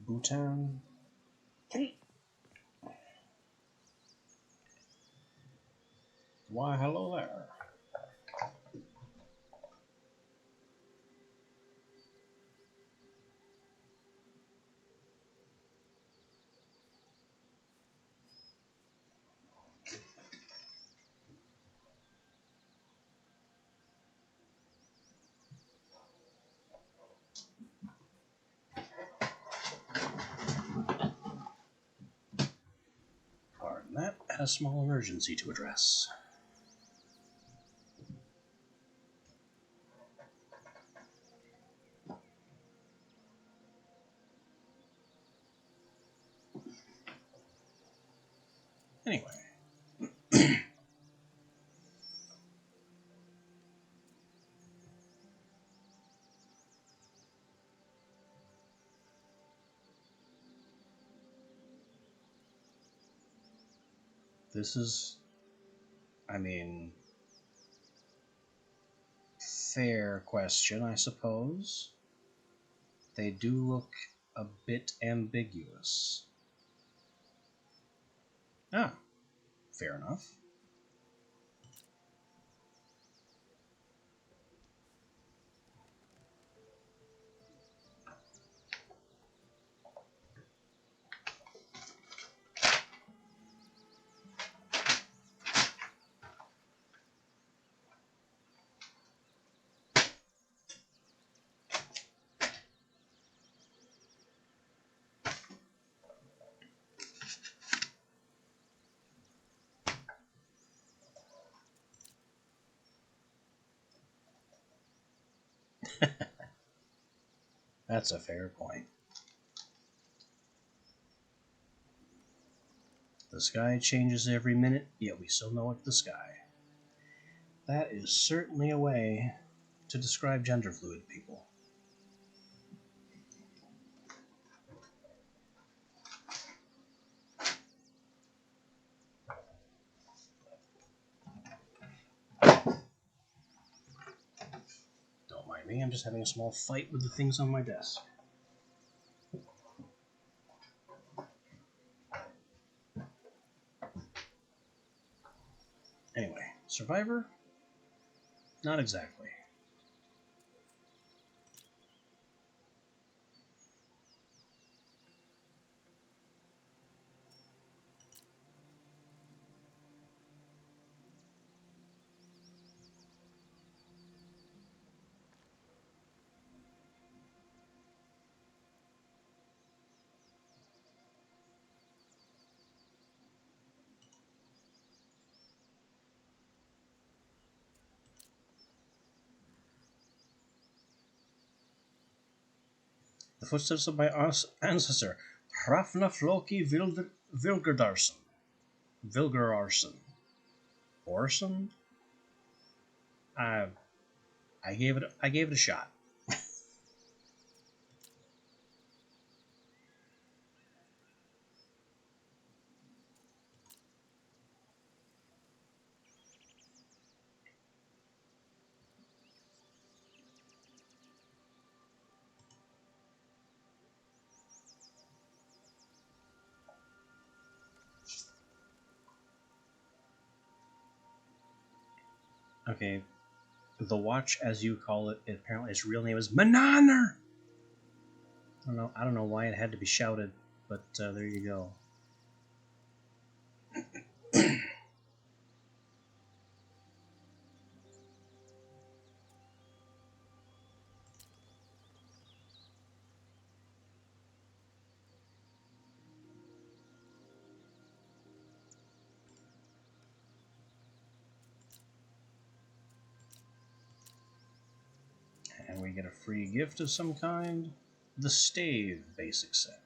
Bhutan. Why, hello there. Pardon that, had a small emergency to address. Anyway. This is, I mean, fair question, I suppose. They do look a bit ambiguous. Ah, fair enough. That's a fair point. The sky changes every minute, yet we still know it's the sky. That is certainly a way to describe gender fluid people. Don't mind me, I'm just having a small fight with the things on my desk. Anyway, Survivor? Not exactly. The footsteps of my ancestor, Hrafna Floki Vilgerdarson. Vilgerarson. Orson? I gave it a shot. Okay, the watch, as you call it, apparently its real name is Mananer. I don't know why it had to be shouted, but there you go. And we get a free gift of some kind. The Stave basic set.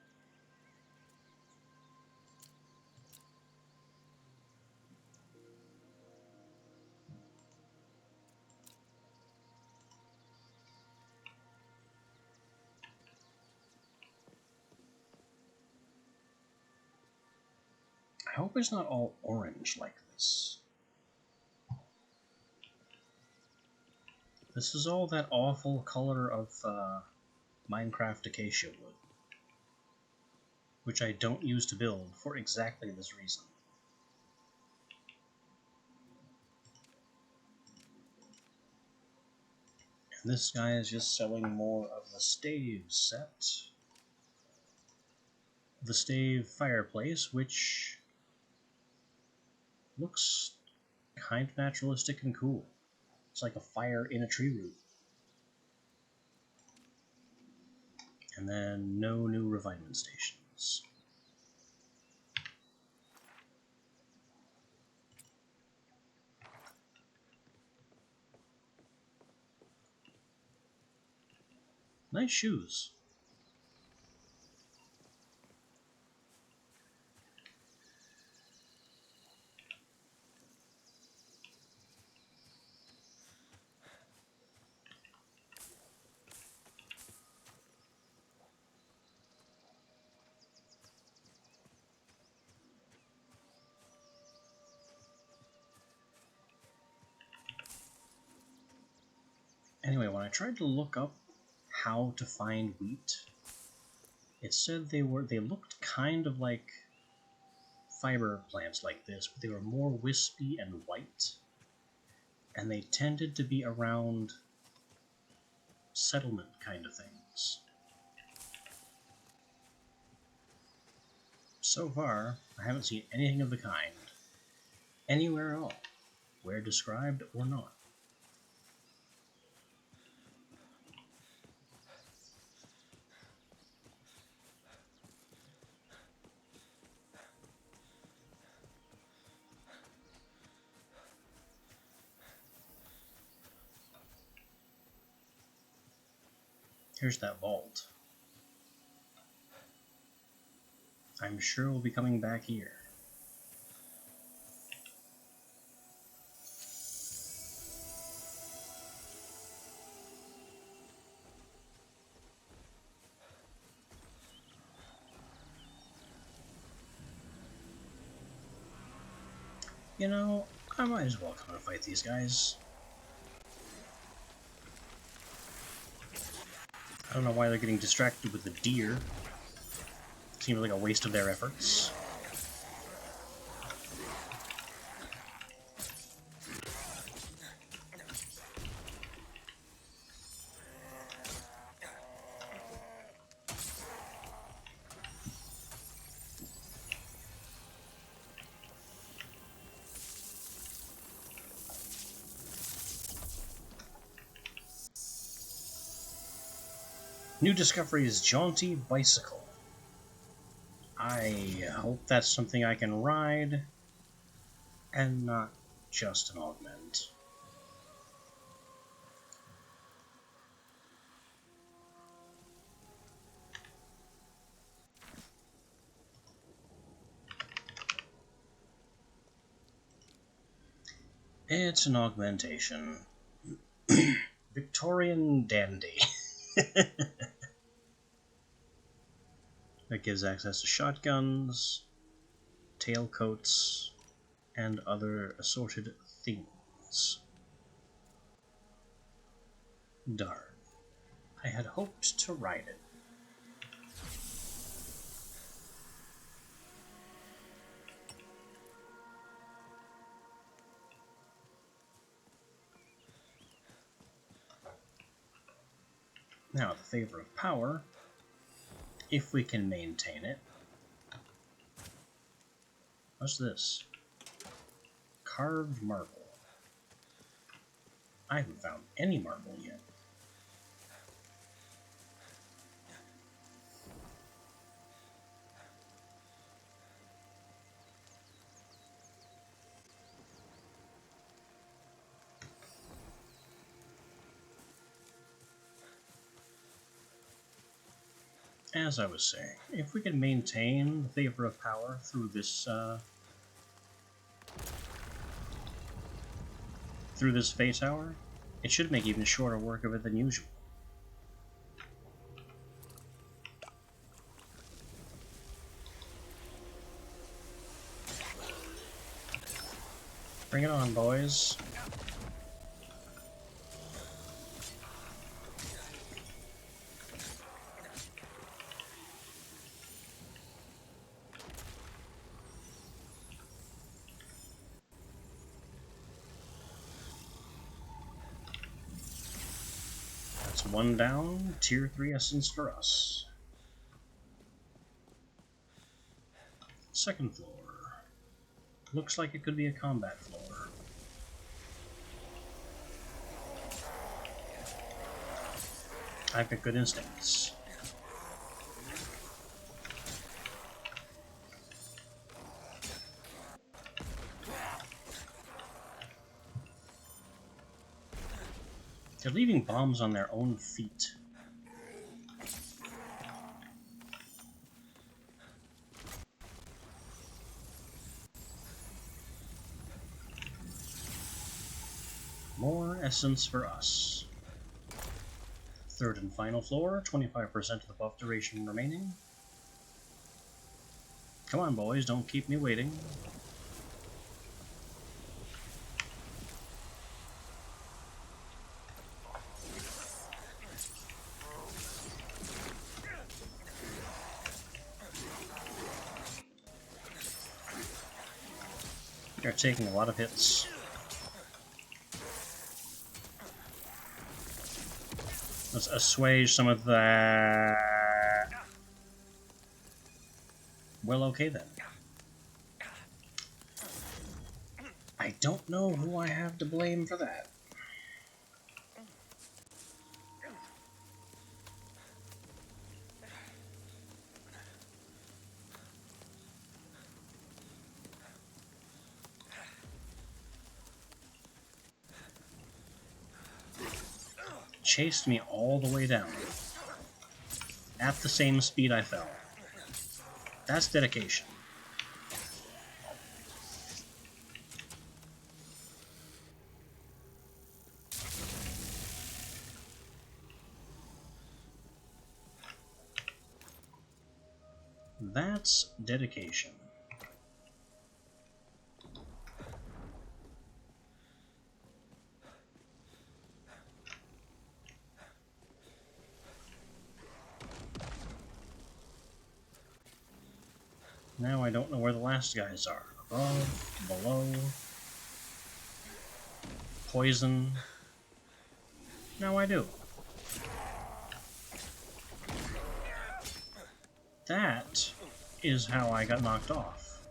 I hope it's not all orange like this. This is all that awful color of Minecraft acacia wood, which I don't use to build for exactly this reason. And this guy is just selling more of the stave set. The stave fireplace, which looks kind of naturalistic and cool. It's like a fire in a tree root. And then no new refinement stations. Nice shoes. Anyway, when I tried to look up how to find wheat, it said they looked kind of like fiber plants like this, but they were more wispy and white, and they tended to be around settlement kind of things. So far, I haven't seen anything of the kind anywhere at all, where described or not. Here's that vault. I'm sure we'll be coming back here. You know, I might as well come and fight these guys. I don't know why they're getting distracted with the deer. Seems like a waste of their efforts. New discovery is Jaunty Bicycle. I hope that's something I can ride, and not just an augment. It's an augmentation. Victorian dandy. That gives access to shotguns, tailcoats, and other assorted things. Darn. I had hoped to ride it. Now, the favor of power, if we can maintain it. What's this? Carved marble. I haven't found any marble yet. As I was saying, if we can maintain the favor of power through this Fey Tower, it should make even shorter work of it than usual. Bring it on, boys. one down, tier 3 essence for us. Second floor. Looks like it could be a combat floor. I've got good instincts. They're leaving bombs on their own feet. More essence for us. Third and final floor, 25% of the buff duration remaining. Come on, boys, don't keep me waiting. They're taking a lot of hits. Let's assuage some of that. Well, okay then. I don't know who I have to blame for that. Chased me all the way down. At the same speed I fell. That's dedication. That's dedication. Now I don't know where the last guys are. Above, below, poison. Now I do. That is how I got knocked off.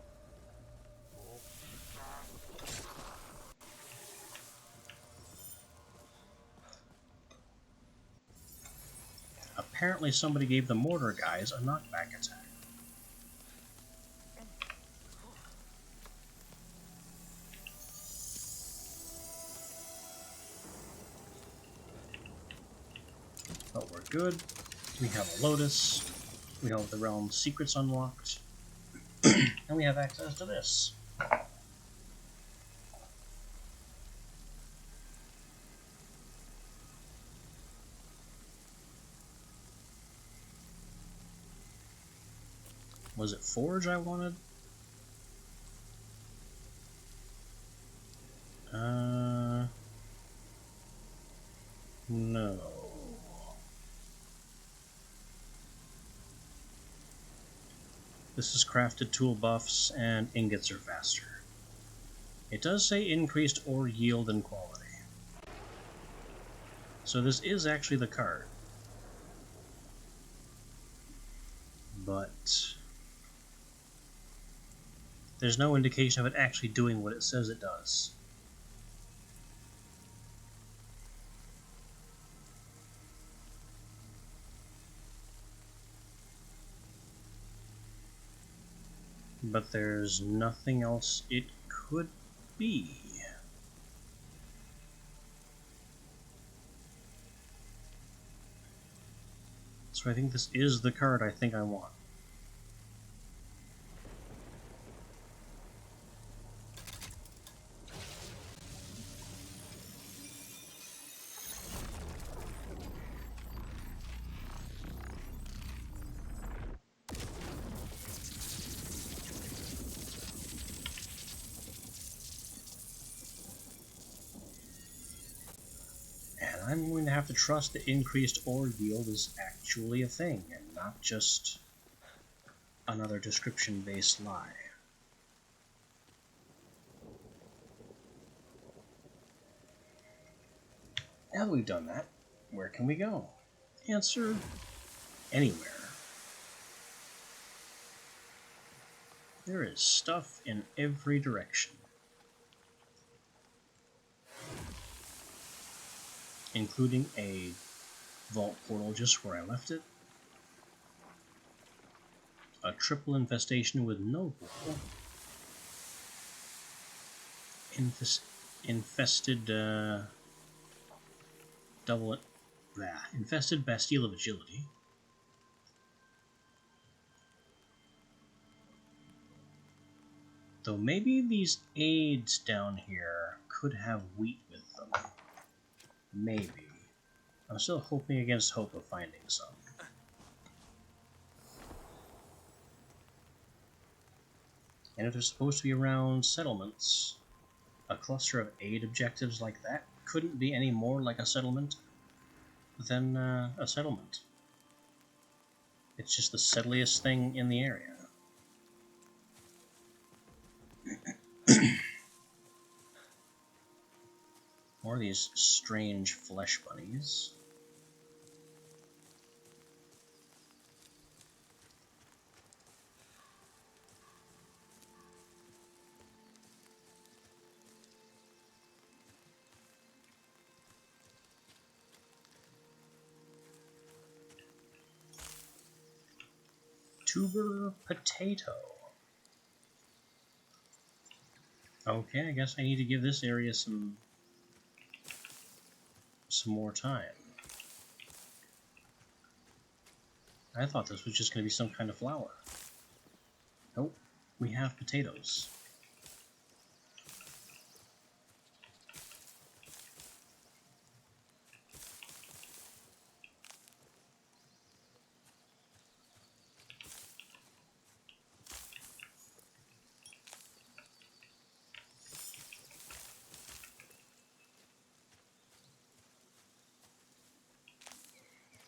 Apparently somebody gave the mortar guys a knockback attack. But we're good. We have a Lotus. We have the Realm's secrets unlocked. And we have access to this. Was it Forge I wanted? No. This is crafted tool buffs and ingots are faster. It does say increased ore yield and quality. So this is actually the card. But there's no indication of it actually doing what it says it does. But there's nothing else it could be. So I think this is the card I think I want. I'm going to have to trust that increased ore yield is actually a thing, and not just another description-based lie. Now that we've done that, Where can we go? Answer: anywhere. There is stuff in every direction, including a vault portal just where I left it, a triple infestation with no portal, infested infested Bastille of Agility, though maybe these aids down here could have wheat with them. Maybe. I'm still hoping against hope of finding some. And if they're supposed to be around settlements, a cluster of aid objectives like that couldn't be any more like a settlement than a settlement. It's just the settliest thing in the area. More of these strange flesh bunnies. Tuber potato. Okay, I guess I need to give this area some more time. I thought this was just going to be some kind of flower. Nope, we have potatoes.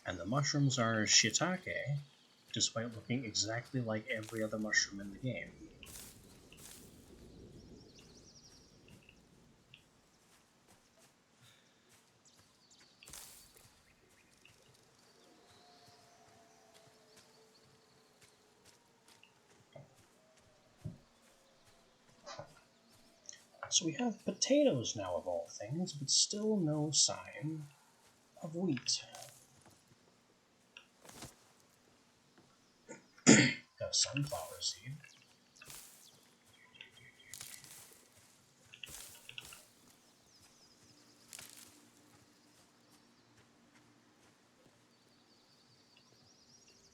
And the mushrooms are shiitake, despite looking exactly like every other mushroom in the game. So we have potatoes now, of all things, but still no sign of wheat. Got a sunflower seed.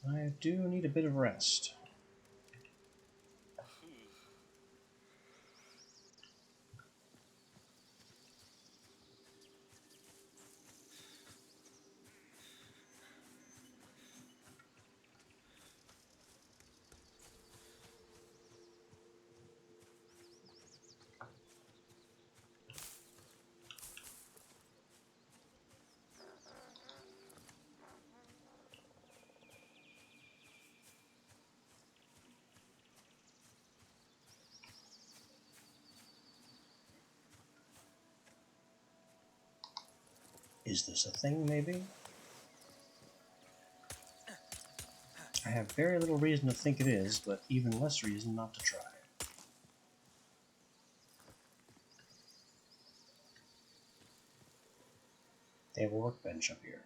I do need a bit of rest. Is this a thing, maybe? I have very little reason to think it is, but even less reason not to try. They have a workbench up here.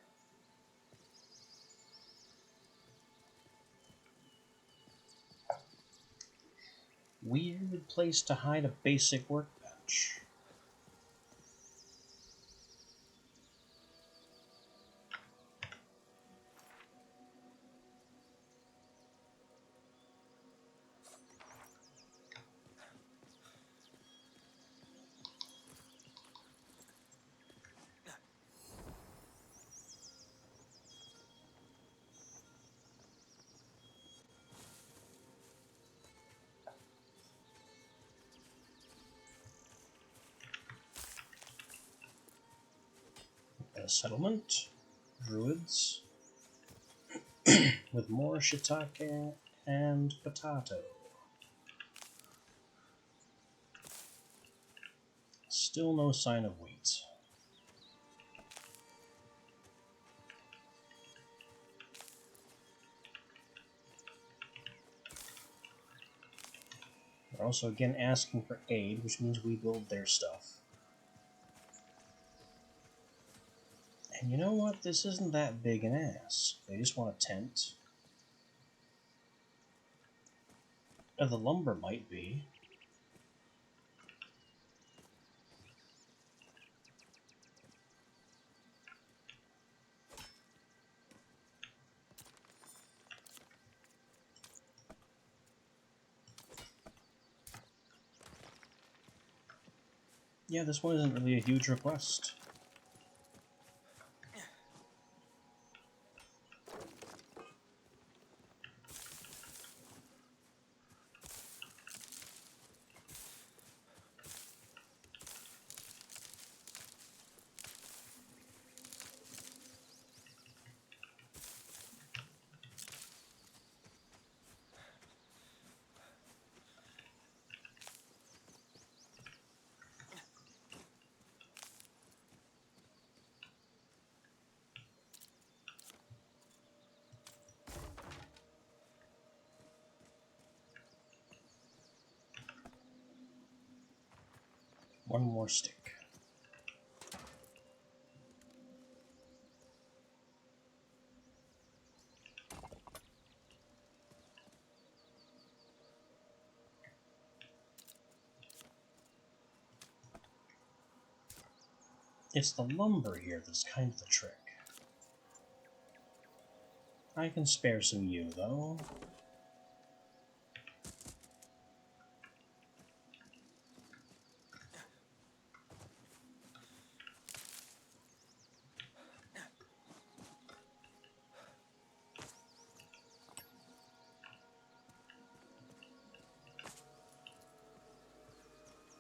Weird place to hide a basic workbench. A settlement, druids, with more shiitake and potato. Still no sign of wheat. They're also again asking for aid, which means we build their stuff. And you know what? This isn't that big an ass. They just want a tent. The lumber might be. Yeah, this one isn't really a huge request. One more stick. It's the lumber here that's kind of the trick. I can spare some yew, though.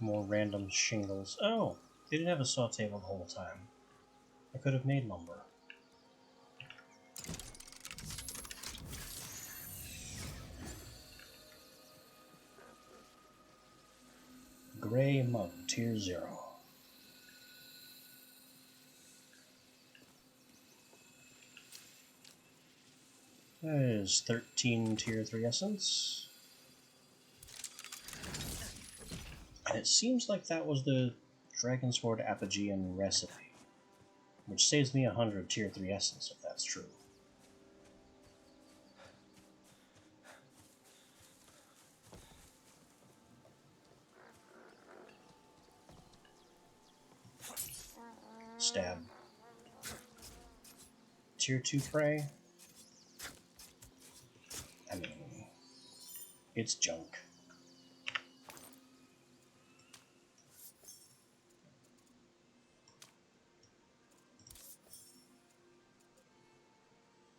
More random shingles. Oh, they didn't have a saw table the whole time. I could have made lumber. Gray mug, tier 0. That is 13 tier 3 essence. And it seems like that was the Dragon Sword Apogean recipe, which saves me 100 tier 3 essence if that's true. Stab. Tier 2 prey? I mean, it's junk.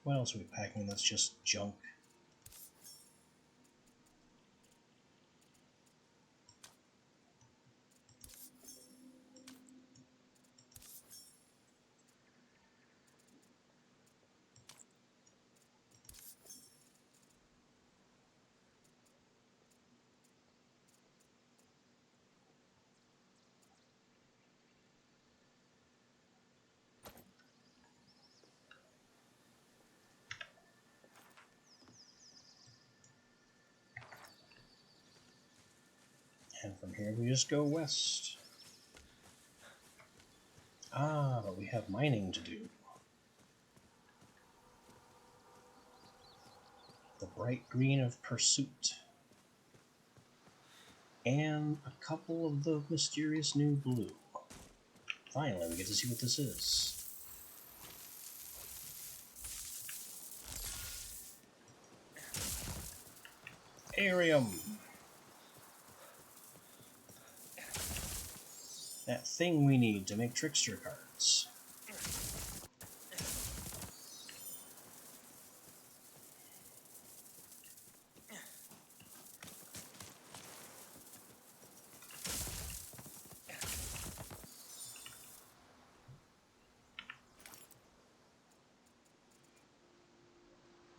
What else are we packing that's just junk? And from here we just go west. Ah, but we have mining to do. The bright green of pursuit. And a couple of the mysterious new blue. Finally, we get to see what this is. Arium! That thing we need to make trickster cards.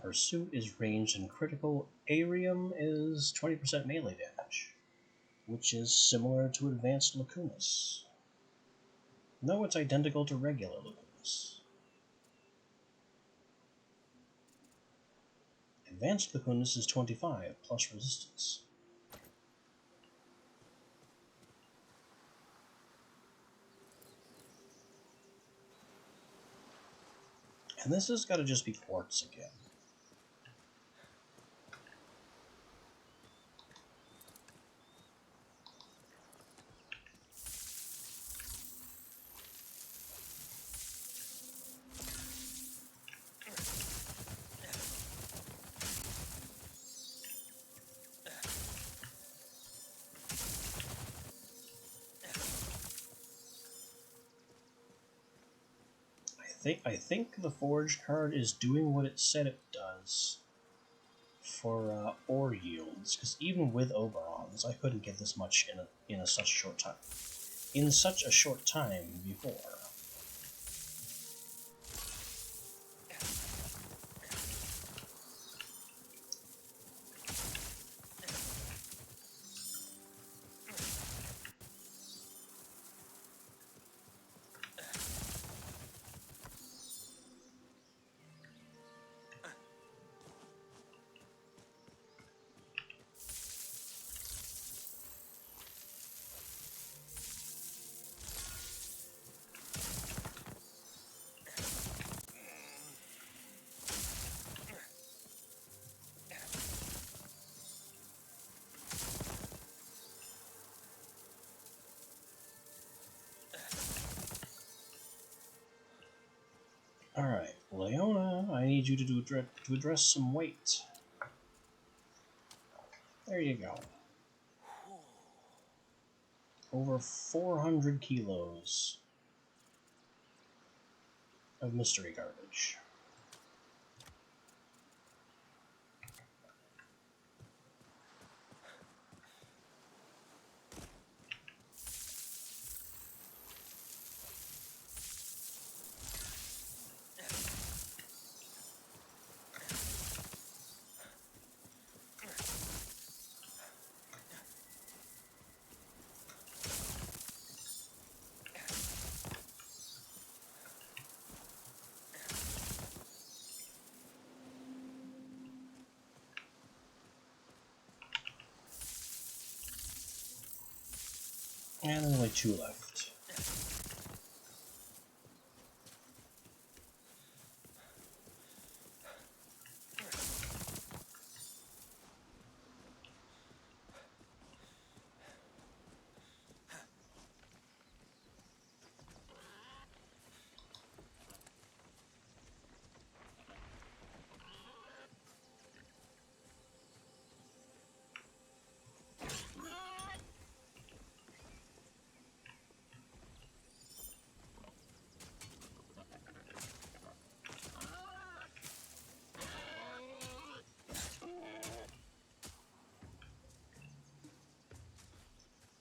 Pursuit is ranged and critical. Arium is 20% melee damage, which is similar to Advanced Lacunas. No, it's identical to regular Lacunas. Advanced Lacunas is 25, plus resistance. And this has got to just be quartz again. I think the forge card is doing what it said it does for ore yields, because even with Oberons, I couldn't get this much in such a short time. In such a short time before. Alright, Leona, I need you to address some weight. There you go. Over 400 kilos of mystery garbage. And there's only 2 left.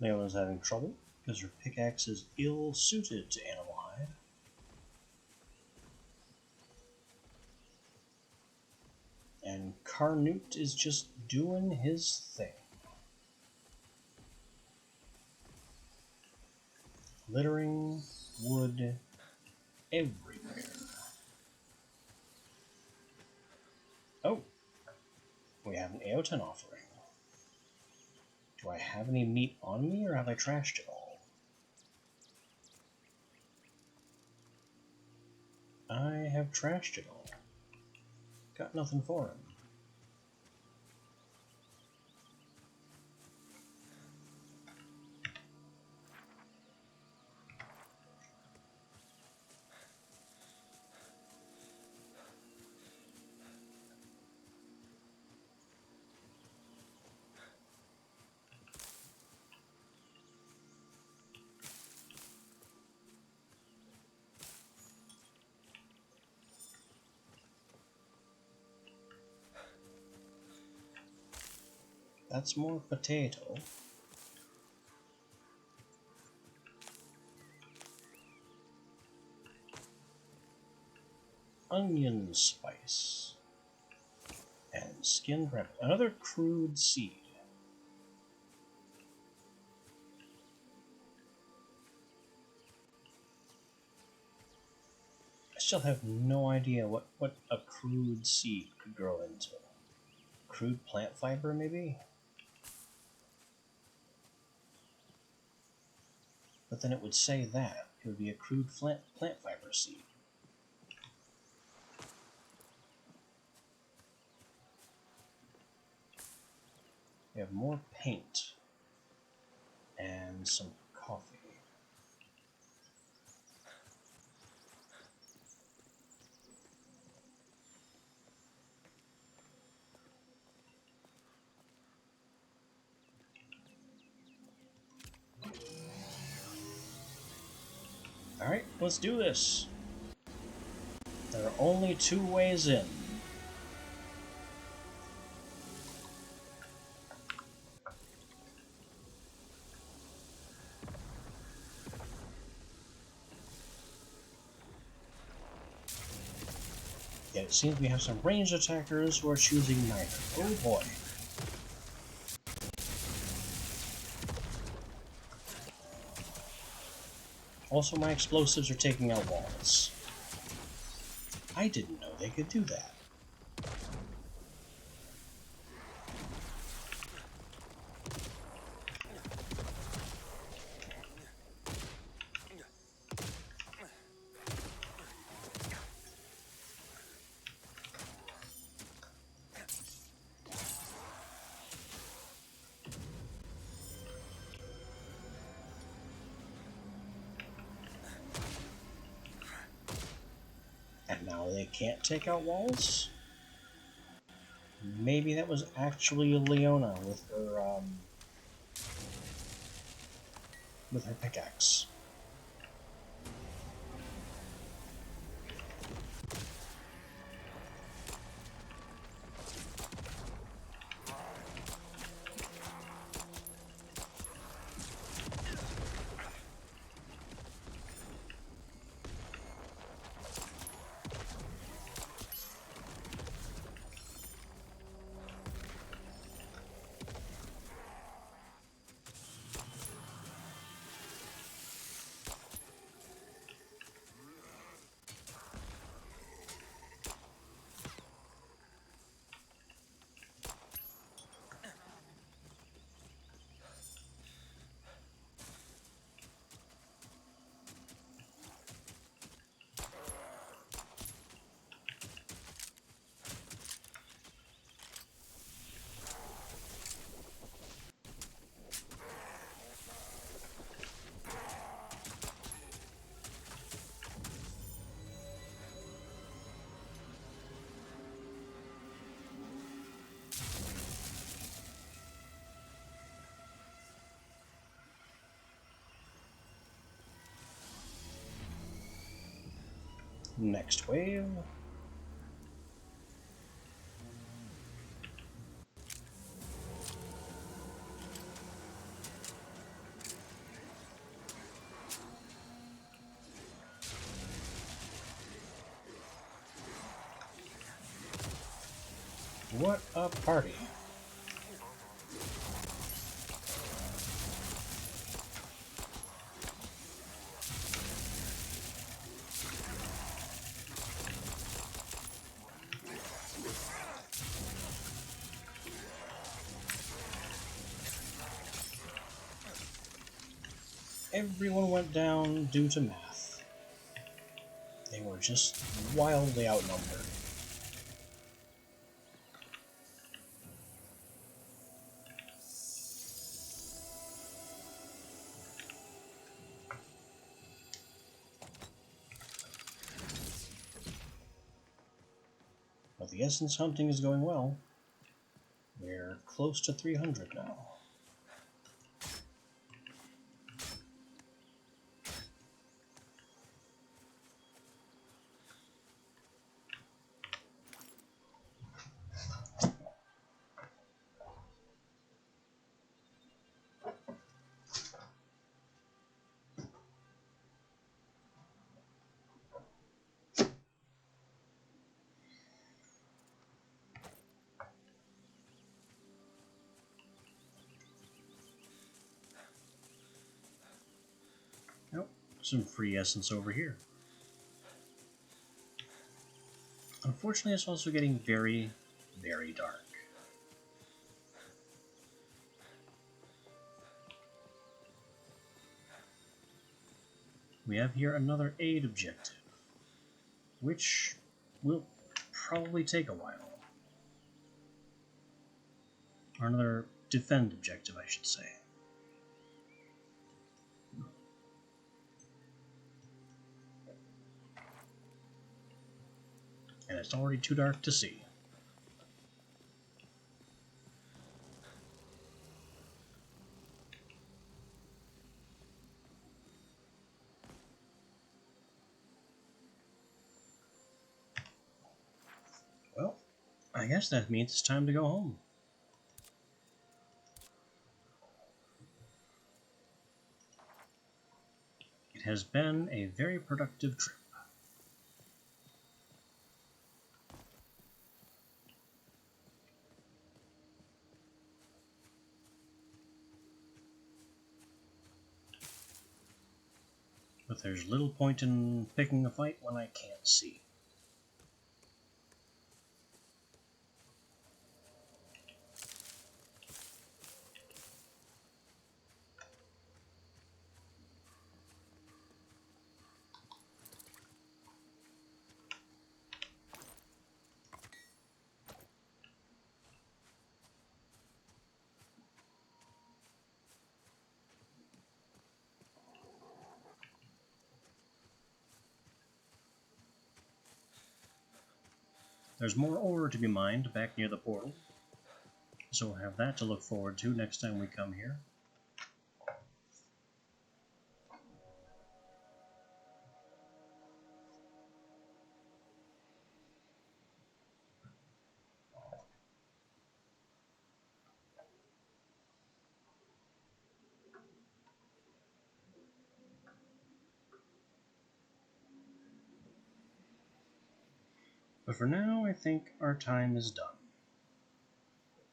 Leona's having trouble because her pickaxe is ill-suited to animal hide. And Carnute is just doing his thing. Littering wood everywhere. Oh, we have an Aoten offering. Do I have any meat on me, or have I trashed it all? I have trashed it all. Got nothing for him. That's more potato. Onion spice. And skinned rabbit. Another crude seed. I still have no idea what a crude seed could grow into. Crude plant fiber, maybe? But then it would say that. It would be a crude plant fiber seed. have more paint and some coffee. Alright, let's do this. There are only 2 ways in. Yet it seems we have some ranged attackers who are choosing neither. Oh boy. Also, my explosives are taking out walls. I didn't know they could do that. And now they can't take out walls? Maybe that was actually Leona with her pickaxe. Next wave. What a party. Everyone went down due to math. They were just wildly outnumbered. But the essence hunting is going well. We're close to 300 now. Nope, some free essence over here. Unfortunately, it's also getting very, very dark. We have here another aid objective, which will probably take a while. Or another defend objective, I should say. And it's already too dark to see. Well, I guess that means it's time to go home. It has been a very productive trip. But there's little point in picking a fight when I can't see. There's more ore to be mined back near the portal, so we'll have that to look forward to next time we come here. But for now, I think our time is done.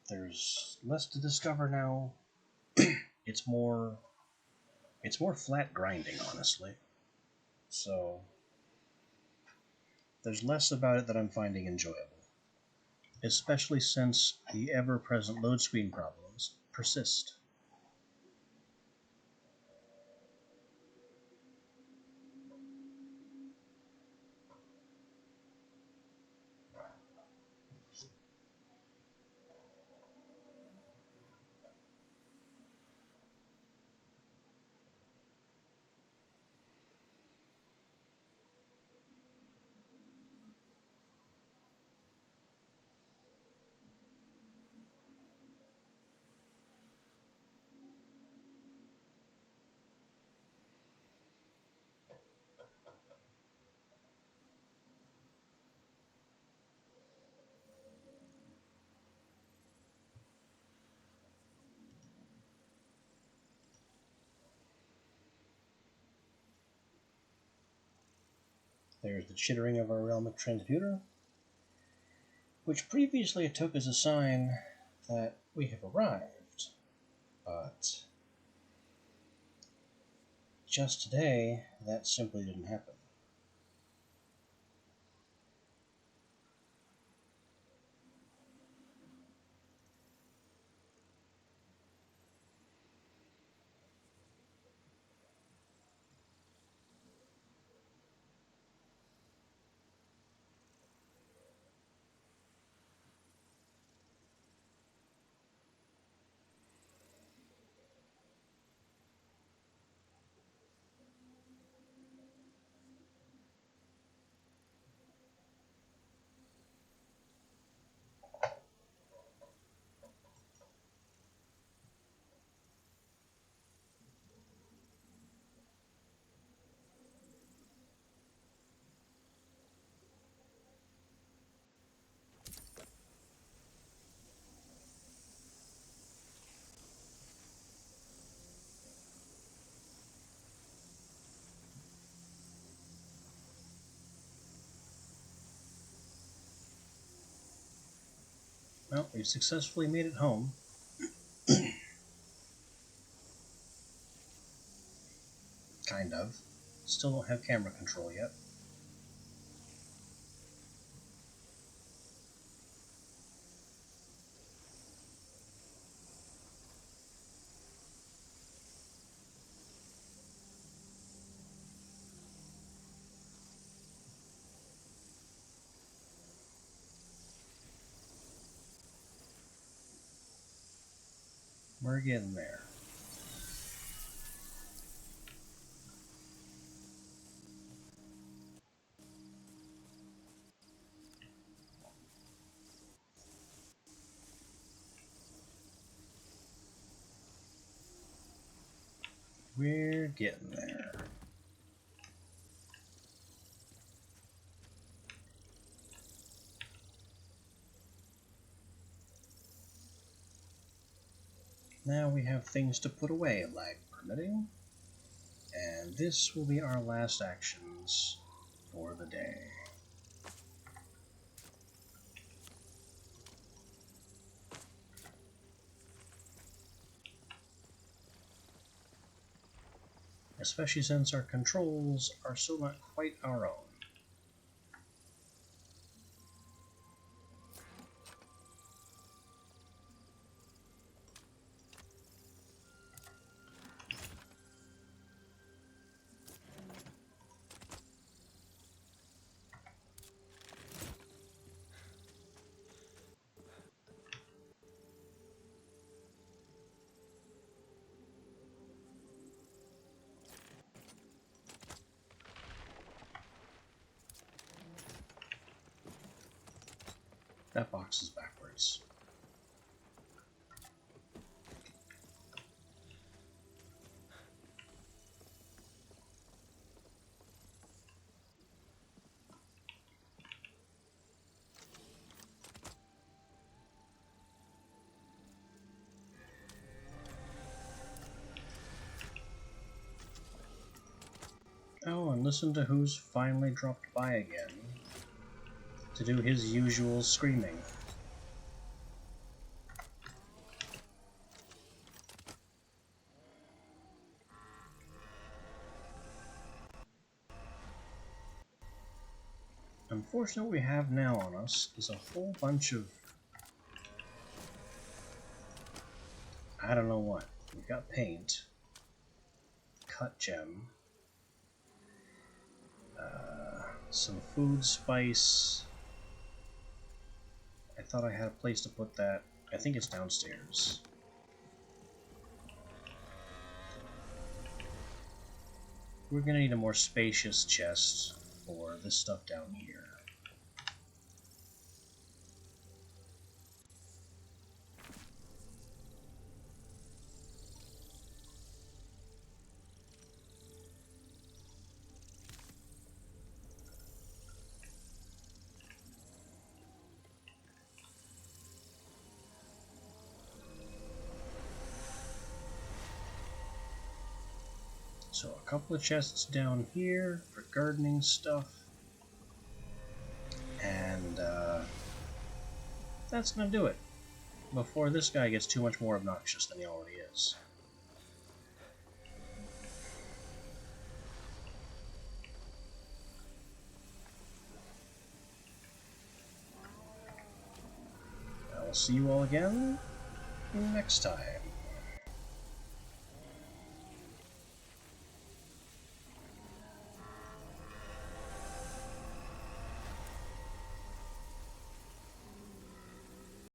There's less to discover now. It's more flat grinding, honestly. So there's less about it that I'm finding enjoyable, especially since the ever-present load screen problems persist. There's the chittering of our realmic transmuter, which previously I took as a sign that we have arrived, but just today, that simply didn't happen. Well, we've successfully made it home. Kind of. Still don't have camera control yet. We're getting there. We're getting there. Now we have things to put away, lag permitting. And this will be our last actions for the day. Especially since our controls are still not quite our own. That box is backwards. Oh, and listen to who's finally dropped by again to do his usual screaming. Unfortunately, what we have now on us is a whole bunch of... I don't know what. We've got paint, cut gem, some food spice. I thought I had a place to put that. I think it's downstairs. We're gonna need a more spacious chest for this stuff down here. So a couple of chests down here for gardening stuff. And that's going to do it. Before this guy gets too much more obnoxious than he already is. I will see you all again next time.